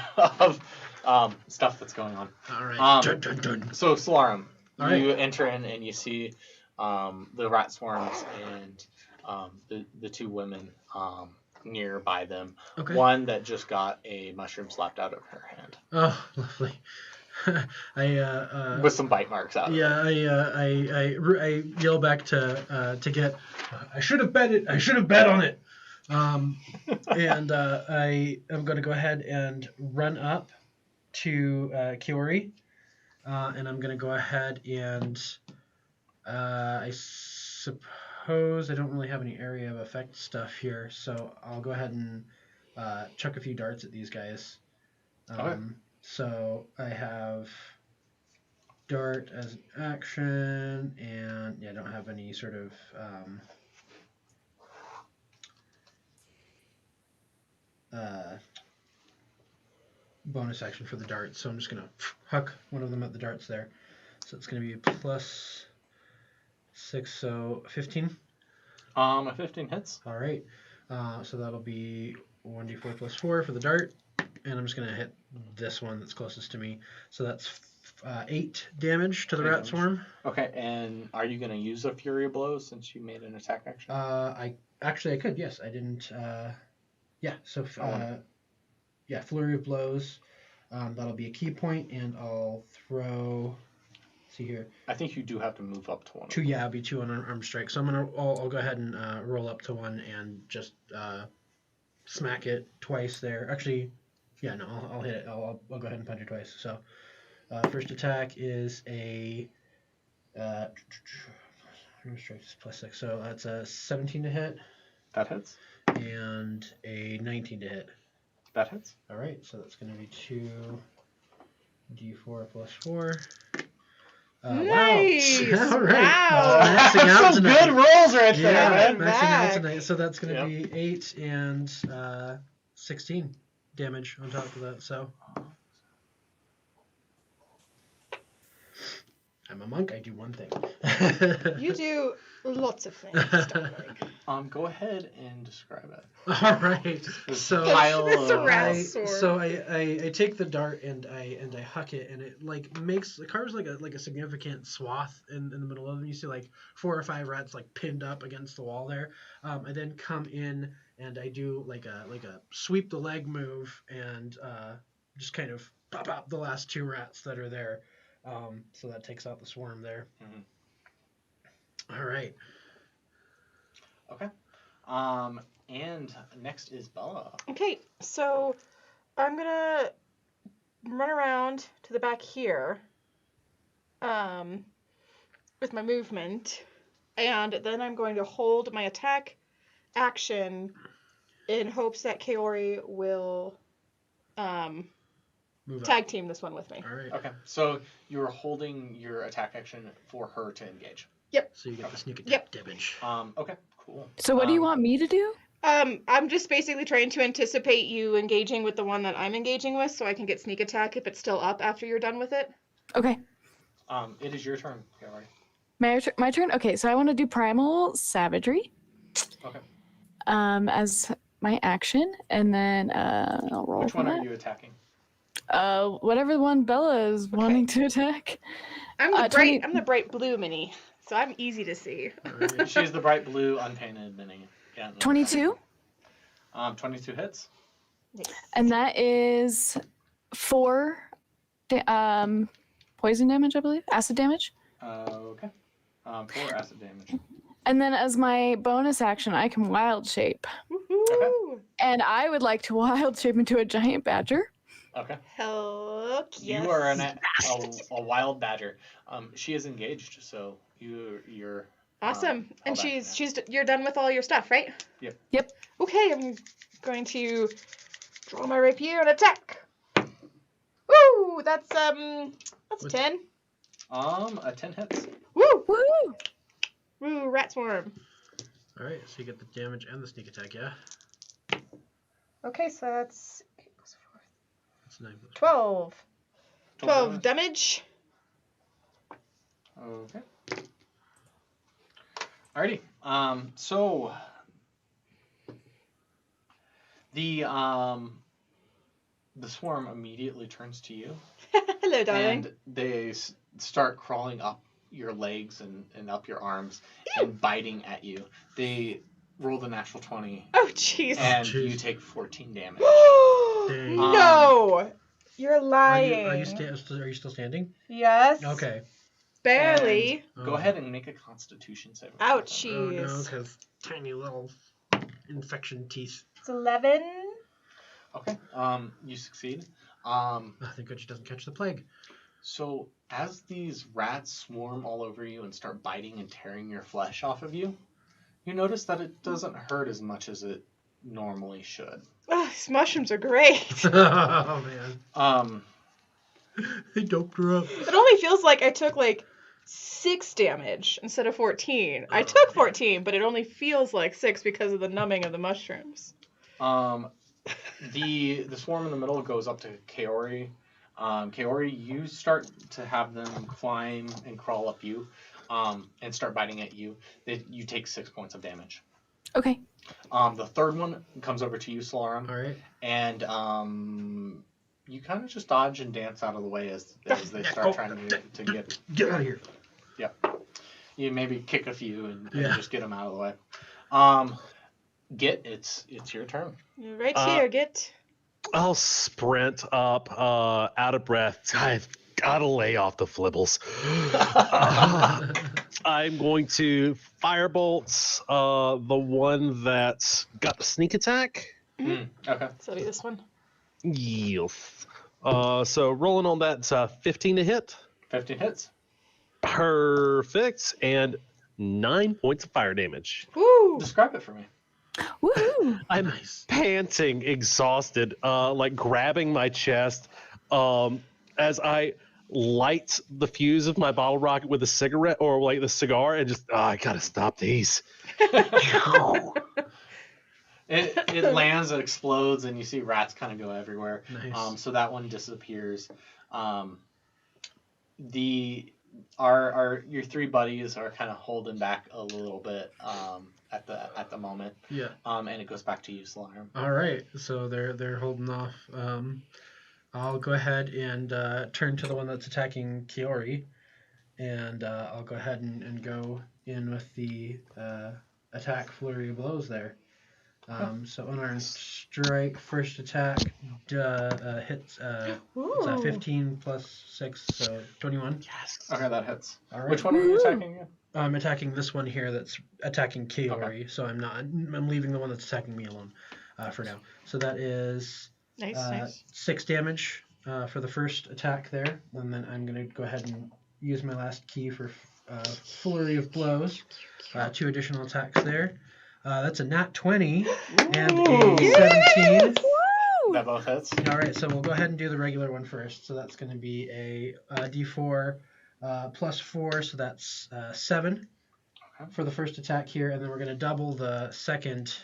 stuff that's going on. All right. Dun, dun, dun. So Solarum, All you right. enter in and you see the rat swarms and the 2 women nearby them. Okay. One that just got a mushroom slapped out of her hand Oh, lovely. I with some bite marks out. yeah, I yell back to get. I should have bet it. I should have bet on it. And I am going to go ahead and run up to Kiori, and I'm going to go ahead and I suppose I don't really have any area of effect stuff here, so I'll go ahead and chuck a few darts at these guys. Okay. So I have dart as an action, and yeah, I don't have any sort of bonus action for the darts, so I'm just gonna huck one of them at the darts there. So it's gonna be +6, so 15. A 15 hits. All right. So that'll be 1d4 + 4 for the dart, and I'm just gonna hit this one that's closest to me. So that's 8 damage to the 8 rat damage. swarm. Okay, and are you going to use a Fury of Blows since you made an attack action? I could. Yes, I didn't. Yeah. So yeah, flurry of blows. That'll be a key point, and I'll throw. See here. I think you do have to move up to 1. 2. Yeah, it'll be 2 on an arm strike. So I'll go ahead and roll up to 1 and just smack it twice there. Actually, yeah, no, I'll hit it. I'll go ahead and punch it twice. So first attack is a arm strike is +6, so that's a 17 to hit That hits. and a 19 to hit. That hits. All right, so that's going to be 2d4 + 4. Nice! Wow. All right. Wow. Maxing out Some tonight. good rolls right Yeah, there, man. maxing out Back. tonight. So that's going to Yep. be 8 and 16 damage on top of that. So I'm a monk. I do one thing. You do lots of things. Don't worry. Go ahead and describe it. All right. This So pile It's a of- rat I, sword. so I take the dart and I huck it, and it like carves like a significant swath in the middle of them. You see like 4 or 5 rats like pinned up against the wall there. I then come in and I do like a sweep the leg move and just kind of pop out the last 2 rats that are there. So that takes out the swarm there. Mhm. All right. Okay. And next is Bella. Okay, so I'm gonna run around to the back here. with my movement, and then I'm going to hold my attack action in hopes that Kaori will Move up. tag team this one with me. All right. Okay, so you're holding your attack action for her to engage. So you get the sneak attack Yep. damage. Okay, cool. So what do you want me to do? I'm just basically trying to anticipate you engaging with the one that I'm engaging with, so I can get sneak attack if it's still up after you're done with it. Okay. It is your turn, Kaori. My turn? Okay, so I want to do Primal Savagery. Okay. As my action, and then I'll roll Which for one that. are you attacking? Whatever one Bella is wanting to attack. I'm the 20 I'm the bright blue mini, so I'm easy to see. All right. She's the bright blue, unpainted mini. Yeah, no, 22, 22 hits. Nice. and that is 4 poison damage, I believe, acid damage. Okay. 4 acid damage. And then as my bonus action, I can wild shape, Woohoo! and I would like to wild shape into a giant badger. Okay. Heck yes. You are a wild badger. She is engaged, so you're Awesome. And held she's you're done with all your stuff, right? Yep. Yep. Okay, I'm going to draw my rapier and attack. Woo! That's 10. A 10 hits. Woo! Woo! Woo! Rat swarm. All right. So you get the damage and the sneak attack. Yeah. Okay, so that's That's 9 plus 12. 12 damage. damage. Okay. Alrighty. So the swarm immediately turns to you, Hello, darling. and they start crawling up your legs and up your arms and biting at you. They roll the natural 20, Oh, jeez. and Jeez. you take 14 damage. Dang. No! You're Are lying. you still standing? Yes. Okay. Barely. Go ahead and make a Constitution save. Ouchies. Oh no, because tiny little infection teeth. It's 11. Okay. You succeed. Thank God she doesn't catch the plague. So as these rats swarm all over you and start biting and tearing your flesh off of you, you notice that it doesn't hurt as much as it normally should. Oh, these mushrooms are great. Oh man. They doped her up. It only feels like I took like 6 damage instead of 14. I took 14, but it only feels like 6 because of the numbing of the mushrooms. The swarm in the middle goes up to Kaori. Kaori, you start to have them climb and crawl up you, and start biting at you. You take 6 points of damage. Okay. The third one comes over to you, Solarum, All right. and you kind of just dodge and dance out of the way as they start trying to Get out of here. You maybe kick a few and Yeah. just get them out of the way. It's your turn. You're right here, Git. I'll sprint up, out of breath. I've got to lay off the flibbles. I'm going to firebolt the one that's got the sneak attack. Okay. So it'll be this one. Yes. So rolling on that, 15 to hit. 15 hits. Perfect. And 9 points of fire damage. Woo! Describe it for me. Woohoo! I'm panting, exhausted, like grabbing my chest as I light the fuse of my bottle rocket with a cigarette or like the cigar and just, I gotta stop these. It lands, it explodes, and you see rats kind of go everywhere. Nice. So that one disappears. Your 3 buddies are kind of holding back a little bit at the moment. Yeah. And it goes back to you, Solarum. All right. So they're holding off. I'll go ahead and turn to the one that's attacking Kiori, and I'll go ahead and go in with the attack flurry of blows there. So unarmed strike, first attack hits. It's 15 plus 6, so 21. Yes. Okay, that hits. All right. Which one are you attacking again? I'm attacking this one here that's attacking Kiori, Okay. so I'm leaving the one that's attacking me alone for now. So that is Nice. 6 damage for the first attack there, and then I'm going to go ahead and use my last key for flurry of blows. 2 additional attacks there. That's a nat 20 and a 17. That both hits. All right, so we'll go ahead and do the regular one first. So that's going to be a D4 plus 4, so that's 7 for the first attack here, and then we're going to double the second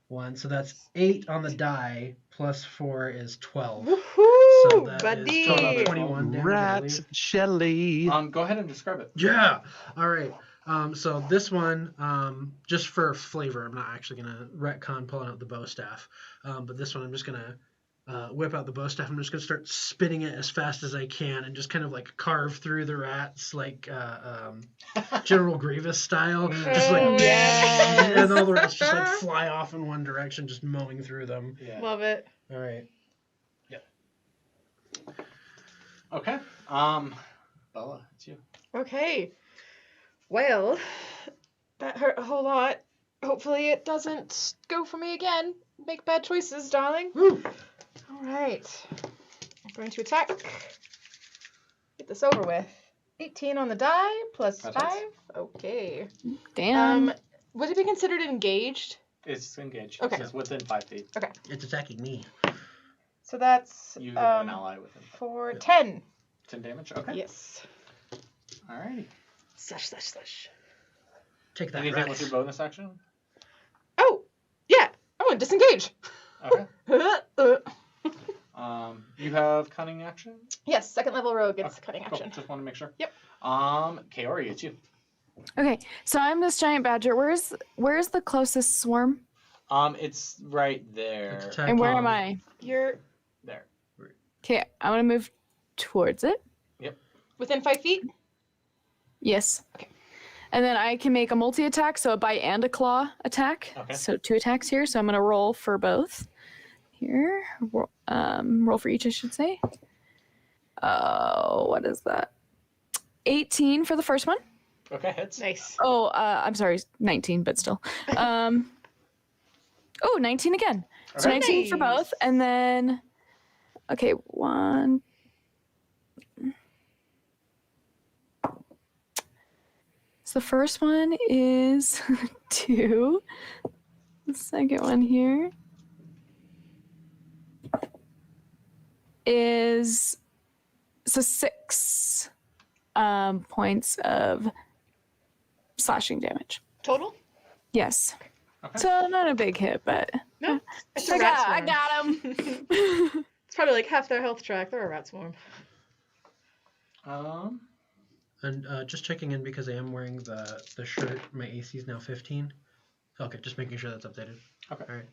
one. So that's 8 on the die, plus 4 is 12. Woohoo, So that buddy! is total of 21 damage, I Rat believe. Shelly. Go ahead and describe it. Yeah. All right. So this one, just for flavor, I'm not actually gonna retcon pulling out the bow staff, but this one I'm just gonna whip out the bow staff. I'm just gonna start spinning it as fast as I can and just kind of like carve through the rats like General Grievous style, just like and all the rats just like fly off in one direction, just mowing through them. Yeah. Love it. All right. Okay. Bella, it's you. Okay. Well, that hurt a whole lot. Hopefully it doesn't go for me again. Make bad choices, darling. Woo. All right. I'm going to attack. Get this over with. 18 on the die, plus That 5. hits. Okay. Damn. Would it be considered engaged? It's engaged. Okay. It's within 5 feet. It's attacking me. So that's You have an ally within 5. for 10. 10 damage? Okay. Yes. Alrighty. Slash. Take that. Anything Rex. with your bonus action? Oh, yeah. I want to disengage. Okay. You have cunning action? Yes, second level rogue gets Okay, cutting cool. action. Just want to make sure. Yep. Kaori, it's you. Okay, so I'm this giant badger. Where's the closest swarm? It's right there. It's attack And where on- am I? You're There. Okay, I want to move towards it. within 5 feet? Yes. Okay. And then I can make a multi-attack, so a bite and a claw attack. Okay. So 2 attacks here. So I'm gonna roll for both. Here, roll for each, I should say. Oh, what is that? 18 for the first one. Okay, hits. Nice. Oh, I'm sorry, 19, but still. 19 again. So Okay. 19 for both, and then, okay, 1. So the first one is 2. The second one here is 6 points of slashing damage. Total? Yes. Okay. So not a big hit, but No. It's a I rat got swarm. him. It's probably like half their health track. They're a rat swarm. And just checking in because I am wearing the shirt. My AC is now 15. Okay, just making sure that's updated. Okay. All right.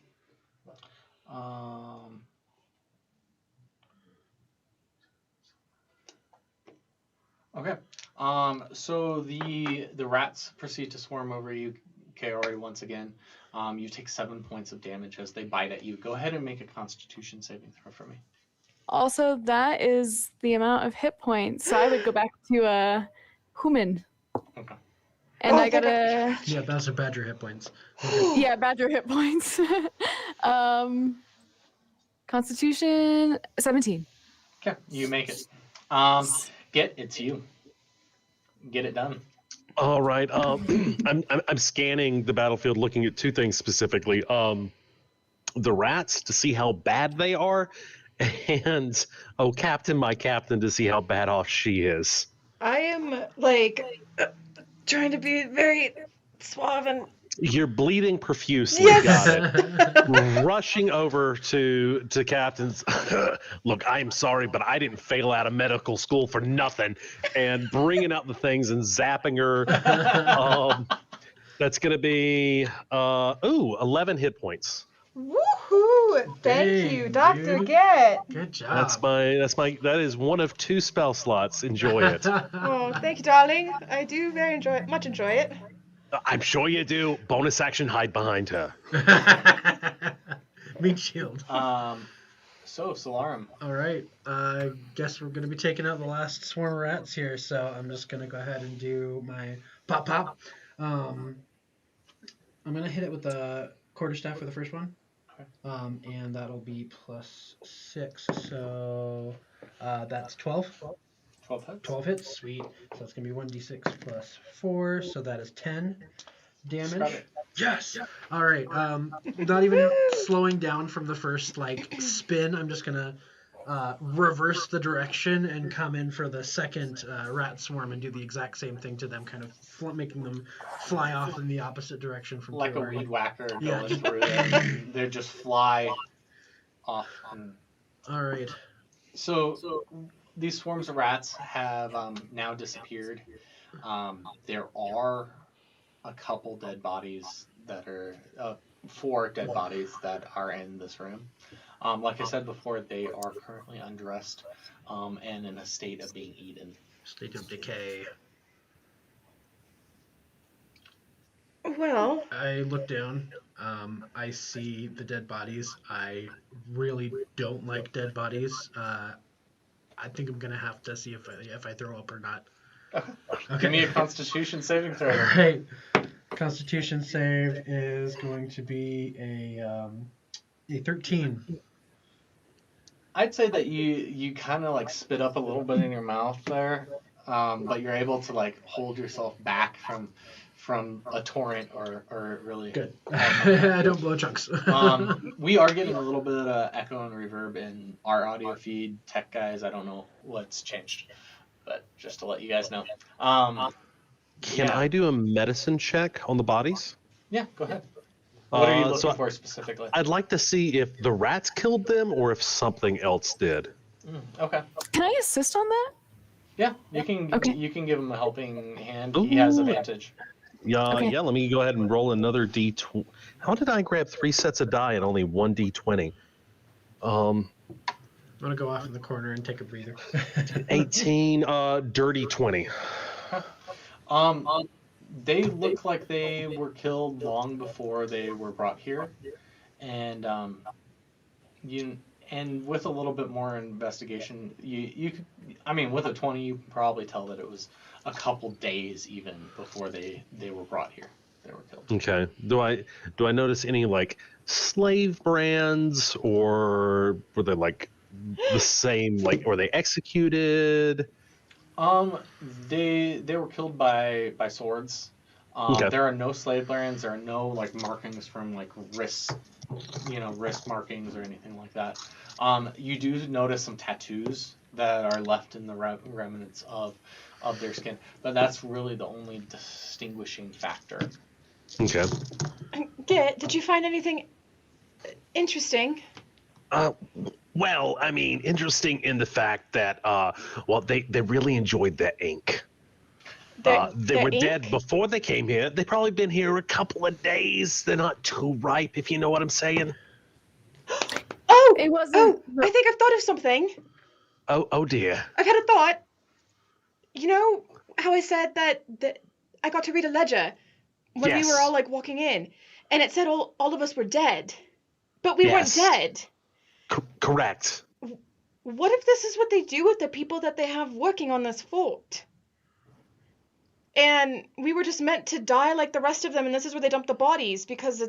Okay. So the rats proceed to swarm over you, Kaori, once again. You take 7 points of damage as they bite at you. Go ahead and make a Constitution saving throw for me. Also, that is the amount of hit points. So I would go back to a human. Okay. And Oh, I got a Yeah, those are badger hit points. yeah, badger hit points. Constitution 17. Okay, you make it. It's you. Get it done. All right. I'm scanning the battlefield, looking at 2 things specifically. The rats to see how bad they are, and my captain to see how bad off she is. I am like trying to be very suave and You're bleeding profusely. Yes. Got it. Rushing over to captains. Look, I'm sorry, but I didn't fail out of medical school for nothing. And bringing out the things and zapping her. That's gonna be 11 hit points. woohoo! Thank Dang, you, Dr. dude. Get. Good job. That is one of 2 spell slots. Enjoy it. Oh, thank you, darling. I do much enjoy it. I'm sure you do. Bonus action, hide behind her. Meat shield. So Solarum. All right. I guess we're gonna be taking out the last swarm of rats here, so I'm just gonna go ahead and do my pop. I'm gonna hit it with the quarterstaff for the first one. Okay. And that'll be +6, so that's 12. 12 hits. 12 hits, sweet. So that's going to be 1d6 plus 4, so that is 10 Scrub damage. it. Yes! All right, not even slowing down from the first, spin, I'm just going to reverse the direction and come in for the second rat swarm and do the exact same thing to them, kind of making them fly off in the opposite direction from Like Kiori. a weed whacker Yeah, going just- through them. They just fly off. All right. So these swarms of rats have now disappeared. There are a couple dead bodies that are 4 dead bodies that are in this room. Like I said before, they are currently undressed and in a state of being eaten. State of decay. Well, I look down. I see the dead bodies. I really don't like dead bodies. I think I'm gonna have to see if I throw up or not. Okay. Give me a Constitution saving throw. All right. Constitution save is going to be a 13. I'd say that you kind of like spit up a little bit in your mouth there, but you're able to like hold yourself back from a torrent or really. Good. I don't blow chunks. We are getting a little bit of echo and reverb in our audio feed. Tech guys, I don't know what's changed, but just to let you guys know. Can I do a medicine check on the bodies? Yeah, go ahead. What are you looking so for specifically? I'd like to see if the rats killed them or if something else did. Okay. Can I assist on that? Yeah, you can. Okay. You can give him a helping hand. He has Ooh. advantage. Yeah, Okay. yeah. Let me go ahead and roll another d20. How did I grab 3 sets of die and only 1 d20? I'm gonna go off in the corner and take a breather. 18. Dirty 20. They look like they were killed long before they were brought here, and and with a little bit more investigation, you could, I mean, with a 20, you can probably tell that it was a couple days even before they were brought here. They were killed. Okay. Do I notice any like slave brands, or were they like the same? Like, were they executed? They were killed by swords. Okay. There are no slave brands. There are no like markings from like wrist markings or anything like that. You do notice some tattoos that are left in the remnants of their skin, but that's really the only distinguishing factor. Okay. Git, did you find anything interesting? Well, I mean, interesting in the fact that they really enjoyed their ink. They were dead before they came here. They probably been here a couple of days. They're not too ripe, if you know what I'm saying. Oh, It wasn't. oh, I think I've thought of something. Oh dear. I've had a thought. You know how I said that I got to read a ledger when we Yes. were all like walking in, and it said all of us were dead, but we Yes. weren't dead. Correct. What if this is what they do with the people that they have working on this fort? And we were just meant to die like the rest of them, and this is where they dump the bodies because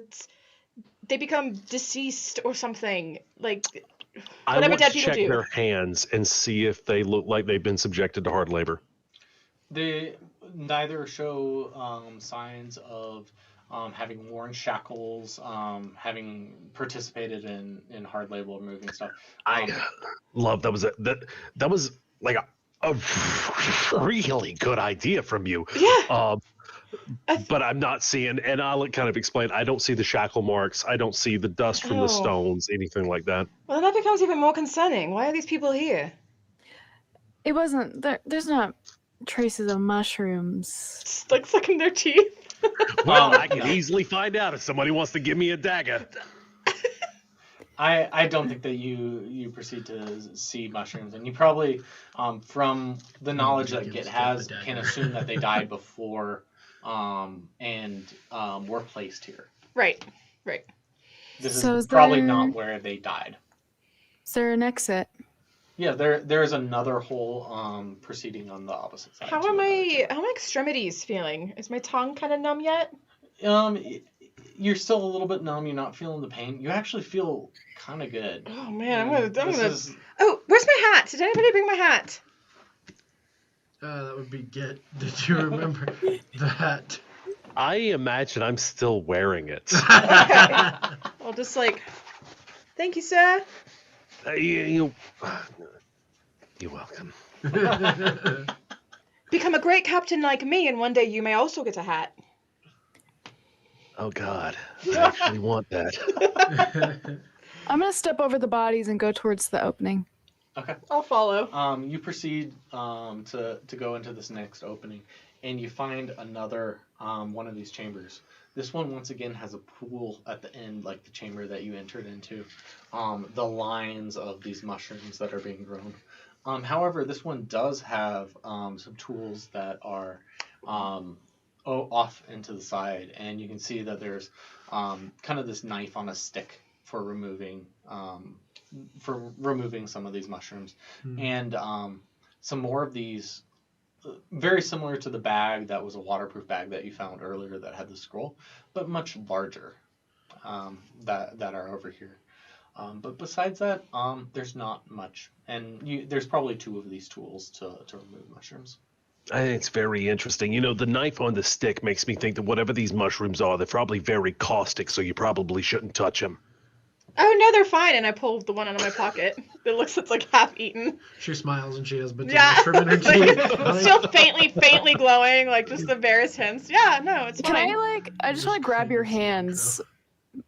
they become deceased or something. Like I whatever want dead to people check do. their hands and see if they look like they've been subjected to hard labor. They neither show signs of having worn shackles, having participated in hard labor moving stuff. I love that was like a really good idea from you. Yeah. But I'm not seeing, and I'll kind of explain. I don't see the shackle marks. I don't see the dust from the Oh. stones, anything like that. Well, that becomes even more concerning. Why are these people here? It wasn't. There's not traces of mushrooms. Just like sucking their teeth. Well, I can easily find out if somebody wants to give me a dagger. I don't think that you proceed to see mushrooms, and you probably, from the knowledge that Git has, can assume that they died before, and were placed here. Right. This So is is probably there- not where they died. Is there an exit? Yeah, there is another whole proceeding on the opposite side. How to are it. my extremities feeling? Is my tongue kind of numb yet? You're still a little bit numb. You're not feeling the pain. You actually feel kind of good. Oh man, I'm gonna. This is- Oh, where's my hat? Did anybody bring my hat? That would be Git. Did you remember that? I imagine I'm still wearing it. I'll just like, thank you, sir. You're welcome. Become a great captain like me, and one day you may also get a hat. Oh God, I actually want that. I'm gonna step over the bodies and go towards the opening. Okay. I'll follow. You proceed to go into this next opening, and you find another one of these chambers. This one, once again, has a pool at the end, like the chamber that you entered into. The lines of these mushrooms that are being grown. However, this one does have some tools that are off into the side, and you can see that there's kind of this knife on a stick for removing some of these mushrooms, and some more of these, very similar to the bag that was a waterproof bag that you found earlier that had the scroll, but much larger, that are over here. But besides that, there's not much, and there's probably 2 of these tools to remove mushrooms. I think it's very interesting. You know, the knife on the stick makes me think that whatever these mushrooms are, they're probably very caustic, so you probably shouldn't touch them. Oh no, they're fine. And I pull the one out of my pocket. It's like half eaten. She smiles and she has been Yeah, in her teeth. still faintly glowing, like just the barest hints. Yeah, no, it's Can fine. I just want to grab your hands,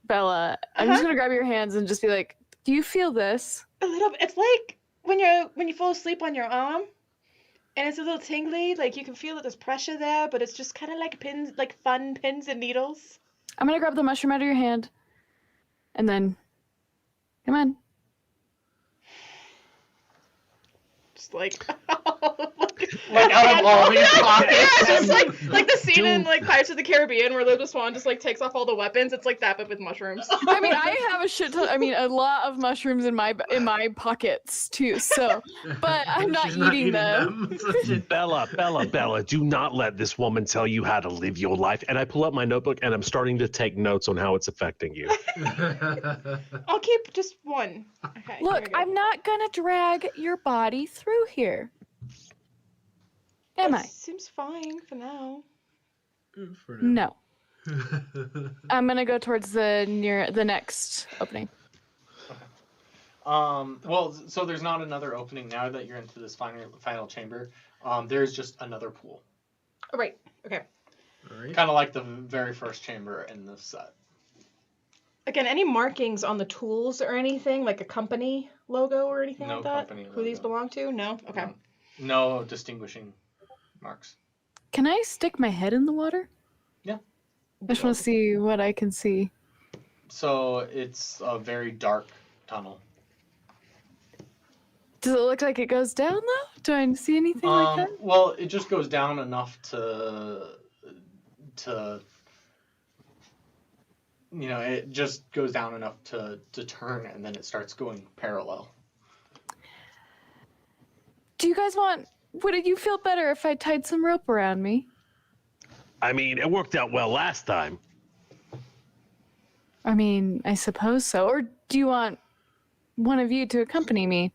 Bella. I'm just gonna grab your hands and just be like, do you feel this? A little bit. It's like when you fall asleep on your arm, and it's a little tingly. Like you can feel that there's pressure there, but it's just kind of like pins, like fun pins and needles. I'm gonna grab the mushroom out of your hand, and then, come on. Just like, Like out of all these pockets. yeah, just like the scene in like Pirates of the Caribbean where Lucas Swan just like takes off all the weapons. It's like that, but with mushrooms. I mean, I have a lot of mushrooms in my pockets too. So, but I'm not She's eating them. Bella, do not let this woman tell you how to live your life. And I pull up my notebook and I'm starting to take notes on how it's affecting you. I'll keep just one. Okay. Look, here we go. I'm not gonna drag your body through here. Am I? Seems fine for now. For now. No. I'm gonna go towards the next opening. Well, so there's not another opening now that you're into this final chamber. There's just another pool. Oh, right. Okay. All right. Kind of like the very first chamber in this set. Again, any markings on the tools or anything, like a company logo or anything No like that? company Who these logo. belong to? No? Okay. No distinguishing marks. Can I stick my head in the water? Yeah. I just want to see what I can see. So it's a very dark tunnel. Does it look like it goes down though? Do I see anything like that? Well, it just goes down enough to it just goes down enough to turn, and then it starts going parallel. Do you guys would you feel better if I tied some rope around me? I mean, it worked out well last time. I mean, I suppose so. Or do you want one of you to accompany me?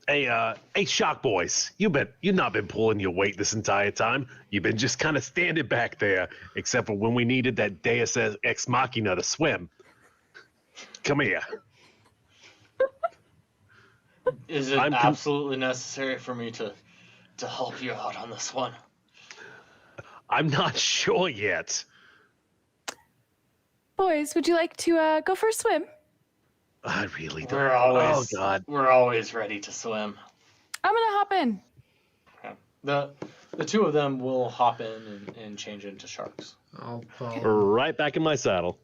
Hey, Shock Boys, you've not been pulling your weight this entire time. You've been just kind of standing back there, except for when we needed that Deus Ex Machina to swim. Come here. Is it absolutely necessary for me to help you out on this one? I'm not sure yet. Boys, would you like to go for a swim? I really don't. Oh God. We're always ready to swim. I'm gonna hop in. Okay. The 2 of them will hop in and change into sharks. I'll follow. Right back in my saddle.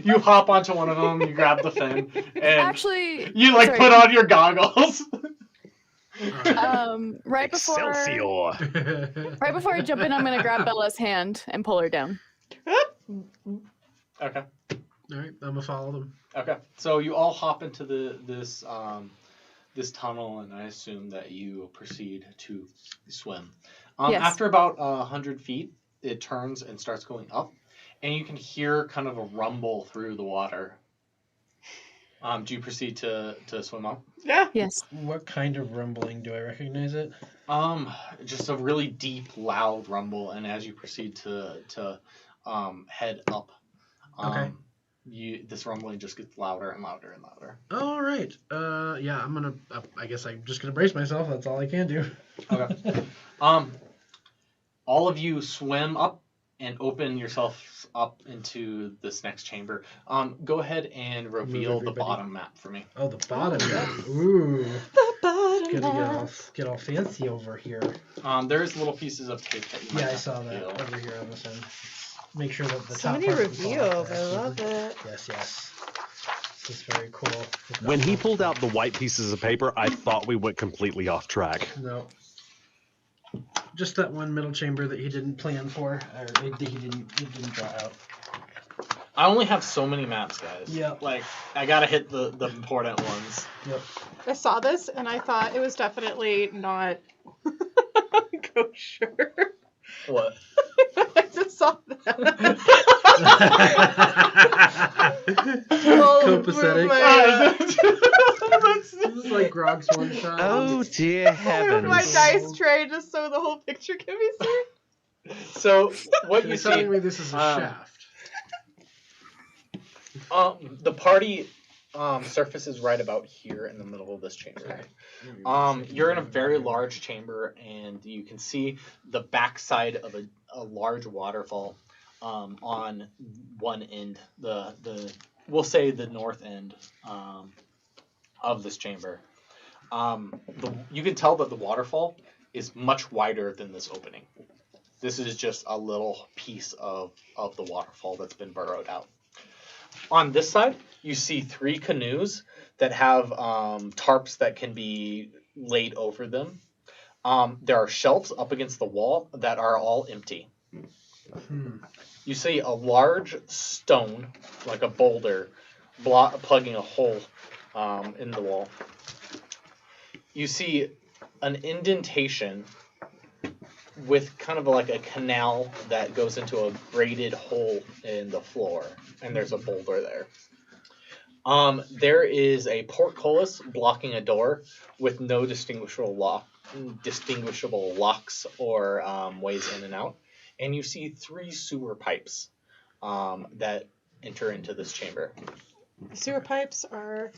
You hop onto one of them, you grab the fin, and Actually, you like sorry. put on your goggles. Right before Excelsior. right before I jump in, I'm gonna grab Bella's hand and pull her down. Okay. All right, I'm gonna follow them. Okay. So you all hop into this tunnel, and I assume that you proceed to swim. Yes. After about 100 feet, it turns and starts going up, and you can hear kind of a rumble through the water. Do you proceed to swim up? Yeah. Yes. What kind of rumbling do I recognize it? Just a really deep, loud rumble, and as you proceed to head up, Okay. This rumbling just gets louder and louder and louder. All right. Yeah, I'm gonna. I guess I'm just gonna brace myself. That's all I can do. Okay. All of you swim up and open yourselves up into this next chamber. Go ahead and reveal the everybody. bottom map for me. Oh, the bottom. Ooh. The bottom. Gonna get all fancy over here. There's little pieces of tape that you might Yeah, I have saw to that peel. over here on this end. Make sure that the So top many part doesn't fall off reveals. I there. love it. Yes. This is very cool. When he pulled out the white pieces of paper, I thought we went completely off track. No. Just that one middle chamber that he didn't plan for, or that he didn't draw out. I only have so many maps, guys. Yep. Like, I gotta hit the important ones. Yep. I saw this and I thought it was definitely not kosher. What? I just saw that. Copacetic. My, This is like Grog's one shot. Oh dear heavens! my dice tray just so the whole picture can be seen. So, what you You're see... telling me this is a shaft. The party surfaces right about here in the middle of this chamber. You're in a very large chamber, and you can see the backside of a large waterfall on one end. We'll say the north end of this chamber. You can tell that the waterfall is much wider than this opening. This is just a little piece of the waterfall that's been burrowed out. On this side, you see 3 canoes that have tarps that can be laid over them. There are shelves up against the wall that are all empty. You see a large stone, like a boulder, plugging a hole in the wall. You see an indentation with kind of like a canal that goes into a braided hole in the floor, and there's a boulder there. There is a portcullis blocking a door with no distinguishable locks or ways in and out, and you see 3 sewer pipes that enter into this chamber. The sewer pipes are,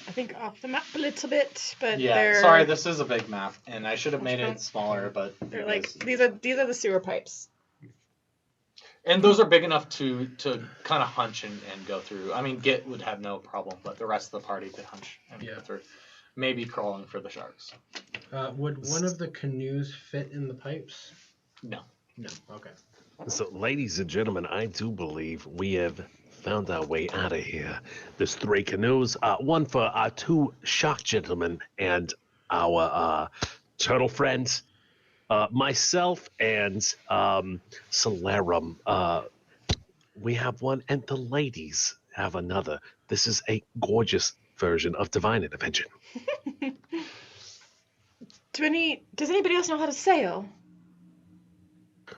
I think, off the map a little bit, but Yeah, they're sorry, this is a big map, and I should have made it smaller, but they're it like is. these are the sewer pipes. And those are big enough to kind of hunch and go through. I mean, Git would have no problem, but the rest of the party could hunch and go through. Maybe crawling for the sharks. Would one of the canoes fit in the pipes? No. No. Okay. So, ladies and gentlemen, I do believe we have found our way out of here. There's 3 canoes, one for our 2 shark gentlemen and our turtle friends. Myself and Solarum, we have one, and the ladies have another. This is a gorgeous version of Divine Intervention. Does anybody else know how to sail?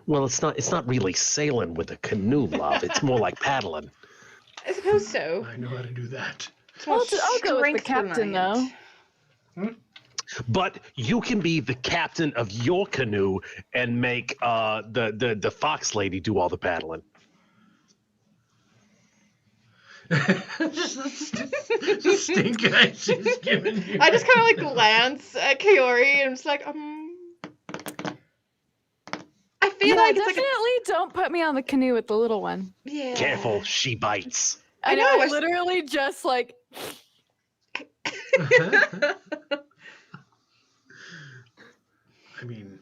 Well, it's not really sailing with a canoe, love. It's more like paddling. I suppose so. I know how to do that. It's more I'll go with the strength captain, though. reliant. But you can be the captain of your canoe and make the fox lady do all the paddling. Just the stink eye she's giving you. I just kind of like glance at Kaori and I'm just like, I feel like it's definitely like don't put me on the canoe with the little one. yeah. Careful, she bites. I know. know, I I- literally just like. I mean,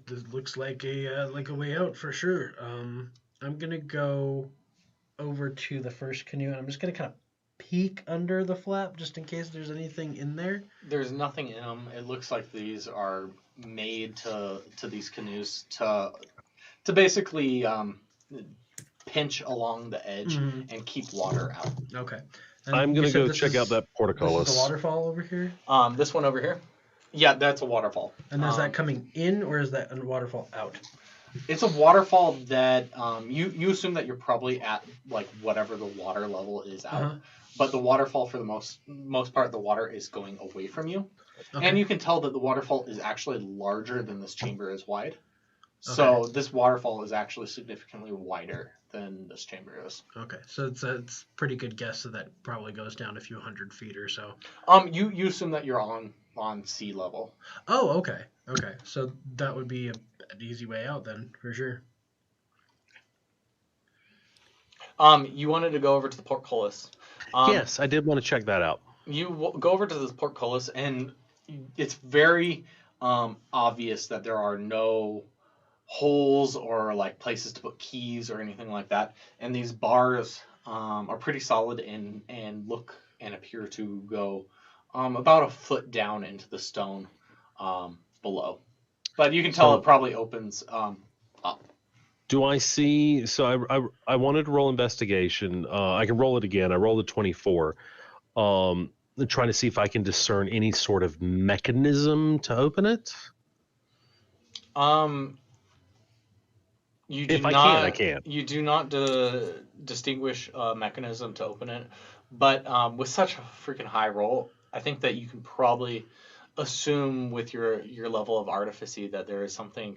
this looks like a way out for sure. I'm gonna go over to the first canoe, and I'm just gonna kind of peek under the flap just in case there's anything in there. There's nothing in them. It looks like these are made to these canoes to basically pinch along the edge and keep water out. Okay. And I'm you gonna said go this check is- out that This portcullis. is the waterfall over here, This one over here. Yeah, that's a waterfall. and is that coming in or is that a waterfall out? It's a waterfall that you assume that you're probably at like whatever the water level is out, but the waterfall for the most part the water is going away from you, and you can tell that the waterfall is actually larger than this chamber is wide. So this waterfall is actually significantly wider than this chamber is. Okay, so it's pretty good guess that probably goes down a few hundred feet or so. You assume that you're on sea level. Oh, okay. So that would be an easy way out then, for sure. You wanted to go over to the portcullis. Yes, I did want to check that out. You go over to this portcullis, and it's very obvious that there are no holes or like places to put keys or anything like that. And these bars are pretty solid and look and appear to go about a foot down into the stone below. But you can tell it probably opens up. Do I see? So I wanted to roll investigation. I can roll it again. I rolled a 24. Trying to see if I can discern any sort of mechanism to open it. I can. You do not distinguish a mechanism to open it, but with such a freaking high roll, I think that you can probably assume with your level of artificy that there is something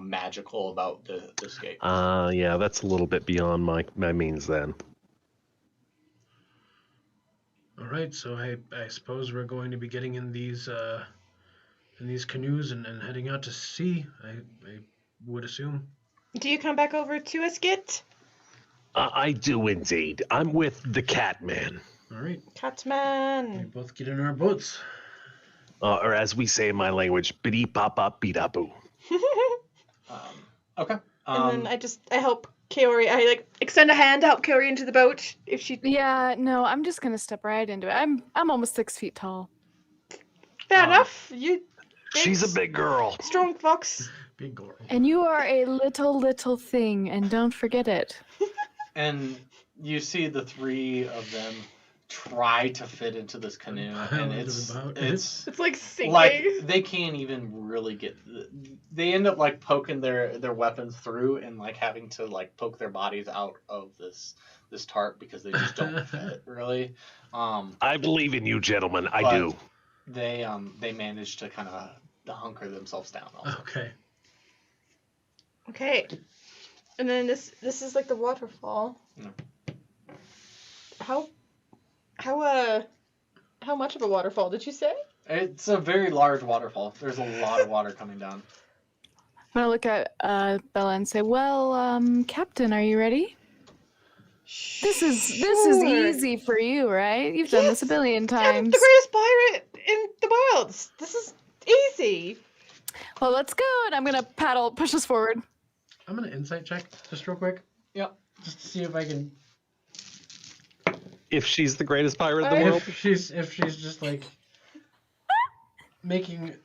magical about this gate. Yeah, that's a little bit beyond my means then. All right, so I suppose we're going to be getting in these canoes and heading out to sea. I would assume. Do you come back over to us, Git? I do indeed. I'm with the Catman. All right. We Catman. both get in our boats. Or as we say in my language, biddy papa bidaboo. Okay. And then I help Kaori. I like extend a hand to help Kaori into the boat if she. Yeah, no, I'm just gonna step right into it. I'm almost 6 feet tall. Fair enough. You. She's a big girl. Strong fox. Big girl. And you are a little thing, and don't forget it. And you see the three of them try to fit into this canoe, and it's like sinking. like they can't even really get. They end up like poking their weapons through and like having to like poke their bodies out of this tarp because they just don't fit really. I believe in you, gentlemen. I do. They manage to kind of hunker themselves down. Also. Okay. And then this is like the waterfall. Yeah. How much of a waterfall did you say? It's a very large waterfall. There's a lot of water coming down. I'm gonna look at Bella and say, "Well, Captain, are you ready? This is easy for you, right? You've done this a billion times. I'm the greatest pirate in the world. This is easy. Well, let's go." And I'm gonna push us forward. I'm gonna insight check just real quick. Yep. Just to see if I can. If she's the greatest pirate in the world. If she's just like making.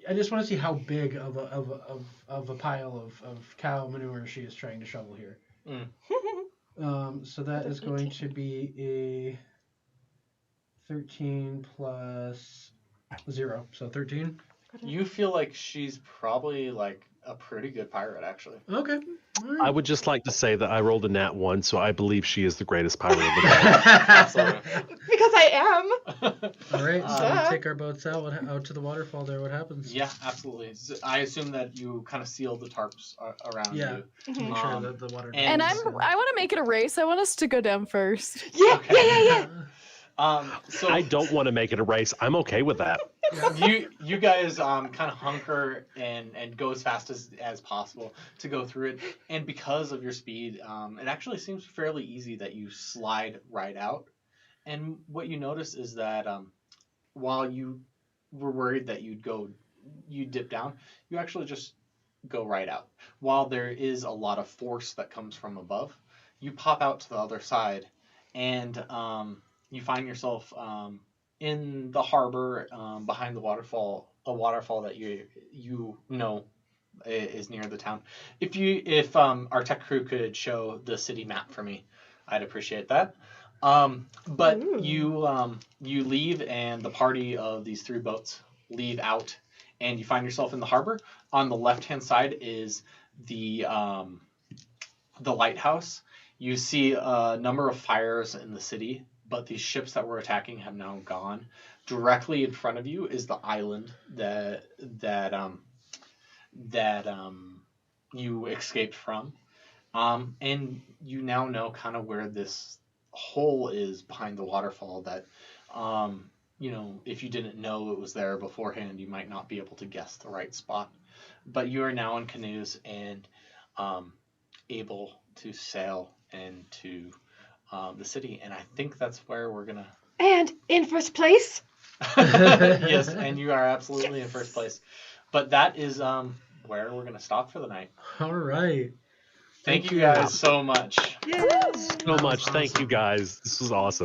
I just want to see how big of a pile of cow manure she is trying to shovel here. So that is going to be a 13 plus 0, so 13. You feel like she's probably like a pretty good pirate, actually. Okay. Right. I would just like to say that I rolled a nat 1, so I believe she is the greatest pirate in the world. Absolutely. Because I am. All right, so we take our boats out to the waterfall there. What happens? Yeah, absolutely. So I assume that you kind of seal the tarps around you. To make sure that the water. And I want to make it a race. I want us to go down first. Yeah, Okay. yeah. So I don't want to make it a race. I'm okay with that. you guys kind of hunker and go as fast as possible to go through it, and because of your speed, it actually seems fairly easy that you slide right out. And what you notice is that while you were worried that you'd dip down, you actually just go right out. While there is a lot of force that comes from above, you pop out to the other side, and you find yourself in the harbor behind the waterfall, a waterfall that you know is near the town. If our tech crew could show the city map for me, I'd appreciate that. But you leave, and the party of these 3 boats leave out, and you find yourself in the harbor. On the left-hand side is the lighthouse, you see a number of fires in the city, but these ships that were attacking have now gone. Directly in front of you is the island that you escaped from, and you now know kind of where this hole is behind the waterfall. That if you didn't know it was there beforehand, you might not be able to guess the right spot. But you are now in canoes and able to sail into the city, and I think that's where we're gonna. And in first place. Yes, and you are absolutely in first place. But that is where we're gonna stop for the night. All right. Thank you guys so much. Yeah. So much. Thank you guys. This was awesome.